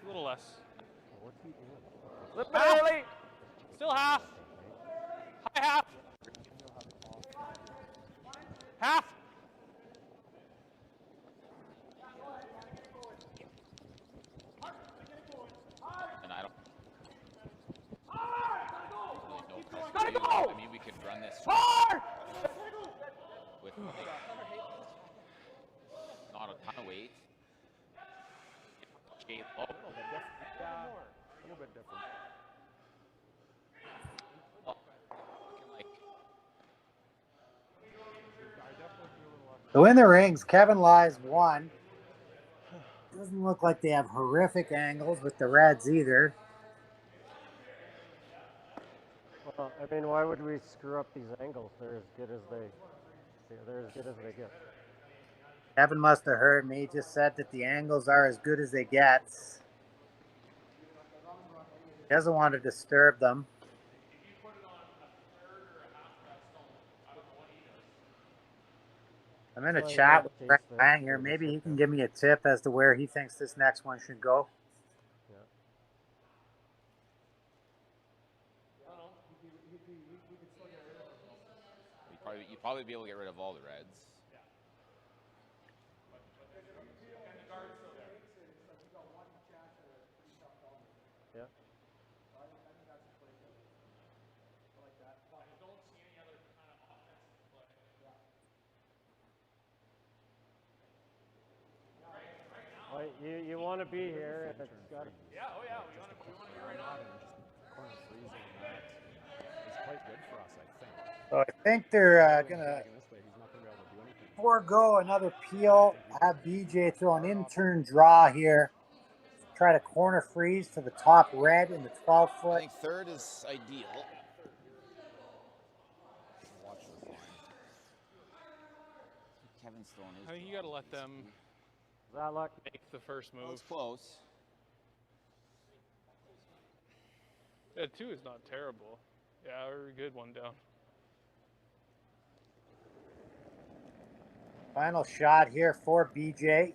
S4: A little less.
S5: What's he doing?
S3: Flip it early.
S4: Still half. High half. Half.
S2: And I don't really know what else to do. I mean, we could run this with not a ton of weight. Skate low.
S3: A little bit different.
S1: So in the rings, Kevin Lies won. Doesn't look like they have horrific angles with the Reds either.
S5: Well, I mean, why would we screw up these angles? They're as good as they get.
S1: Kevin must have heard me. Just said that the angles are as good as they get. He doesn't want to disturb them. I'm in a chat with Frank Lang here. Maybe he can give me a tip as to where he thinks this next one should go.
S2: You'd probably be able to get rid of all the Reds.
S5: Yeah. Well, you want to be here. And it's got to...
S4: Yeah, oh yeah, we want to be right on.
S3: Corner freezing that is quite good for us, I think.
S1: So I think they're going to
S3: He's not going to be able to do anything.
S1: forego another peel. Have BJ throw an in-turn draw here. Try to corner freeze to the top red in the 12-foot.
S2: I think third is ideal.
S3: Watch this line.
S2: Kevin's throwing his.
S4: I think you got to let them
S5: That luck.
S4: make the first
S2: Well,
S4: move.
S2: it's close.
S4: Yeah, 2 is not terrible. Yeah, we're good, 1 down.
S1: Final shot here for BJ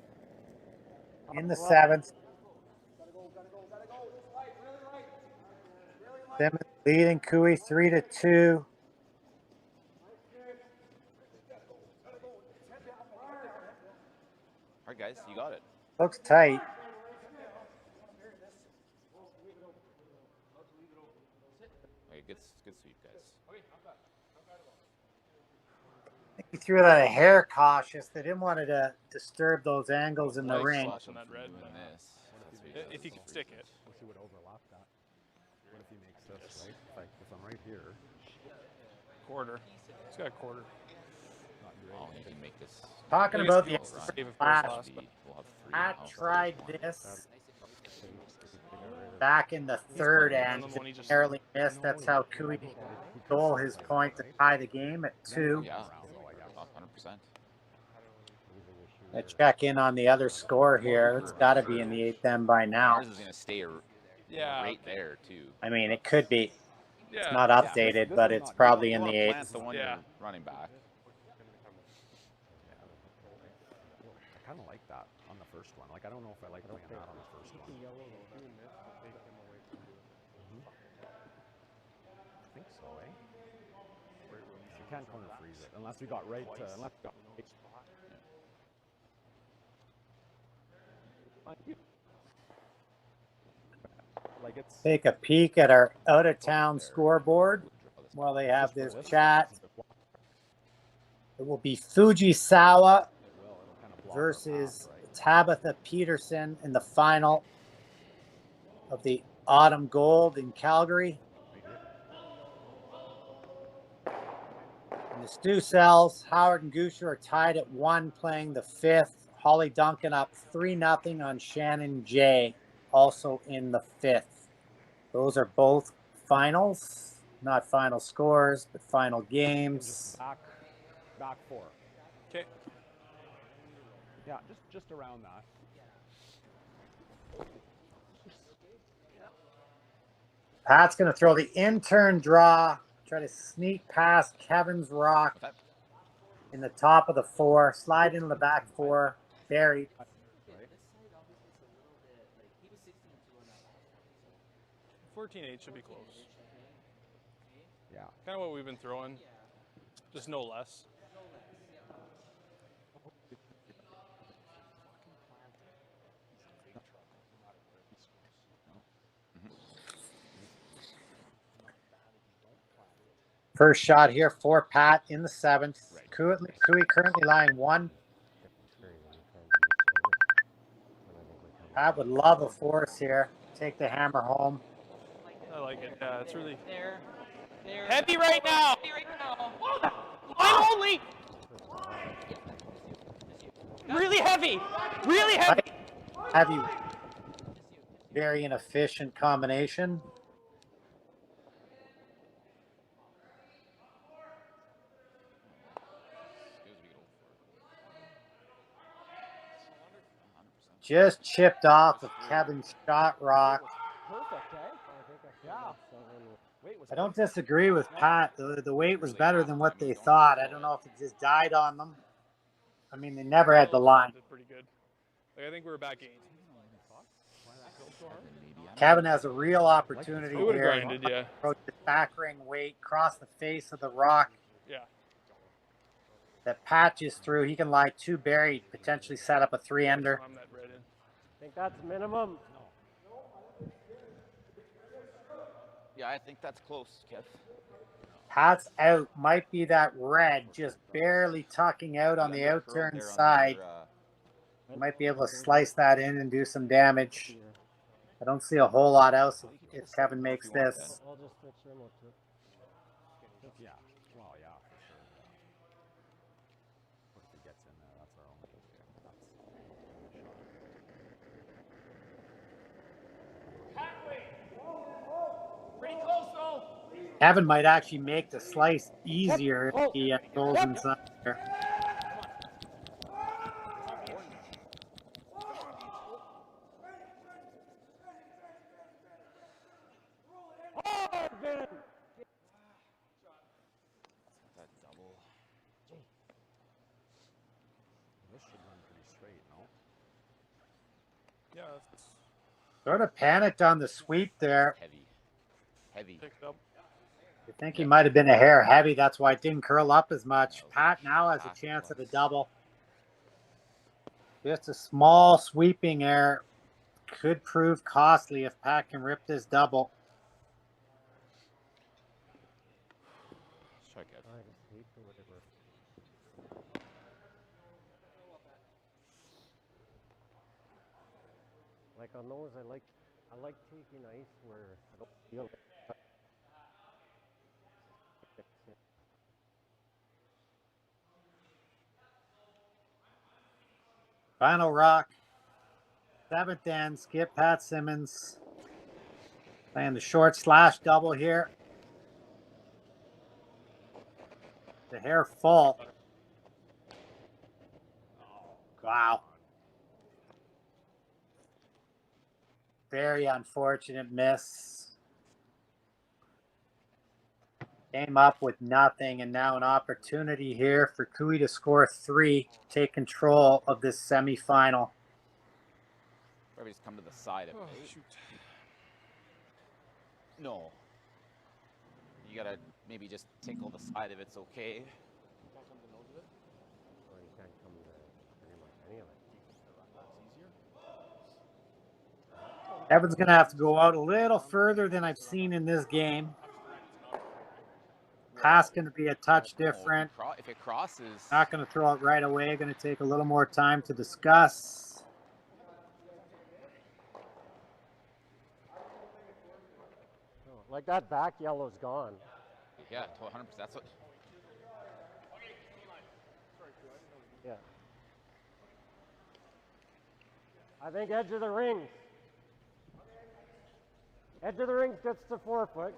S1: in the 7th. Simmons leading Koe 3-2.
S2: All right, guys, you got it.
S1: Looks tight.
S2: Okay, good sweep, guys.
S1: I think he threw that a hair cautious. They didn't want to disturb those angles in the ring.
S2: Slash him
S4: that
S2: from
S4: red,
S2: doing
S4: but-
S2: this. That's what he
S4: If you
S2: does.
S4: can stick it.
S3: Wish he would overlap that. What if he makes this, right? If I'm right here,
S4: Quarter. He's got a quarter.
S3: not
S2: Oh,
S3: great.
S2: he can make this.
S1: Talking
S4: I guess
S1: about the
S4: he'll save, of course,
S1: last,
S4: last, but
S2: We'll have 3
S1: I
S2: now.
S1: tried
S2: One.
S1: this back in the 3rd and narrowly missed. That's how Koe stole his point to tie the game at 2.
S2: Yeah, 100%.
S1: I check in on the other score here. It's got to be in the 8th end by now.
S2: Ours is going to stay right there, too.
S1: I mean, it could be.
S4: yeah.
S1: It's not updated, but it's probably in the
S2: You wanna
S1: 8th.
S2: plant the one
S4: Yeah.
S2: you're running back.
S3: I kind of like that on the first one. Like, I don't know if I like playing that on the first one. I think so, eh? You can't corner freeze it unless we got right to, unless we got right spot. Like it's
S1: Take a peek at our out-of-town scoreboard while they have this chat. It will be Fujisawa versus Tabitha Peterson in the final of the Autumn Gold in Calgary. And the Stu Cells, Howard and Gusher are tied at 1 playing the 5th. Holly Duncan up 3-0 on Shannon J, also in the 5th. Those are both finals, not final scores, but final games.
S3: back 4.
S4: Okay.
S3: Yeah, just around that.
S1: Pat's going to throw the intern draw, try to sneak past Kevin's rock in the top of the 4, slide into the back 4, buried.
S4: 14-8 should be close.
S3: Yeah.
S4: Kind of what we've been throwing, just no less.
S1: First shot here for Pat in the 7th. Koe currently lying 1. Pat would love a force here. Take the hammer home.
S4: I like it. Yeah, it's really
S6: There.
S4: heavy right now. Line only. Really heavy. Really heavy.
S1: Heavy. Very inefficient combination. Just chipped off of Kevin's shot rock.
S5: Perfect, eh? Yeah.
S1: I don't disagree with Pat. The weight was better than what they thought. I don't know if it just died on them. I mean, they never had the line.
S4: Did pretty good. Like, I think we were back 8.
S1: Kevin has a real opportunity
S4: We would have
S1: here.
S4: grinded, yeah.
S1: Approach the back ring weight, cross the face of the rock.
S4: Yeah.
S1: That Pat just threw. He can lie 2 buried, potentially set up a 3-ender.
S4: I'm that red in.
S5: I think that's minimum.
S2: Yeah, I think that's close, Kev.
S1: Pat's out. Might be that red, just barely tucking out on the outturn side. Might be able to slice that in and do some damage. I don't see a whole lot else if Kevin makes this.
S5: I'll just switch them up to.
S3: Yeah. Well, yeah, for sure. What if he gets in there? That's our only.
S4: Pretty close though.
S1: Kevin might actually make the slice easier if he goes inside there.
S4: Yeah, that's
S1: Sort of panicked on the sweep there.
S2: Heavy.
S4: picked up.
S1: I think he might have been a hair heavy. That's why it didn't curl up as much. Pat now has a chance at a double. Just a small sweeping error could prove costly if Pat can rip this double.
S2: Strike out.
S5: Like on those, I like taking ice where I don't feel it.
S1: Final rock. 7th end. Skip Pat Simmons. Playing the short slash double here. The hair full. Wow. Very unfortunate miss. Came up with nothing, and now an opportunity here for Koe to score 3, take control of this semifinal.
S2: Probably just come to the side of it.
S4: Oh, shoot.
S2: No. You gotta maybe just tickle the side of it's okay.
S5: Or you can't come to pretty much any of it.
S1: Evan's going to have to go out a little further than I've seen in this game. Pass going to be a touch different.
S2: If it crosses,
S1: Not going to throw it right away. Going to take a little more time to discuss.
S5: Like that back yellow's gone.
S2: yeah, 100%. That's what.
S5: Yeah. I think edge of the rings. Edge of the rings gets to 4 foot.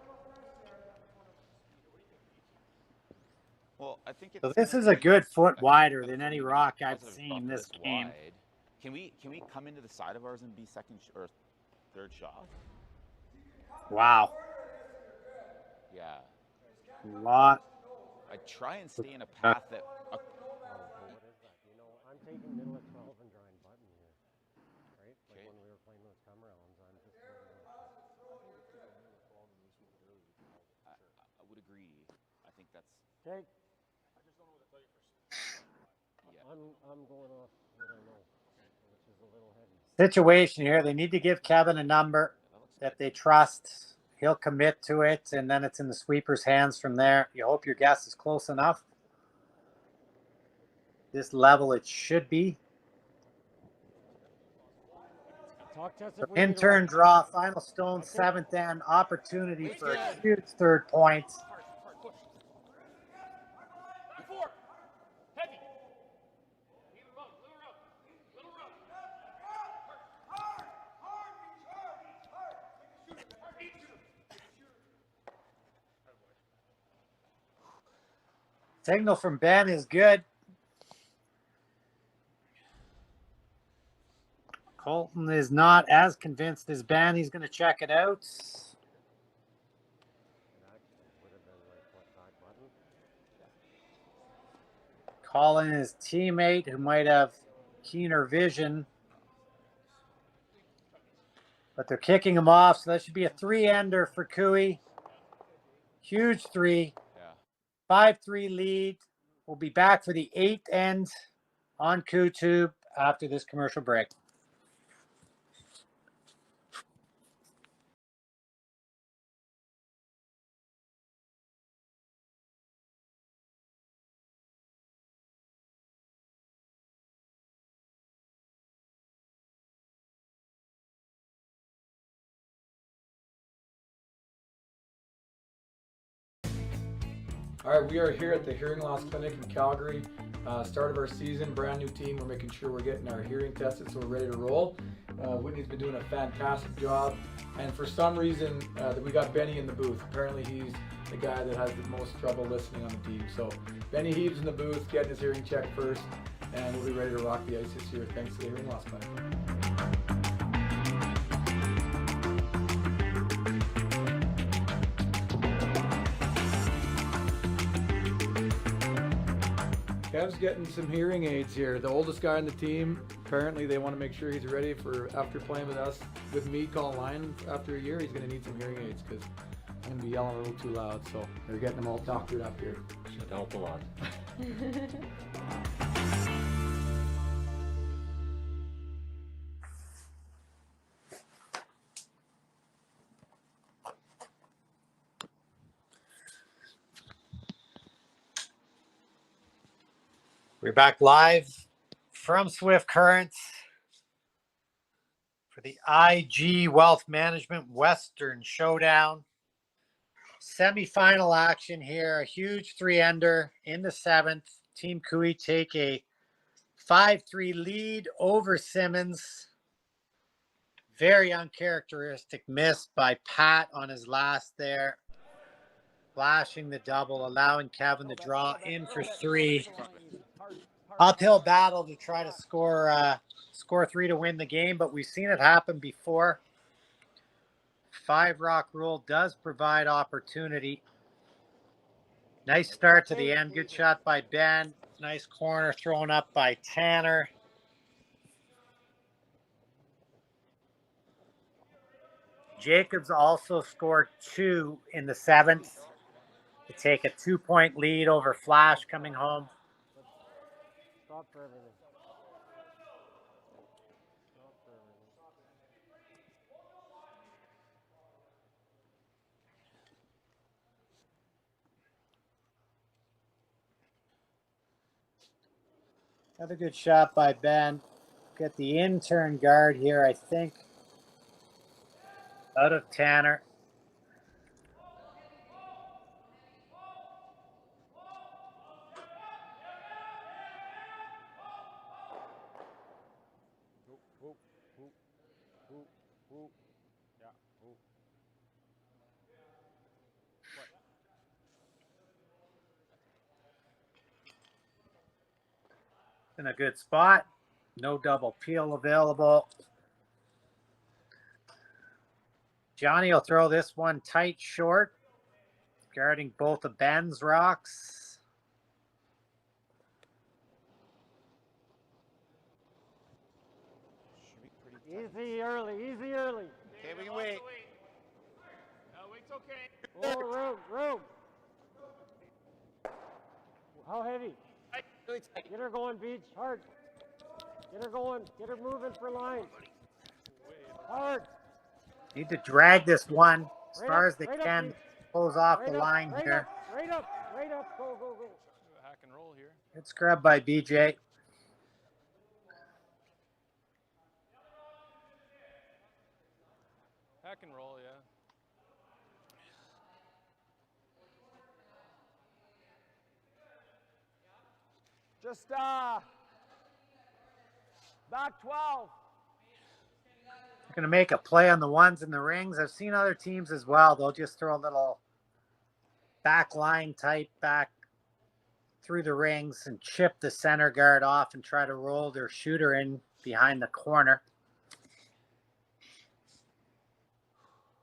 S2: Well, I think it's.
S1: So this is a good foot wider than any rock I've seen this game.
S2: Wide. Can we come into the side of ours and be second or third shot?
S1: Wow. A lot.
S2: I try and stay in a path that.
S5: What is that? You know, I'm taking middle at 12 and drawing button here. Right? Like when we were playing those come rounds, I'm just
S2: I would agree. I think that's.
S5: okay.
S9: I just don't know what to tell you first.
S2: Yeah.
S5: I'm going off what I know, which is a little heavy.
S1: Situation here. They need to give Kevin a number that they trust. He'll commit to it, and then it's in the sweeper's hands from there. You hope your guess is close enough. This level it should be.
S5: Talk to us if we
S1: In
S5: need to
S1: turn
S5: run.
S1: draw, final stone, seventh end, opportunity for a huge third point.
S4: Before. Heavy. Little rub. Little rub.
S1: Signal from Ben is good. Colton is not as convinced as Ben. He's going to check it out. Calling his teammate who might have keener vision. But they're kicking him off, so that should be a 3-ender for Koe. Huge 3.
S2: Yeah.
S1: 5-3 lead. We'll be back for the 8th end on Koe-Tube after this commercial break.
S7: All right, we are here at the Hearing Loss Clinic in Calgary. Start of our season, brand new team. We're making sure we're getting our hearing tested so we're ready to roll. Whitney's been doing a fantastic job. And for some reason, we got Benny in the booth. Apparently he's the guy that has the most trouble listening on the team. So Benny Heaves in the booth, getting his hearing checked first, and we'll be ready to rock the ice this year thanks to the Hearing Loss Clinic. Kev's getting some hearing aids here. The oldest guy on the team, apparently they want to make sure he's ready for after playing with us, with me calling line after a year. He's going to need some hearing aids because I'm going to be yelling a little too loud. So they're getting them all doctored up here.
S5: Should help a lot.
S1: We're back live from Swift Currents for the IG Wealth Management Western Showdown. Semi-final action here. A huge 3-ender in the 7th. Team Koe take a 5-3 lead over Simmons. Very uncharacteristic miss by Pat on his last there. Flashing the double, allowing Kevin to draw in for 3. Uphill battle to try to score 3 to win the game, but we've seen it happen before. 5 rock rule does provide opportunity. Nice start to the end. Good shot by Ben. Nice corner thrown up by Tanner. Jacobs also scored 2 in the 7th to take a 2-point lead over Flash coming home.
S5: Stop for everything. Stop for everything.
S1: Another good shot by Ben. Get the intern guard here, I think, out of Tanner.
S3: Yeah.
S1: In a good spot. No double peel available. Johnny will throw this one tight short. guarding both of Ben's rocks.
S2: Should be pretty tight.
S5: Easy early, easy early.
S2: Okay, we can wait.
S4: No, wait's okay.
S5: Oh, room. How heavy?
S2: Really tight.
S5: Get her going, Beach. Hard. Get her going. Get her moving for line. Hard.
S1: Need to drag this one as
S5: Right
S1: far
S5: up,
S1: as they
S5: right up,
S1: can.
S5: Beach.
S1: Close off
S5: Right
S1: the
S5: up,
S1: line
S5: right
S1: here.
S5: Up, right up, right up. Go, go, go.
S4: Hack and roll here.
S1: Good scrub by BJ.
S4: Hack and roll, yeah.
S3: Just back 12.
S1: Going to make a play on the ones in the rings. I've seen other teams as well. They'll just throw a little back line type back through the rings and chip the center guard off and try to roll their shooter in behind the corner.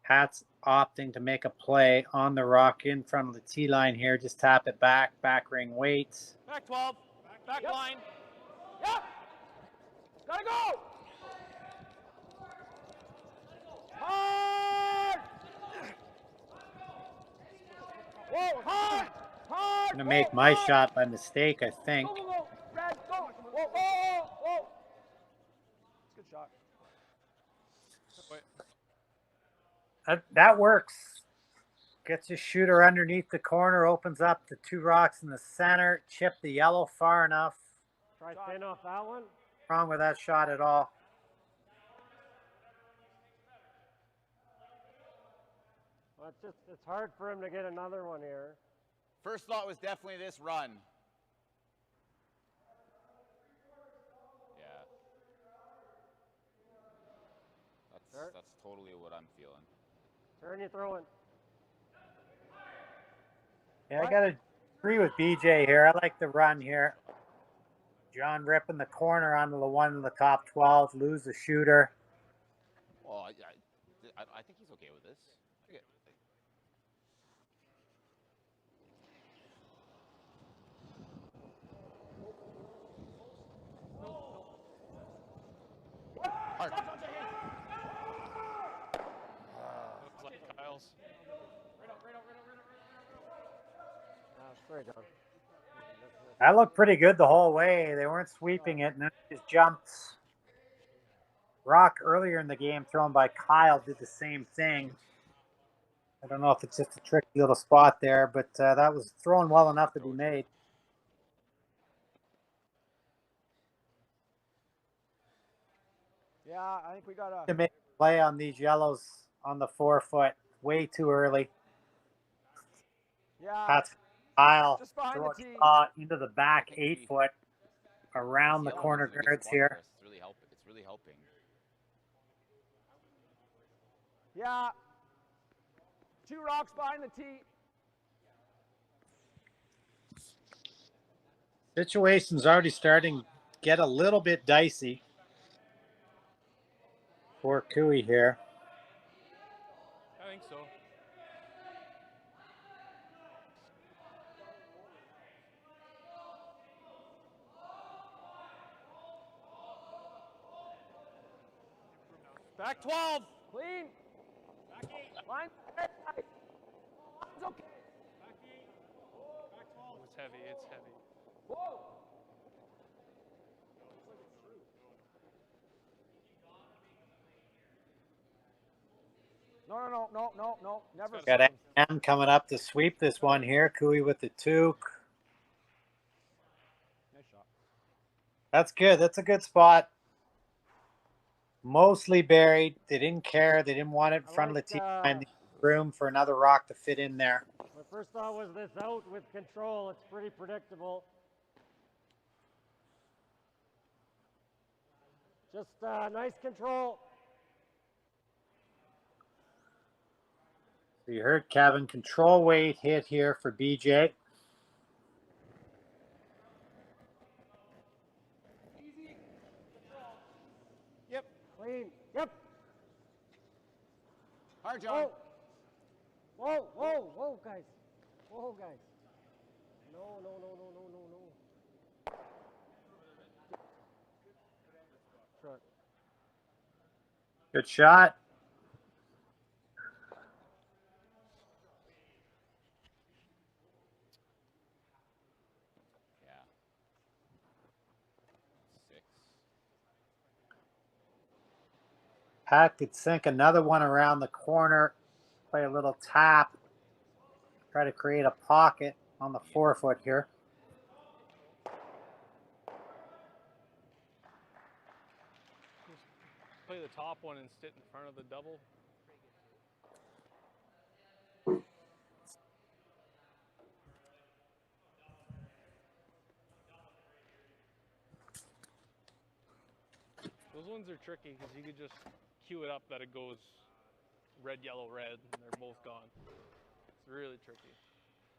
S1: Pat's opting to make a play on the rock in front of the T line here. Just tap it back ring waits.
S4: Back 12. Back line.
S3: Yep. Gotta go. Hard. Whoa, hard. Hard.
S1: Going to make my shot by mistake, I think.
S3: Go, go, go. Red, go. Whoa, whoa, whoa. Good shot.
S1: That works. Gets his shooter underneath the corner, opens up the two rocks in the center, chip the yellow far enough.
S5: Try thin off that one.
S1: Wrong with that shot at all.
S5: Well, it's hard for him to get another one here.
S2: First thought was definitely this run. Yeah. That's totally what I'm feeling.
S5: Turn you throwing.
S1: Yeah, I got to agree with BJ here. I like the run here. John ripping the corner onto the one in the top 12, lose the shooter.
S2: Well, I think he's okay with this. Hard.
S4: Looks like Kyle's.
S5: Sorry, John.
S1: That looked pretty good the whole way. They weren't sweeping it, and then it just jumped. Rock earlier in the game thrown by Kyle did the same thing. I don't know if it's just a tricky little spot there, but that was thrown well enough to be made.
S3: Yeah, I think we got
S1: To make a play on these yellows on the 4-foot way too early.
S3: Yeah.
S1: That's Kyle
S3: Just behind
S1: throw
S3: the
S1: it
S3: tee.
S1: into the back 8-foot around the corner guards here.
S2: It's really helping. It's really helping.
S3: Yeah. 2 rocks behind the tee.
S1: Situation's already starting to get a little bit dicey for Koe here.
S4: I think so. Back 12.
S3: Clean.
S4: Back 8.
S3: Line. Line's okay.
S4: Back 8. Back 12. It's heavy. It's heavy.
S3: Whoa. No. Never.
S1: Got M coming up to sweep this one here. Koe with the toque.
S3: Nice shot.
S1: That's good. That's a good spot. Mostly buried. They didn't care. They didn't want it in front of the tee line. Room for another rock to fit in there.
S5: My first thought was this out with control. It's pretty predictable. Just nice control.
S1: So you heard Kevin, control weight hit here for BJ.
S2: Yep.
S5: Clean. Yep.
S2: Hard, John.
S5: Whoa, guys. Whoa, guys. No, no, no, no, no, no, no. Shot.
S1: Good shot.
S2: Yeah. 6.
S1: Pat could sink another one around the corner, play a little tap, try to create a pocket on the 4-foot here.
S4: Play the top one and sit in front of the double. Those ones are tricky because you could just cue it up that it goes red, yellow, red, and they're both gone. It's really tricky.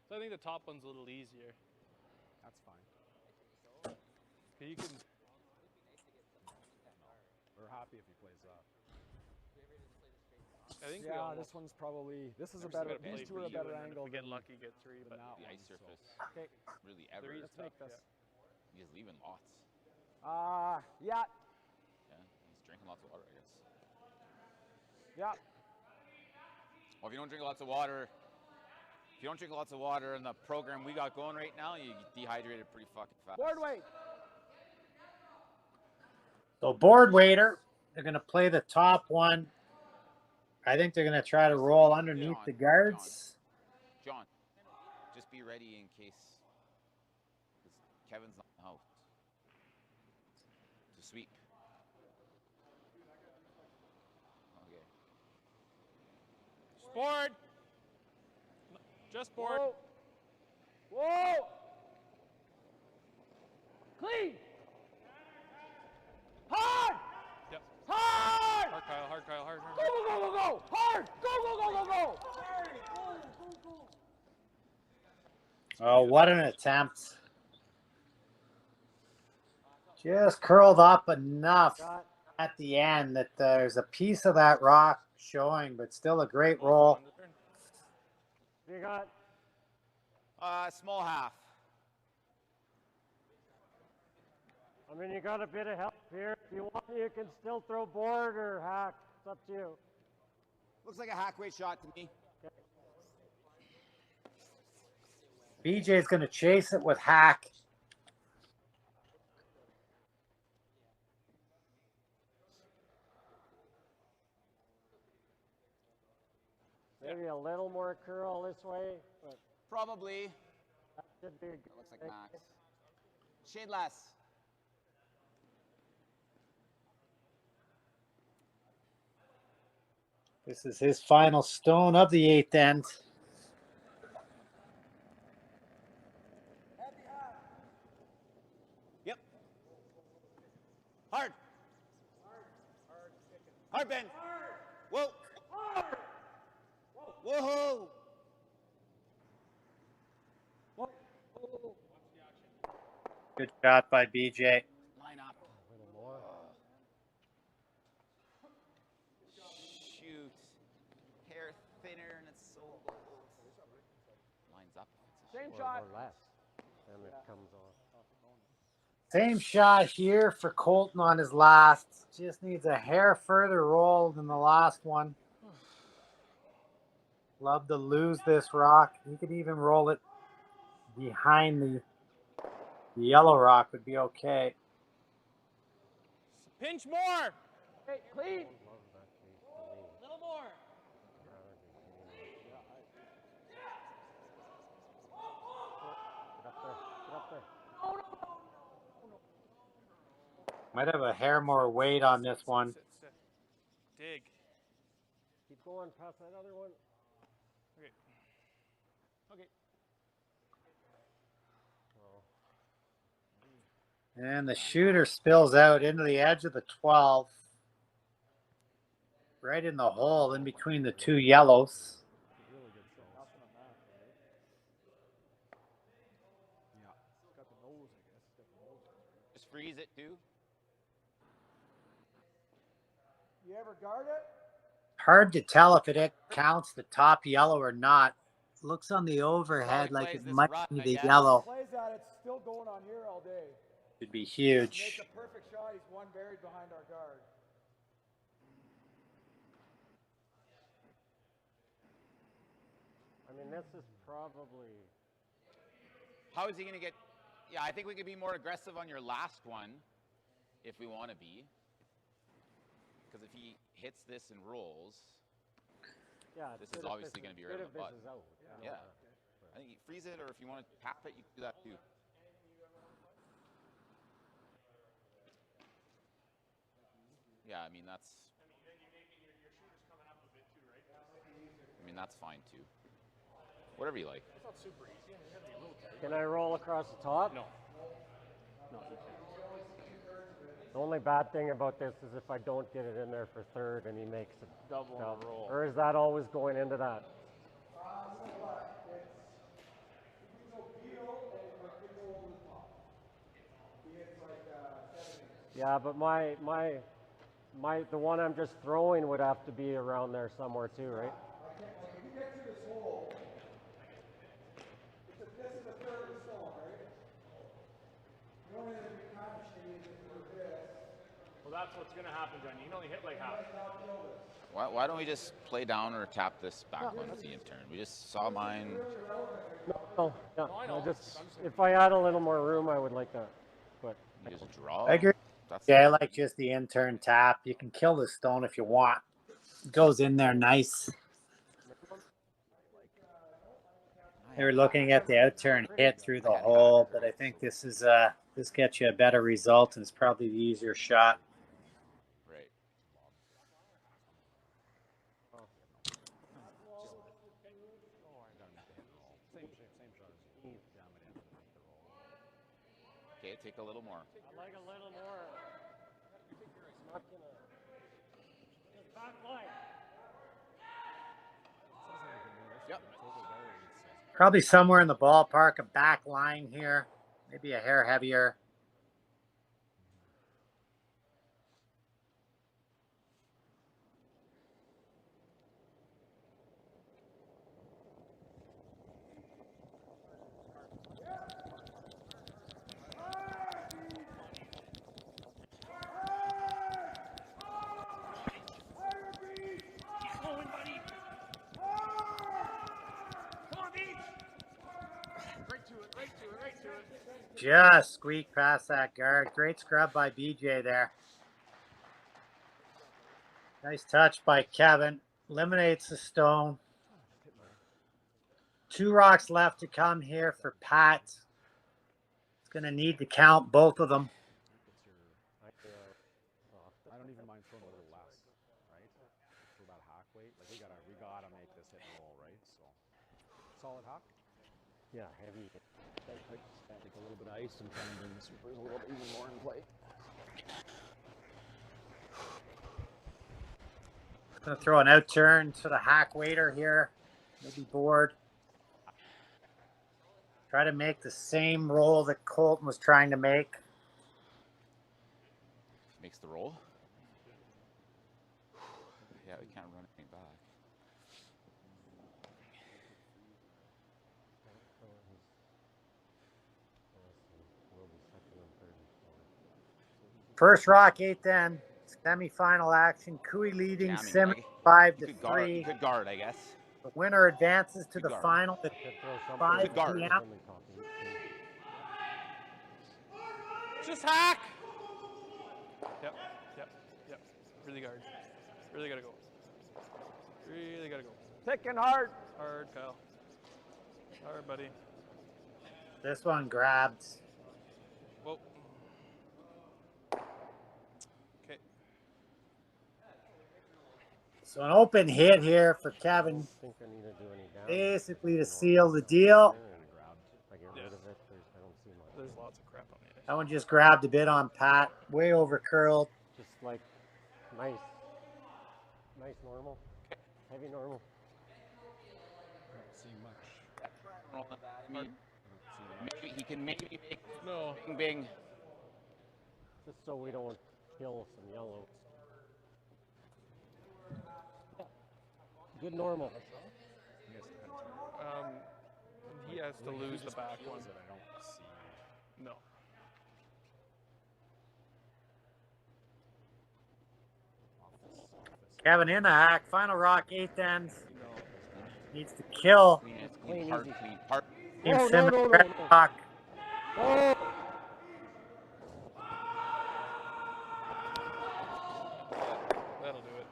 S4: So I think the top one's a little easier.
S3: That's fine.
S4: 'Cause you can.
S3: We're happy if he plays that.
S4: I think
S3: Yeah, this one's probably. This is a better. These two are a better angle.
S4: If we get
S3: than
S4: lucky, get 3. But
S3: that
S2: The
S3: one,
S2: ice
S3: so.
S2: surface.
S3: Okay.
S2: Really ever.
S4: Three is
S3: Let's make
S4: tough,
S3: this.
S2: He's leaving lots.
S3: Yeah.
S2: Yeah. He's drinking lots of water, I guess.
S3: Yeah.
S2: Well, if you don't drink lots of water, in the program we got going right now, you get dehydrated pretty fucking fast.
S3: Board weight.
S1: So board waiter, they're going to play the top one. I think they're going to try to roll underneath the guards.
S2: John, just be ready in case Kevin's not out to sweep. Okay.
S4: Board. Just board.
S5: Whoa. Whoa. Clean. Hard.
S4: Yep.
S5: Hard.
S4: Hard, Kyle. Hard, Kyle. Hard, hard.
S5: Go, go, go, go, go. Hard. Go, go, go, go, go.
S1: Oh, what an attempt. Just curled up enough
S5: Shot.
S1: at the end that there's a piece of that rock showing, but still a great roll.
S5: You got.
S2: Small half.
S5: I mean, you got a bit of help here. If you want, you can still throw board or hack. It's up to you.
S2: Looks like a hack weight shot to me.
S1: BJ's going to chase it with hack.
S5: Maybe a little more curl this way, but
S2: Probably.
S5: that should be a good.
S2: That looks like max. Shade less.
S1: This is his final stone of the 8th end.
S2: Yep. Hard. Hard, Ben. Whoa. Whoa.
S1: Good shot by BJ.
S2: Line up.
S5: A little more.
S2: Shoot. Hair thinner and it's so gold. Lines up.
S5: Same
S2: It's a
S5: shot.
S9: Or less. And it comes off.
S1: Same shot here for Colton on his last. Just needs a hair further roll than the last one. Love to lose this rock. You could even roll it behind the yellow rock would be okay.
S4: Pinch more.
S5: Hey, clean.
S6: A little more.
S5: Get up there. Get up there.
S1: Might have a hair more weight on this one.
S4: Sit. Dig.
S5: Keep going past that other one.
S4: Okay. Okay.
S1: And the shooter spills out into the edge of the 12. Right in the hole in between the two yellows.
S3: Really good show. Nothing on that, right? Yeah. It's got the nose, I guess. It's got the nose.
S2: Just freeze it too.
S5: You ever guard it?
S1: Hard to tell if it counts the top yellow or not. Looks on the overhead like
S2: plays
S1: it
S2: this
S1: might
S2: rut,
S1: be
S2: I
S1: the
S2: guess.
S1: yellow.
S3: Plays that, it's still going on here all day.
S1: Should be
S3: Makes
S1: huge.
S3: a perfect shot. He's one buried behind our guard.
S5: I mean, this is probably.
S2: How is he going to get? Yeah, I think we could be more aggressive on your last one if we want to be. Because if he hits this and rolls,
S5: Yeah,
S2: this is obviously going to be right on the butt.
S5: Is out.
S2: Yeah. I think you freeze it, or if you want to tap it, you can do that too. Yeah, I mean, that's. I mean, that's fine too. Whatever you like.
S4: It's not super easy. I mean, you have to be a little tight.
S5: Can I roll across the top?
S4: No. No, you can't.
S5: The only bad thing about this is if I don't get it in there for third and he makes a
S4: Double on the roll.
S5: Or is that always going into that? Yeah, but the one I'm just throwing would have to be around there somewhere too, right?
S4: Well, that's what's going to happen, John. You can only hit like half.
S2: Why don't we just play down or tap this back once the turn? We just saw mine.
S5: No, yeah.
S4: I know.
S5: If I had a little more room, I would like that. But
S2: You just draw.
S1: I agree.
S2: That's
S1: Yeah, I like just the in-turn tap. You can kill the stone if you want. It goes in there nice. They were looking at the out-turn hit through the hole, but I think this is this gets you a better result, and it's probably the easier shot.
S2: right. Okay, take a little more.
S5: I'd like a little more. Not gonna. Back line.
S2: Yep.
S1: Probably somewhere in the ballpark, a back line here, maybe a hair heavier. Just squeak past that guard. Great scrub by BJ there. Nice touch by Kevin. Eliminates the stone. 2 rocks left to come here for Pat. It's going to need to count both of them.
S3: I don't even mind throwing a little less, right? For that hawk weight, like we gotta make this hit and roll, right? So solid hawk.
S5: Yeah, heavy.
S3: Take a little bit of ice and try and bring the supers a little bit even more in play.
S1: Going to throw an out turn to the hack waiter here. Maybe board. Try to make the same roll that Colton was trying to make.
S2: Makes the roll. Yeah, we can't run anything back.
S1: First rock 8-10. Semi-final action. Koe leading
S2: Yeah, I mean,
S1: Simmons
S2: like,
S1: 5-3.
S2: Good guard, I guess.
S1: The winner advances to
S2: Good
S1: the
S2: guard.
S1: final at 5
S2: Good guard.
S1: p.m.
S4: Just hack! Yep. Really guard. Really gotta go. Really gotta go.
S5: Picking hard.
S4: Hard, Kyle. Hard, buddy.
S1: This one grabbed.
S4: Whoa. Okay.
S1: So an open hit here for Kevin.
S5: I think I need to do any damage.
S1: Basically to seal the deal.
S5: If I get rid of it, I don't see much.
S4: There's lots of crap on the edge.
S1: That one just grabbed a bit on Pat. Way over curled.
S5: Just like nice normal. Heavy normal.
S3: I don't see much.
S2: I mean, maybe he can maybe make
S4: No.
S2: bing.
S5: Just so we don't kill some yellows. Good normal.
S4: chance to lose the back one.
S3: I don't see.
S4: No.
S1: Kevin in the hack. Final rock, 8th end. Needs to kill.
S2: Clean it.
S5: Clean,
S2: Clean, hard,
S5: easy.
S2: clean, hard.
S1: Team
S5: No,
S1: Simmons,
S5: no,
S1: red
S5: no.
S1: puck.
S5: Oh!
S4: That'll do it.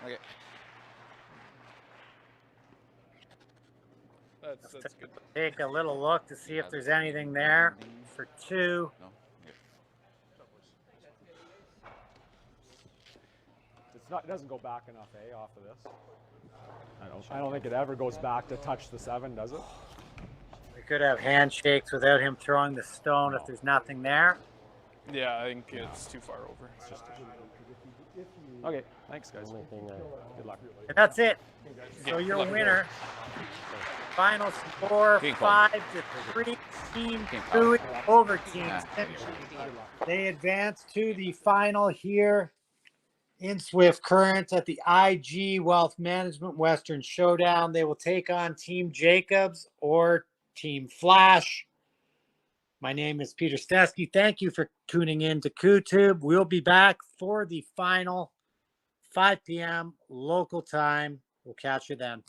S2: Okay.
S4: That's good.
S1: Take a little look to see if there's anything there for 2.
S2: No. Okay.
S3: It's not. It doesn't go back enough, off of this. I don't think it ever goes back to touch the 7, does it?
S1: We could have handshakes without him throwing the stone if there's nothing there.
S4: Yeah, I think it's too far over.
S3: It's just. Okay. Thanks, guys.
S5: Only thing
S3: Good luck.
S1: And that's it. So
S4: Yeah,
S1: your
S4: lucky
S1: winner. Final score
S2: King Kong.
S1: 5-3. Team
S2: King
S1: Koe
S2: Kong.
S1: over Team Simmons. They advance to the final here in Swift Current at the IG Wealth Management Western Showdown. They will take on Team Jacobs or Team Flash. My name is Peter Steski. Thank you for tuning in to Koe-Tube. We'll be back for the final 5 p.m. local time. We'll catch you then.